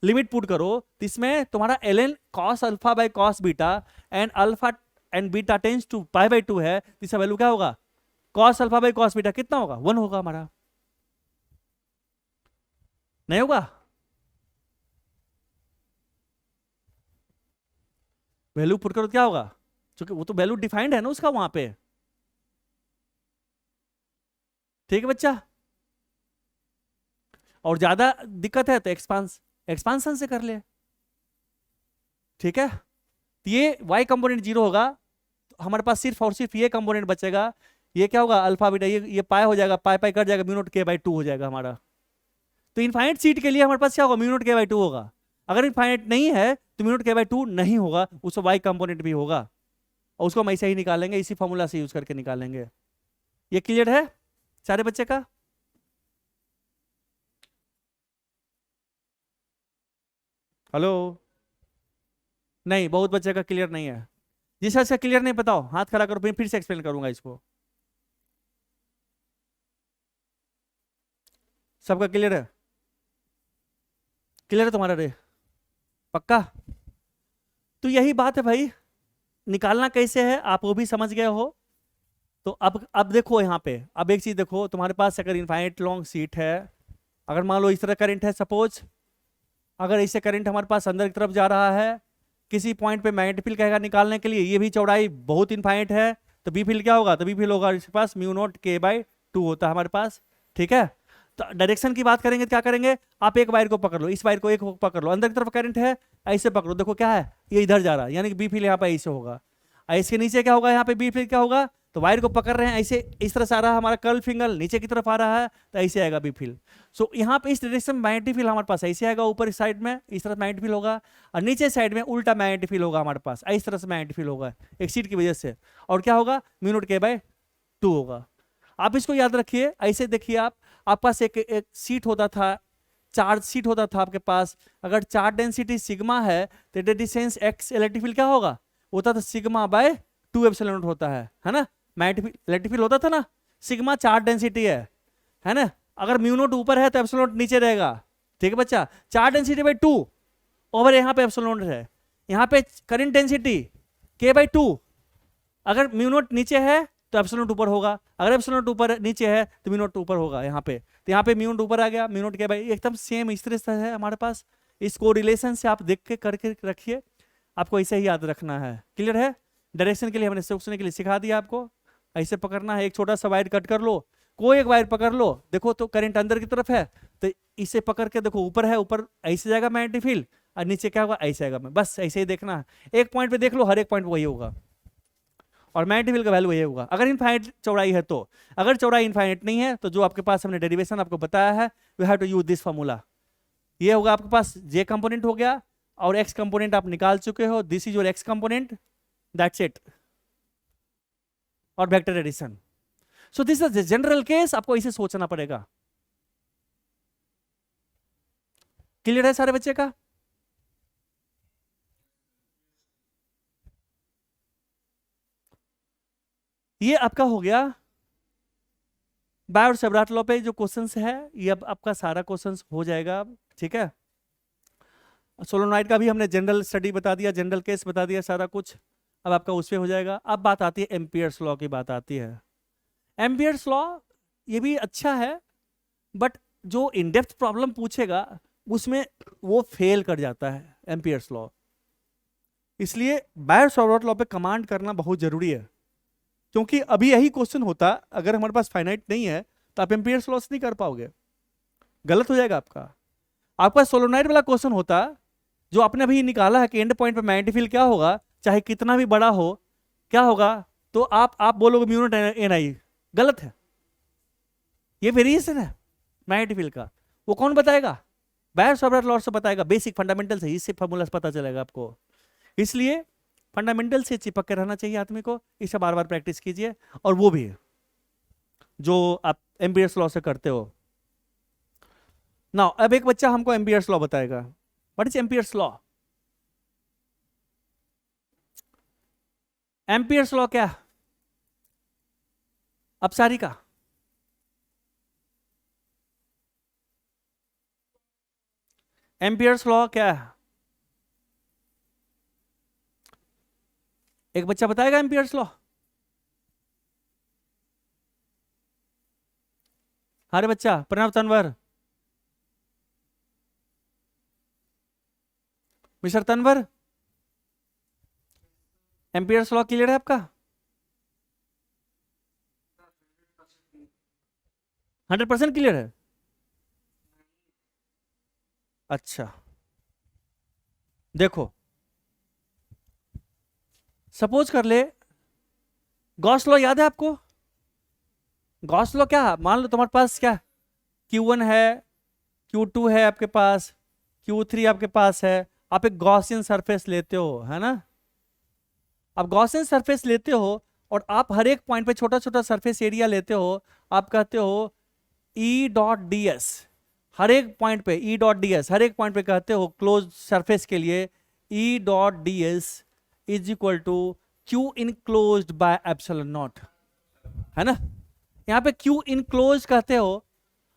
लिमिट पुट करो, तो इसमें तुम्हारा ln cos alpha by cos beta and alpha and beta tends to pi by 2 है, तो इसका वैल्यू क्या होगा? cos alpha by cos beta कितना होगा? 1 होगा हमारा, नहीं होगा? वैल्यू पुट करो क्या होगा? क्योंकि वो तो वैल्यू डिफाइंड है ना उसका वहां पे। ठीक है बच्चा? और ज्यादा दिक्कत है तो एक्सपांसन से कर ले। ठीक है? तो ये y कंपोनेंट 0 होगा, तो हमारे पास सिर्फ और सिर्फ ये कंपोनेंट बचेगा, ये क्या होगा? अल्फा बीटा, ये पाई हो जाएगा, पाई पाई कट जाएगा, म्यू नॉट के बाई 2 हो जाएगा हमारा। तो इनफाइनाइट सीट के लिए हमारे पास क्या होगा? म्यू नॉट के बाई 2 होगा। अगर इनफाइनाइट नहीं है तो म्यू नॉट के बाई 2 नहीं होगा, उसको y कंपोनेंट भी होगा, और उसको हम ऐसे ही निकालेंगे, इसी फॉर्मूला से यूज करके निकालेंगे। ये क्लियर है सारे बच्चे का? हेलो? नहीं, बहुत बच्चे का क्लियर नहीं है। जिस से क्लियर नहीं बताओ हाथ खड़ा करो, फिर से एक्सप्लेन करूंगा इसको। सबका क्लियर है? क्लियर है तुम्हारा रे? पक्का? तो यही बात है भाई, निकालना कैसे है आप वो भी समझ गए हो। तो अब देखो यहाँ पे, अब एक चीज देखो, तुम्हारे पास अगर इनफाइनाइट लॉन्ग सीट है, अगर मान लो इस तरह करंट है सपोज, अगर ऐसे करंट हमारे पास अंदर की तरफ जा रहा है, किसी पॉइंट पे मैग्नेटिक फील्ड कहेगा निकालने के लिए, ये भी चौड़ाई बहुत इनफाइनाइट है, तो बी फील्ड क्या होगा? तो बी फील्ड होगा इसके पास म्यू नॉट के बाई 2 होता है हमारे पास। ठीक है? तो डायरेक्शन की बात करेंगे तो क्या करेंगे? आप एक वायर को पकड़ लो, इस वायर को एक पकड़ लो, अंदर की तरफ करंट है, ऐसे पकड़ो, देखो क्या है? ये इधर जा रहा है, यानी कि बी फील्ड यहाँ पे ऐसे होगा, इसके नीचे क्या होगा? यहाँ पे बी फील्ड क्या होगा? तो वायर को पकड़ रहे हैं ऐसे, इस तरह से आ रहा है हमारा कर्ल फिंगर, नीचे की तरफ आ रहा है, तो ऐसे आएगा बी फील्ड। सो यहाँ पे इस डायरेक्शन में मैग्नेटिक फील्ड हमारे पास ऐसे आएगा, ऊपर इस साइड में इस तरह मैग्नेटिक फील्ड होगा, और नीचे साइड में उल्टा मैग्नेटिक फील्ड होगा हमारे पास, इस तरह से मैग्नेटिक फील्ड होगा एक सीट की वजह से, और क्या होगा? म्यू नॉट के बाई 2 होगा। आप इसको याद रखिए, ऐसे देखिए, आप पास एक सीट होता था, चार्ज सीट होता था आपके पास, अगर चार्ज डेंसिटी सिग्मा है तो डिस्टेंस एक्स इलेक्ट्रिक फील्ड क्या होगा? होता था सिग्मा बाय 2 एप्सिलॉन नॉट होता है ना? मैग्नेटिक इलेक्ट्रिक फील्ड होता था ना, सिग्मा चार्ज डेंसिटी है ना? अगर म्यू नॉट ऊपर है तो एप्सिलॉन नॉट नीचे रहेगा। ठीक है बच्चा? चार्ज डेंसिटी बाई 2 ओवर यहाँ पे एप्सिलॉन नॉट है, यहाँ पे करंट डेंसिटी के बाई 2, अगर म्यू नॉट नीचे है तो एप्सिलॉन नॉट ऊपर होगा, अगर एप्सिलॉन नॉट ऊपर नीचे है तो म्यू नॉट ऊपर होगा यहाँ पे, तो यहाँ पे म्यू नॉट ऊपर आ गया, म्यू नॉट के बाई एकदम सेम इस तरह से है हमारे पास। इस कोरिलेशन से आप देख के करके रखिए, आपको ऐसे ही याद रखना है। क्लियर है? डायरेक्शन के लिए हमने सोचने के लिए सिखा दिया आपको, ऐसे पकड़ना है, एक छोटा सा वायर कट कर लो, कोई एक वायर पकड़ लो, देखो तो करंट अंदर की तरफ है, तो इसे पकड़ के देखो ऊपर है, ऊपर ऐसे जाएगा मैग्नेटिक फील्ड, और नीचे क्या होगा? ऐसे आएगा। बस ऐसे ही देखना है, एक पॉइंट पे देख लो, हर एक पॉइंट वही होगा, और मैग्नेटिक फील्ड का वैल्यू वही होगा अगर इनफाइनाइट चौड़ाई है तो। अगर चौड़ाई इनफाइनाइट नहीं है तो जो आपके पास हमने डेरिवेशन आपको बताया है, we have to use this formula. ये होगा आपके पास जे कंपोनेंट हो गया, और एक्स कंपोनेंट आप निकाल चुके हो, this is your x component, that's it, और vector addition. So this is general case, आपको इसे सोचना पड़ेगा। क्लियर है सारे बच्चे का? ये आपका हो गया बायोट-सैवार्ट लॉ पे जो क्वेश्चंस है, ये अब आपका सारा क्वेश्चंस हो जाएगा। ठीक है? सोलोनॉइड का भी हमने जनरल स्टडी बता दिया, जनरल केस बता दिया सारा कुछ, अब आपका उस पे हो जाएगा। अब बात आती है एम्पियर्स लॉ की, बात आती है। एम्पियर्स लॉ ये भी अच्छा है, बट जो इन डेप्थ प्रॉब्लम पूछेगा उसमें वो फेल कर जाता है एम्पियर्स लॉ। इसलिए बायर-सावर्त लॉ पे कमांड करना बहुत जरूरी है, क्योंकि अभी यही क्वेश्चन होता अगर हमारे पास फाइनाइट नहीं है तो आप एम्पियर्स लॉ नहीं कर पाओगे, गलत हो जाएगा आपका। आपका सोलोनॉइड वाला क्वेश्चन होता जो आपने अभी निकाला है कि एंड पॉइंट पे मैग्नेटिक फील्ड क्या होगा, चाहे कितना भी बड़ा हो क्या होगा, तो आप बोलोगे म्यू नॉट एन आई, गलत है। ये वेरिएशन है मैग्नेटिक फील्ड का, वो कौन बताएगा? बायर-सावर्त लॉ से बताएगा, बेसिक फंडामेंटल से, इससे फॉर्मूला से पता चलेगा आपको। इसलिए फंडामेंटल से चिपक के रहना चाहिए आदमी को, इसे बार बार प्रैक्टिस कीजिए। और वो भी जो आप एम्पियर्स लॉ से करते हो ना। अब एक बच्चा हमको एम्पियर्स लॉ बताएगा, what is amperes law? Ampere's law क्या? अपसारी का एम्पियर्स लॉ क्या है? एक बच्चा बताएगा एम्पियर्स लॉ? अरे बच्चा, Pranav Tanwar, mister Tanwar, Ampere's law clear है आपका? 100% क्लियर है? अच्छा, देखो सपोज कर ले, गॉस लॉ याद है आपको? गॉस लॉ क्या, मान लो तुम्हारे पास क्या Q1 है, Q2 है आपके पास, Q3 आपके पास है, आप एक गॉसियन सरफेस लेते हो, है ना? आप गॉसियन सरफेस लेते हो और आप हर एक पॉइंट पे छोटा छोटा सरफेस एरिया लेते हो, आप कहते हो E डॉट डी एस, हर एक पॉइंट पे E डॉट डी एस, हर एक पॉइंट पे कहते हो क्लोज सरफेस के लिए E dot d s is equal to q enclosed by epsilon naught, है ना? यहाँ पे क्यू इनक्लोज कहते हो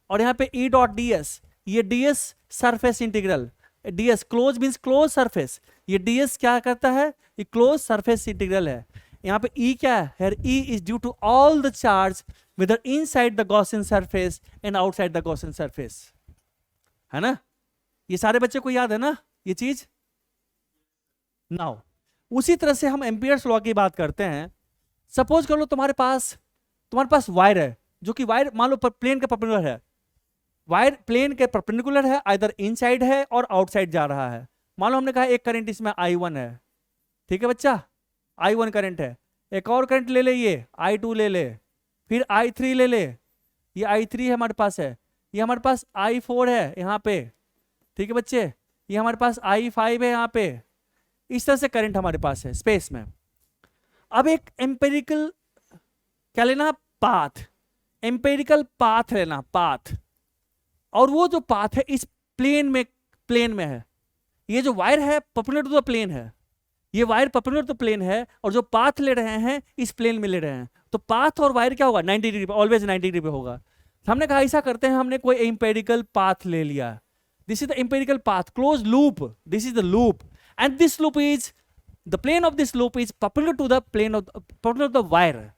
और यहाँ पे E डॉट डी एस, ये D S surface integral, D S close means close surface, ये डी एस क्या करता है? ये क्लोज सरफेस इंटीग्रल है। यहाँ पे E क्या है? E इज due to all the charge whether inside the Gaussian surface and outside the Gaussian surface, है ना? ये सारे बच्चे को याद है ना ये चीज? नाउ उसी तरह से हम एम्पियर्स लॉ की बात करते हैं। सपोज कर लो तुम्हारे पास वायर है, जो कि वायर मान लो प्लेन के परपेंडिकुलर है, वायर प्लेन के परपेंडिकुलर है, आइदर इनसाइड है और आउटसाइड जा रहा है। मान लो हमने कहा एक करंट इसमें I1 है, ठीक है बच्चा, I1 करंट है, एक और करंट ले ले, ये I2 ले ले, फिर I3 ले ले, ये I3 है हमारे पास है, ये हमारे पास I4 है यहाँ पे, ठीक है बच्चे, ये हमारे पास I5 है यहाँ पे। इस तरह से करंट हमारे पास है स्पेस में। अब एक एम्पेरिकल क्या लेना? पाथ, एम्पेरिकल पाथ लेना, पाथ। और वो जो पाथ है इस प्लेन में है, ये जो वायर है परपेंडिकुलर टू द प्लेन है, ये वायर परपेंडिकुलर टू प्लेन है, और जो पाथ ले रहे हैं इस प्लेन में ले रहे हैं, तो पाथ और वायर क्या होगा? 90 डिग्री पे, ऑलवेज 90 डिग्री पे होगा। हमने कहा ऐसा करते हैं, हमने कोई एम्पेरिकल पाथ ले लिया, this is the Amperian path, close loop, this is the loop, and this loop is the plane of this loop is perpendicular to the plane of perpendicular to the wire,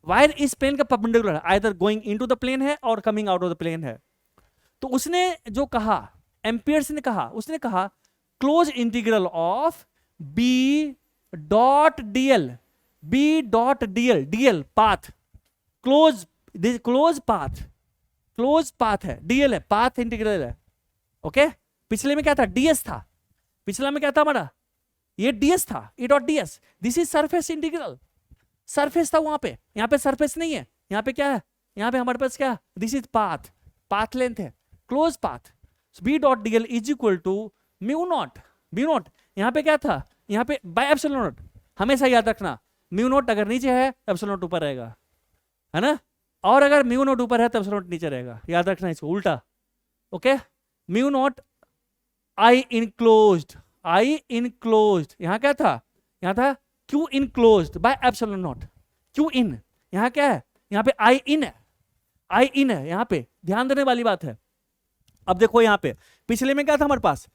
wire इस प्लेन का परपेंडिकुलर है, either going into the plane है और coming out of the plane है। तो उसने जो कहा, एम्पियर्स ने कहा, उसने कहा close integral of b dot dl, b dot dl, dl path, close path है, डीएल है, पाथ इंटीग्रल है, ओके? पिछले में क्या था? डीएस था, पिछला में क्या था हमारा? ये डीएस था, E dot DS, this is surface integral, surface था वहां पे, यहाँ पे सरफेस नहीं है, यहाँ पे क्या है? यहाँ पे हमारे पास क्या? This is path, path length है, close path, B dot dl is equal to mu naught, mu naught, यहाँ पे क्या था? यहाँ पे बाय एप्सिलॉन नॉट, हमेशा याद रखना, म्यू नॉट अगर नीचे है एप्सिलॉन नॉट ऊपर रहेगा, है ना? और अगर म्यू नॉट ऊपर है तो एप्सिलॉन नॉट नीचे रहेगा, याद रखना इसको, उल्टा, okay? Mu naught I enclosed, यहाँ क्या था? यहाँ था Q enclosed by epsilon naught, Q in, यहाँ क्या है? यहाँ पे आई इन है, यहाँ पे ध्यान देने वाली बात है। अब देखो यहाँ पे पिछले में क्या था हमारे पास?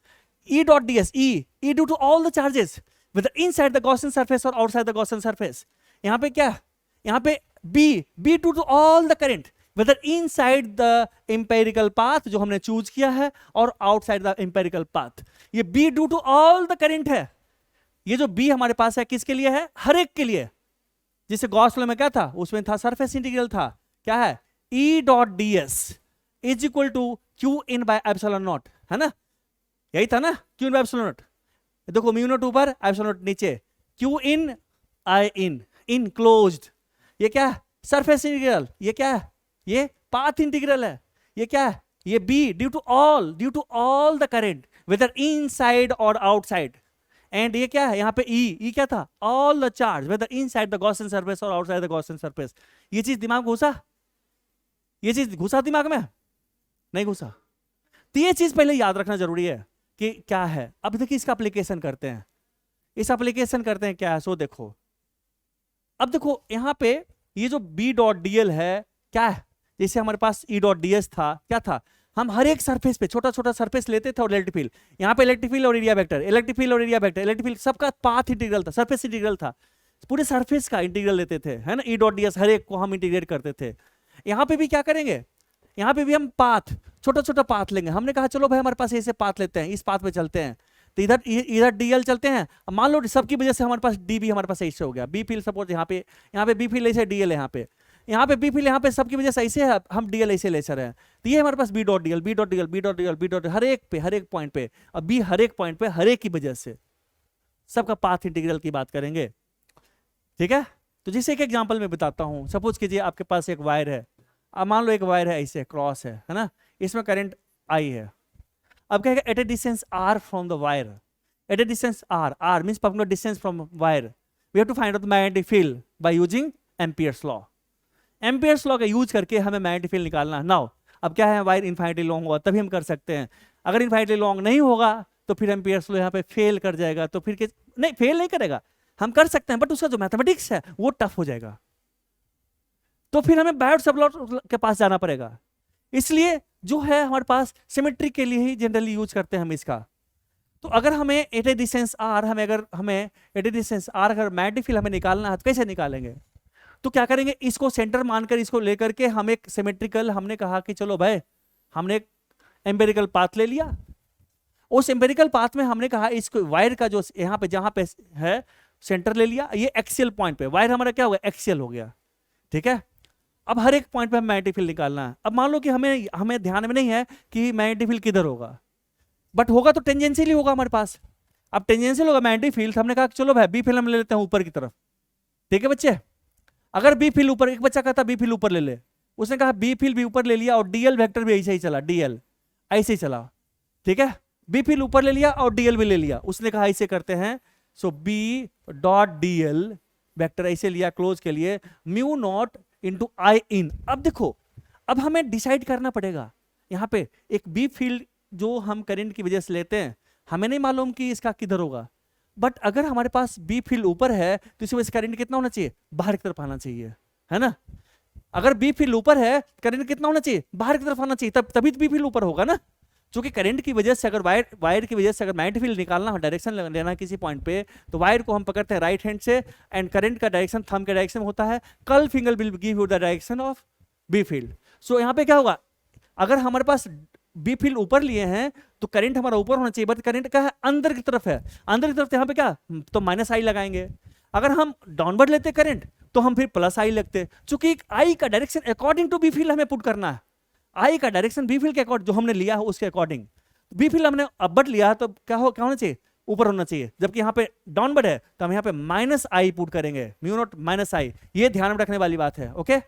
E dot ds, E due to all the charges whether inside the Gaussian surface or outside the Gaussian surface. यहाँ पे क्या, यहाँ पे B due to all the current whether inside the empirical path जो हमने चूज किया है और outside the empirical path. ये B due to all the current है. ये जो B हमारे पास है किसके लिए है, हर एक के लिए. जिसे गॉस लॉ में क्या था, उसमें था सरफेस इंटीग्रल था, क्या है, E dot ds is equal to q in by epsilon naught, है ना, यही था ना, q in by epsilon naught. देखो म्यू नॉट ऊपर एप्सिलॉन नॉट नीचे, q in I enclosed. ये क्या है, सरफेस इंटीग्रल. ये क्या है, ये पाथ इंटीग्रल है. ये क्या है, ये B due to all the current whether inside और आउटसाइड. एंड ये क्या है, यहाँ पे E क्या था, all the charge whether inside the Gaussian surface और आउटसाइड द गॉसियन सरफेस. ये चीज दिमाग घुसा, ये चीज घुसा दिमाग में, नहीं घुसा. तो ये चीज पहले याद रखना जरूरी है कि क्या है. अब देखिए इसका एप्लीकेशन करते हैं, इस एप्लीकेशन करते हैं क्या है. सो देखो, अब देखो यहाँ पे ये जो B डॉट DL है क्या है, जैसे हमारे पास E डॉट DS था, क्या था, हम हर एक सरफेस पे छोटा छोटा सरफेस लेते थे और इलेक्ट्रिक फील्ड, यहाँ पे इलेक्ट्रिक फील्ड और एरिया वेक्टर, इलेक्ट्रिक फील्ड और एरिया वेक्टर, इलेक्ट्रिक फील्ड सबका पाथ इंटीग्रल था, सरफेस इंटीग्रल था, पूरे सरफेस का इंटीग्रल लेते थे, है ना. E डॉट DS हर एक को हम इंटीग्रेट करते थे. यहाँ पे भी क्या करेंगे, यहाँ पे भी हम पाथ, छोटा छोटा पाथ लेंगे. हमने कहा चलो भाई हमारे पास ऐसे पाथ लेते हैं, इस पाथ पे चलते हैं, तो इधर DL चलते हैं. मान लो सबकी वजह से हमारे पास DB हमारे पास ऐसे हो गया, बी फील्ड सपोज यहाँ पे बी फील्ड ऐसे, DL यहाँ पे बी फील्ड यहाँ पे सबकी वजह से ऐसे है, हम DL ऐसे ले रहे हैं. तो ये हमारे पास B डॉट DL हर एक पॉइंट पे, अब B हर एक पॉइंट पे हर एक की वजह से सबका पाथ इंटीग्रल की बात करेंगे, ठीक है. तो जैसे एक एग्जांपल में बताता हूँ. सपोज कीजिए आपके पास एक वायर है, अब मान लो एक वायर है ऐसे क्रॉस है ना, इसमें करंट I है. अब कहेगा at a distance R from the wire, at a distance R means particular distance from wire, we have to find out the magnetic field by using Ampere's law. Ampere's law का यूज करके हमें मैग्नेटिक फील्ड निकालना. नाउ अब क्या है, वायर इनफाइनिटली लॉन्ग होगा तभी हम कर सकते हैं. अगर इनफाइनिटली लॉन्ग नहीं होगा तो फिर एम्पियर्स लॉ यहाँ पे फेल कर जाएगा. तो फिर नहीं, फेल नहीं करेगा, हम कर सकते हैं, बट उसका जो मैथमेटिक्स है वो टफ हो जाएगा. तो फिर हमें बायोट-सैवर्ट के पास जाना पड़ेगा. इसलिए जो है हमारे पास सिमेट्री के लिए ही जनरली यूज करते हैं हम इसका. तो अगर हमें एट ए डिस्टेंस R, हमें एट ए डिस्टेंस R अगर मैग्नेटिक फील्ड हमें निकालना है तो कैसे निकालेंगे. तो क्या करेंगे, इसको सेंटर मानकर इसको लेकर के हम एक सिमेट्रिकल, हमने कहा कि चलो भाई हमने एक एम्पेरिकल पाथ ले लिया. उस एम्पेरिकल पाथ में हमने कहा इसको वायर का जो यहाँ पे जहां पे है सेंटर ले लिया, ये एक्सियल पॉइंट पे वायर हमारा क्या हो गया, एक्सियल हो गया, ठीक है. अब हर एक पॉइंट पे हमें मैग्नेटिक फील्ड निकालना है. अब मान लो कि हमें ध्यान में नहीं है कि मैग्नेटिक फील्ड किधर होगा, बट होगा तो टेंजेंशियल होगा हमारे पास. अब टेंजेंशियल होगा मैग्नेटिक फील्ड, हमने कहा चलो भाई बी फील्ड हम ले लेते हैं ऊपर की तरफ, ठीक है बच्चे. अगर बी फील्ड ऊपर, एक बच्चा कहता बी फील्ड ऊपर ले ले, उसने कहा बी फील्ड भी ऊपर ले लिया और DL वेक्टर भी ऐसे ही चला, DL ऐसे ही चला, ठीक है. बी फील्ड ऊपर ले लिया और DL भी ले लिया, उसने कहा ऐसे करते हैं. सो B डॉट DL वेक्टर ऐसे लिया क्लोज के लिए, म्यू नॉट इंटू I इन. अब देखो, अब हमें डिसाइड करना पड़ेगा. यहाँ पे एक बी फील्ड जो हम करंट की वजह से लेते हैं, हमें नहीं मालूम कि इसका किधर होगा, बट अगर हमारे पास बी फील्ड ऊपर है तो इसी वजह से करंट कितना होना चाहिए, बाहर की तरफ आना चाहिए, है ना. अगर बी फील्ड ऊपर है, करंट कितना होना चाहिए, बाहर की तरफ आना चाहिए, तभी तो बी फील्ड ऊपर होगा ना. क्योंकि करंट की वजह से, अगर वायर की वजह से अगर मैग्नेटिक फील्ड निकालना हो, डायरेक्शन लेना है किसी पॉइंट पे, तो वायर को हम पकड़ते हैं राइट हैंड से, एंड करंट का डायरेक्शन थंब के डायरेक्शन में होता है. Curl finger will give you the direction of B field. So यहाँ पे क्या होगा, अगर हमारे पास बी फील्ड ऊपर लिए हैं तो करंट हमारा ऊपर होना चाहिए, बट करंट का है अंदर की तरफ है, अंदर की तरफ. यहाँ पे क्या, तो माइनस I लगाएंगे. अगर हम डाउनवर्ड लेते करंट तो हम फिर प्लस I लगते, चूंकि I का direction according to b field हमें पुट करना है. I का डायरेक्शन बी फील्ड के अकॉर्डिंग जो हमने लिया है उसके अकॉर्डिंग. बी फील्ड हमने अपवर्ड लिया तो क्या होना चाहिए, ऊपर होना चाहिए, जबकि यहाँ पे डाउनवर्ड है तो हम यहाँ पे माइनस I पुट करेंगे, म्यू नॉट माइनस I. ये ध्यान में रखने वाली बात है, ओके.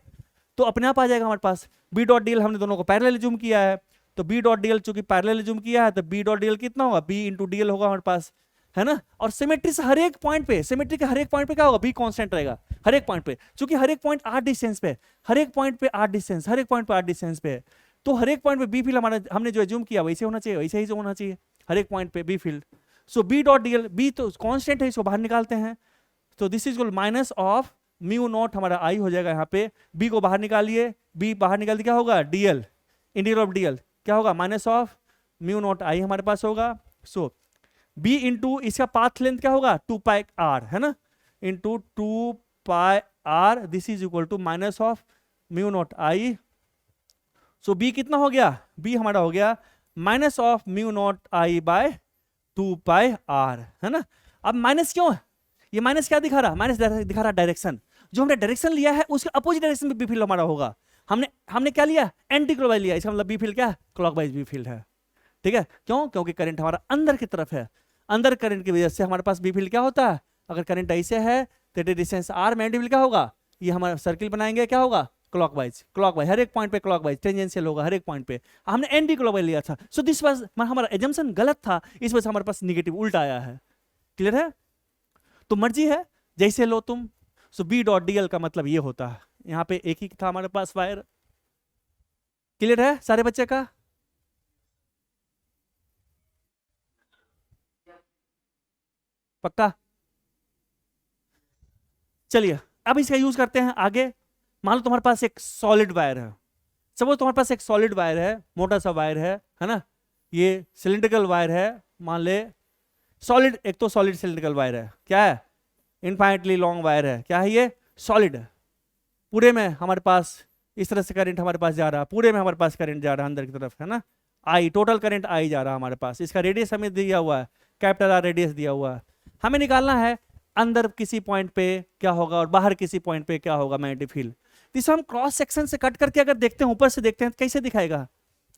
तो अपने आप आ जाएगा हमारे पास. बी डॉट DL हमने दोनों को पैरेललिज्म किया है, तो बी डॉट DL चूंकि पैरेललिज्म किया है तो बी डॉट DL कितना होगा, B इंटू DL होगा हमारे पास, है ना. और सिमेट्री से हर एक पॉइंट पे, सिमेट्री के हर एक पॉइंट पे क्या होगा, B कांस्टेंट रहेगा हर एक पॉइंट पे, क्योंकि हर एक पॉइंट R डिस्टेंस पे, हर एक पॉइंट पे R डिस्टेंस, हर एक पॉइंट पे R डिस्टेंस पे. तो हर एक पॉइंट पे बी फील्ड हमारा हमने जो एज्यूम किया वैसे होना चाहिए, वैसे ही जो होना चाहिए हर एक पॉइंट पे बी फील्ड. सो बी डॉट DL, बी तो कांस्टेंट है, इसको बाहर निकालते हैं. तो this is equal minus of mu not हमारा I हो जाएगा. यहाँ पे B को बाहर निकालिए, B बाहर निकाल दिया क्या होगा, DL इंटीग्रल ऑफ DL क्या होगा, minus of mu naught I हमारे पास होगा. सो बी इंटू इसका पाथ लेंथ क्या होगा 2 पाई आर, है ना, into 2 pi r, this is equal to minus of mu naught I. So b कितना हो गया, बी हमारा हो गया minus of mu naught I by 2 pi r, है ना। अब माइनस क्यों है, ये माइनस क्या दिखा रहा, माइनस दिखा रहा डायरेक्शन, जो हमने डायरेक्शन लिया है उसके अपोजिट डायरेक्शन में बी फील्ड हमारा होगा। हमने क्या लिया, एंटी क्लॉकवाइज लिया, इसका मतलब बी फील्ड क्या, क्लॉकवाइज बी फील्ड है, ठीक है। क्यों, क्योंकि करंट हमारा अंदर की तरफ है, अंदर करंट की वजह से हमारे पास बी फील्ड क्या होता है, अगर करंट ऐसे है तो डिस्टेंस आर मैग्नेटिक फील्ड क्या होगा, ये हमारा सर्किल बनाएंगे क्या होगा, क्लॉकवाइज, क्लॉकवाइज हर एक पॉइंट पे क्लॉकवाइज टेंजेंशियल होगा हर एक पॉइंट पे, हमने एंटी क्लॉकवाइज लिया था। सो दिस वाज हमारा एजम्पशन गलत था, इस वजह से हमारे पास निगेटिव उल्टा आया है। क्लियर है, तो मर्जी है जैसे लो तुम। सो बी डॉट डी एल का मतलब ये होता है, यहाँ पे एक ही था हमारे पास वायर। क्लियर है सारे बच्चे का, पक्का। चलिए अब इसका यूज करते हैं आगे। मान लो तुम्हारे पास एक सॉलिड वायर है, सपोज तुम्हारे पास एक सॉलिड वायर है, मोटा सा वायर है ना, ये सिलिंड्रिकल वायर है, मान ले सॉलिड, एक तो सॉलिड सिलिंड्रिकल वायर है, क्या है, इनफाइनेटली लॉन्ग वायर है, क्या है ये, सॉलिड है। पूरे में हमारे पास इस तरह से करंट हमारे पास जा रहा है, पूरे में हमारे पास करंट जा रहा है अंदर की तरफ, है ना, आई, टोटल करंट आई जा रहा है हमारे पास। इसका रेडियस हमें दिया हुआ है, कैपिटल आर रेडियस दिया हुआ है। हमें निकालना है अंदर किसी पॉइंट पे क्या होगा और बाहर किसी पॉइंट पे क्या होगा मैग्नेटिक फील्ड। जिसे हम क्रॉस सेक्शन से कट करके अगर देखते हैं, ऊपर से देखते हैं तो कैसे दिखाएगा,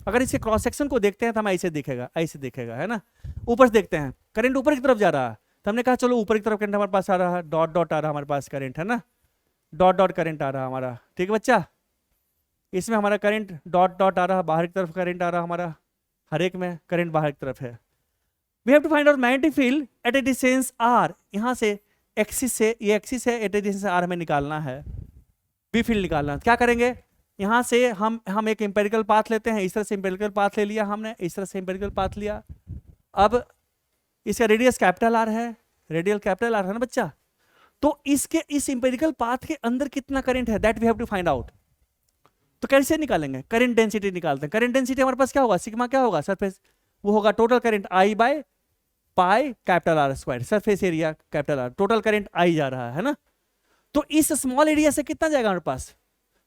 अगर इसके क्रॉस सेक्शन को देखते हैं तो हमें ऐसे दिखेगा, ऐसे दिखेगा, है ना। ऊपर से देखते हैं करंट ऊपर की तरफ जा रहा है, तो हमने कहा चलो ऊपर की तरफ करंट हमारे पास आ रहा है, डॉट डॉट आ रहा है हमारे पास करंट, है ना, डॉट डॉट करंट आ रहा है हमारा, ठीक है बच्चा। इसमें हमारा करंट डॉट डॉट आ रहा है, बाहर की तरफ करंट आ रहा है हमारा, हर एक में करंट बाहर की तरफ है। We have to find out magnetic field at a distance r, यहाँ से एक्सिस से, ये एक्सिस है, एट ए डिस्टेंस आर हमें निकालना है, बी फील्ड निकालना है। क्या करेंगे, यहाँ से हम एक एम्पेरिकल पाथ लेते हैं, इस तरह से एम्पेरिकल पाथ ले लिया हमने, इस तरह से एम्पेरिकल पाथ लिया। अब इसका रेडियस कैपिटल आर है, रेडियल कैपिटल आर है ना बच्चा, तो इसके इस एम्पेरिकल पाथ के अंदर कितना करंट है that we have to find out. तो कैसे निकालेंगे, करंट डेंसिटी निकालते हैं। करंट डेंसिटी हमारे पास क्या होगा, सिग्मा क्या होगा, सरफेस, वो होगा total current I by pi capital are square, surface area capital R, total current I जा रहा है ना। तो इस स्मॉल एरिया से कितना जाएगा हमारे पास,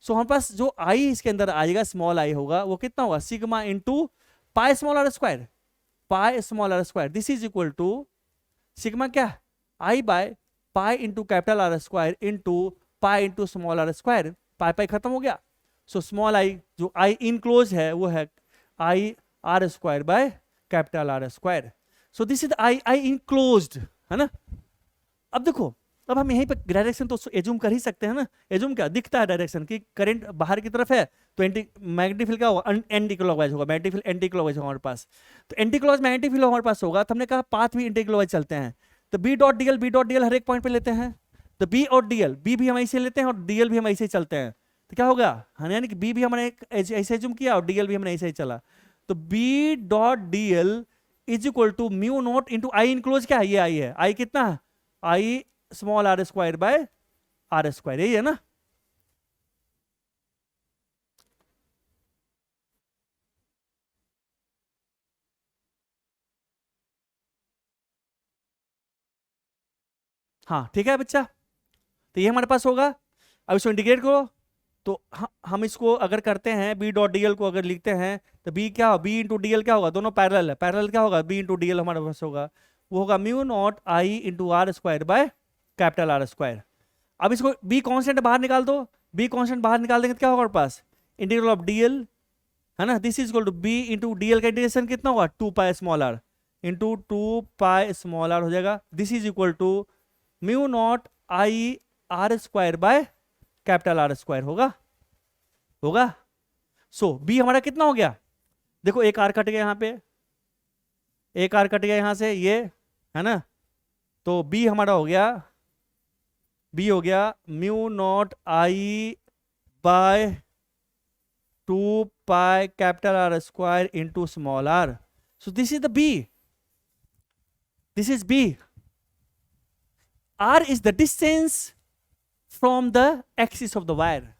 सो हमारे पास जो आई इसके अंदर आएगा, स्मॉल आई होगा, वो कितना होगा, sigma into pi small r square, pi small r square, this is equal to sigma क्या, I by pi into capital are square into pi into small r square, pi pi खत्म हो गया। सो स्मॉल आई जो आई इनक्लोज है वो है I R square by capital are square. So this is I enclosed, है ना। अब देखो, अब हम यहीं पे डायरेक्शन तो एज्यूम कर ही सकते हैं ना, एज्यूम क्या दिखता है डायरेक्शन कि करंट बाहर की तरफ है, तो एंटी मैग्नेटिक फील्ड क्या होगा, एंटी क्लॉकवाइज होगा, मैग्नेटिक फील्ड एंटी क्लॉकवाइज होगा हमारे पास, तो एंटी क्लॉकवाइज मैग्नेटिक फील्ड हमारे पास होगा, तो हमने कहा पाथ भी एंटी क्लॉकवाइज चलते हैं, तो बी डॉट डीएल हर एक पॉइंट पे लेते हैं, तो बी और डीएल, बी भी हम ऐसे लेते हैं और डीएल भी हम ऐसे ही चलते हैं, तो क्या होगा, यानी कि बी भी हमने ऐसे एज्यूम किया और डीएल भी हमने ऐसे ही चला, तो b dot dl is equal to mu naught into I enclose, क्या है, ये आई है, आई कितना है, I small r square by r square, यही है ना। हाँ ठीक है बच्चा, तो ये हमारे पास होगा। अब इसको इंटीग्रेट करो, तो हम इसको अगर करते हैं बी डॉट डीएल को अगर लिखते हैं तो बी क्या, बी इंटू डीएल क्या होगा, दोनों पैरेलल है, पैरेलल क्या होगा, बी इंटू डीएल हमारे पास होगा, वो होगा mu naught I into are square by capital are square. अब इसको बी कांस्टेंट बाहर निकाल दो, बी कांस्टेंट बाहर निकाल देंगे तो क्या होगा हमारे पास, इंटीग्रल ऑफ डीएल, है ना, this is equal to b into dl का इंटीग्रेशन कितना होगा, 2 pi small r into 2 pi small r हो जाएगा, this is equal to mu naught I are square by capital are square होगा। सो बी हमारा कितना हो गया, देखो एक आर कट गया यहाँ पे, एक आर कट गया यहाँ से, ये है ना, तो बी हमारा हो गया, बी हो गया mu naught I by 2 pi capital are square into small r. So this is the b, this is b, r is the distance from the axis of the wire.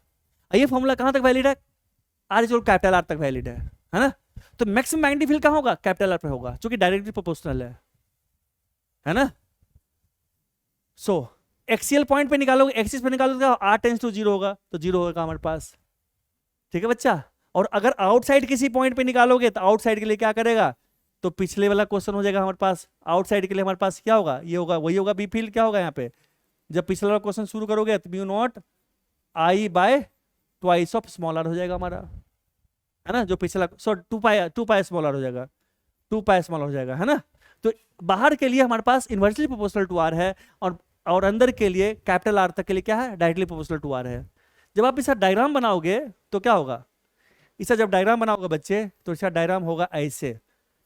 ये फॉर्मूला कहां तक वैलिड है, आर इज कैपिटल आर तक वैलिड है ना। तो मैक्सिमम मैग्नेटिक फील्ड कहां होगा, कैपिटल आर पे होगा, जो कि डायरेक्टली प्रोपोर्शनल है। है ना। सो एक्सियल पॉइंट पे निकालोगे, एक्सिस पे निकालोगे, r टेंस टू 0 होगा, तो 0 होगा हमारे पास। ठीक है बच्चा। और अगर आउटसाइड किसी पॉइंट पे निकालोगे तो आउटसाइड के लिए क्या करेगा, तो पिछले वाला क्वेश्चन हो जाएगा हमारे पास। आउटसाइड के लिए हमारे पास क्या होगा, ये होगा, वही होगा बी फील्ड। क्या होगा यहाँ पे, जब पिछले वाला क्वेश्चन शुरू करोगे तो mu naught I by twice of small r हो जाएगा हमारा, है ना। जो पिछला टू पाई स्मॉल आर हो जाएगा, 2 पाई स्मॉल हो जाएगा, है ना। तो बाहर के लिए हमारे पास इन्वर्सली प्रोपोर्शनल टू आर है, और अंदर के लिए कैपिटल आर तक के लिए क्या है, डायरेक्टली प्रोपोर्शनल टू आर है। जब आप इसका डायग्राम बनाओगे तो क्या होगा, इसका जब डायग्राम बनाओगे बच्चे तो इसका डायग्राम होगा ऐसे।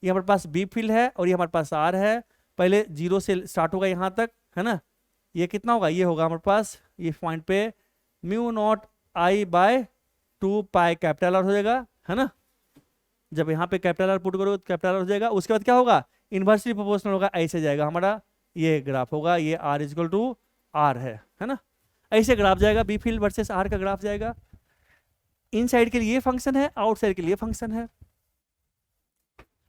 ये हमारे पास बी फील्ड है और ये हमारे पास आर है। पहले 0 से स्टार्ट होगा यहाँ तक, है ना। ये कितना होगा, ये होगा हमारे पास ये पॉइंट पे mu naught I by 2 pi capital are हो जाएगा, है ना। जब यहाँ पे कैपिटल आर पुट करोगे तो कैपिटल आर हो जाएगा। उसके बाद क्या होगा, इन्वर्सली प्रोपोर्शनल होगा, ऐसे जाएगा हमारा ये ग्राफ होगा, ये आर इक्वल टू आर है ना। ऐसे ग्राफ जाएगा, बी फील्ड वर्सेस आर का ग्राफ जाएगा। इन साइड के लिए ये फंक्शन है, आउटसाइड के लिए फंक्शन है।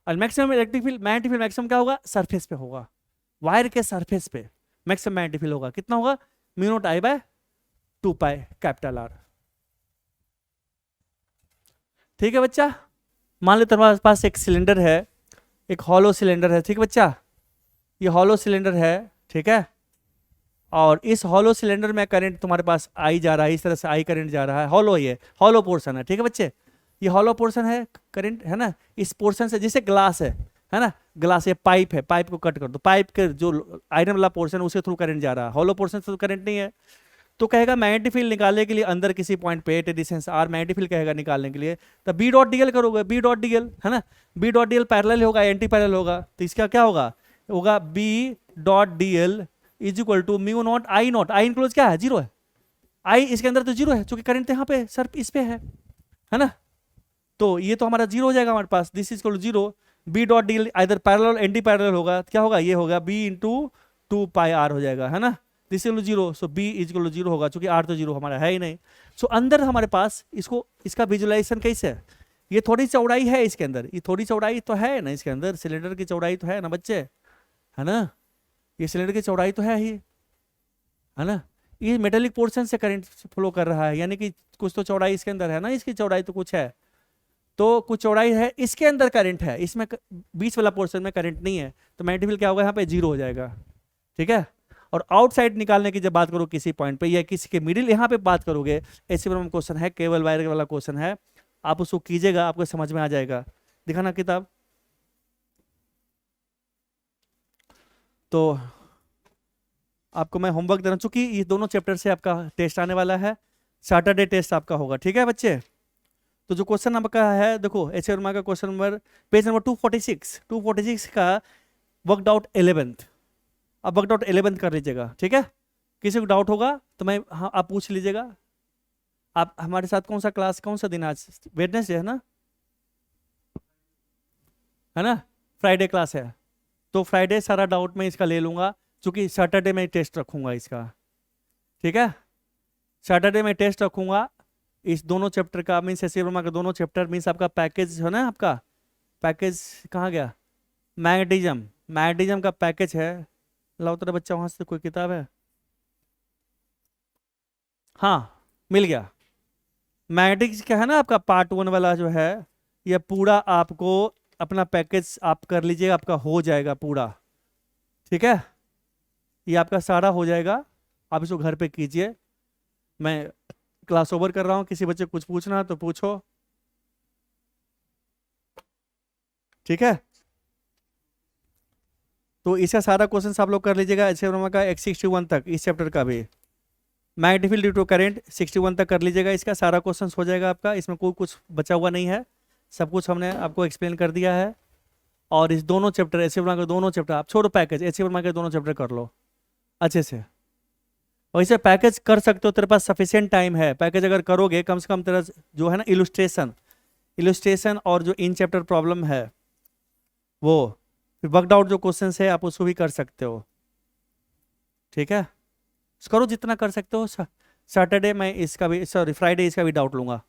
और maximum electric field, magnetic field maximum क्या होगा, सरफेस पे होगा, वायर के सरफेस पे मैक्सिमम मैग्नेटिक फील्ड होगा। कितना होगा, mu naught I by 2 pi capital are. ठीक है बच्चा। मान लो तुम्हारे पास एक सिलेंडर है, एक हॉलो सिलेंडर है, ठीक है बच्चा। ये हॉलो सिलेंडर है, ठीक है। और इस हॉलो सिलेंडर में करंट तुम्हारे पास आई जा रहा है, इस तरह से आई करंट जा रहा है। हॉलो, ये हॉलो पोर्शन है, ठीक है बच्चे। ये हॉलो पोर्शन है, करंट है ना। इस पोर्शन से जैसे ग्लास है ना, ग्लास ये पाइप है, पाइप को कट कर दो, पाइप के जो आयरन वाला पोर्शन उसके थ्रू करंट जा रहा है, हॉलो पोर्शन से तो करंट नहीं है। तो कहेगा मैग्नेटिक फील्ड निकालने के लिए अंदर किसी पॉइंट पे at distance r magnetic field कहेगा निकालने के लिए, तो बी डॉट डीएल करोगे, बी डॉट डीएल, है ना। बी डॉट डीएल पैरेलल होगा, एंटी पैरेलल होगा, तो इसका क्या होगा b dot dl is equal to mu naught I naught. I enclose क्या है, 0 है, आई इसके अंदर तो 0 है, क्योंकि करंट यहाँ पे सर इस पे है ना। तो ये तो हमारा 0 हो जाएगा हमारे पास, this is equal to 0। B dot dl इधर पैरेलल एंटी पैरेलल होगा, क्या होगा, ये होगा बी इंटू 2 पाई आर हो जाएगा, है ना। This is 0, so B is equal to 0 होगा, क्योंकि आर तो 0 हमारा है ही नहीं। सो अंदर हमारे पास इसका विजुअलाइजेशन कैसे है, ये थोड़ी चौड़ाई है इसके अंदर, ये थोड़ी चौड़ाई तो है ना इसके अंदर, सिलेंडर की चौड़ाई तो है ना बच्चे, है ना। ये सिलेंडर की चौड़ाई तो है ही, है ना। ये मेटेलिक पोर्शन से करंट फ्लो कर रहा है, यानी कि कुछ तो चौड़ाई इसके अंदर है ना, इसकी चौड़ाई तो कुछ है, तो कुछ चौड़ाई है, इसके अंदर करंट है, इसमें बीच वाला पोर्शन में करंट नहीं है, तो मैग्नेटिक फील्ड क्या होगा, यहाँ पे 0 हो जाएगा, ठीक है। और आउटसाइड निकालने की जब बात करो किसी पॉइंट पे या किसी के मिडिल यहाँ पे बात करोगे, ऐसे में क्वेश्चन है, केबल वायर वाला क्वेश्चन है, आप उसको कीजिएगा, आपको समझ में आ जाएगा। दिखाना किताब। तो आपको मैं होमवर्क देना, चूंकि ये दोनों चैप्टर से आपका टेस्ट आने वाला है, सैटरडे टेस्ट आपका होगा, ठीक है बच्चे। तो जो क्वेश्चन आपका है, देखो एच वर्मा का क्वेश्चन नंबर, पेज नंबर 246 का वर्कड आउट 11th। अब वर्कड आउट 11th कर लीजिएगा, ठीक है। किसी को डाउट होगा तो मैं, हाँ आप पूछ लीजिएगा। आप हमारे साथ कौन सा क्लास, कौन सा दिन आज, वेडनेसडे है ना, फ्राइडे क्लास है, तो फ्राइडे सारा डाउट मैं इसका ले लूंगा, क्योंकि सैटरडे में टेस्ट रखूंगा इसका, ठीक है। सैटरडे में टेस्ट रखूंगा इस दोनों चैप्टर का, मीन्स एस वर्मा का दोनों चैप्टर, मीन्स आपका पैकेज है ना, आपका पैकेज कहाँ गया, मैग्नेटिज्म का पैकेज है। लाओ तेरा बच्चा वहां से कोई किताब है, हाँ मिल गया। मैग्नेटिक्स का है ना आपका पार्ट 1 वाला जो है, ये पूरा आपको अपना पैकेज आप कर लीजिएगा, आपका हो जाएगा पूरा, ठीक है। ये आपका सारा हो जाएगा, आप इसको घर पे कीजिए। मैं क्लास ओवर कर रहा हूँ, किसी बच्चे को कुछ पूछना है तो पूछो, ठीक है। तो इसका सारा क्वेश्चन आप लोग कर लीजिएगा, एच वर्मा का 61 तक, इस चैप्टर का भी magnetic field due to current 61 तक कर लीजिएगा, इसका सारा क्वेश्चन हो जाएगा आपका, इसमें कोई कुछ बचा हुआ नहीं है, सब कुछ हमने आपको एक्सप्लेन कर दिया है। और इस दोनों चैप्टर, एच वर्मा के दोनों चैप्टर, आप छोड़ो पैकेज, एच वर्मा के दोनों चैप्टर कर लो अच्छे से। वैसे पैकेज कर सकते हो, तेरे पास सफिशिएंट टाइम है, पैकेज अगर करोगे कम से कम तेरा जो है ना इलुस्ट्रेशन और जो इन चैप्टर प्रॉब्लम है वो वर्कड आउट जो क्वेश्चन है आप उसको भी कर सकते हो, ठीक है। करो जितना कर सकते हो। सैटरडे मैं इसका भी, सॉरी फ्राइडे इसका भी डाउट लूंगा।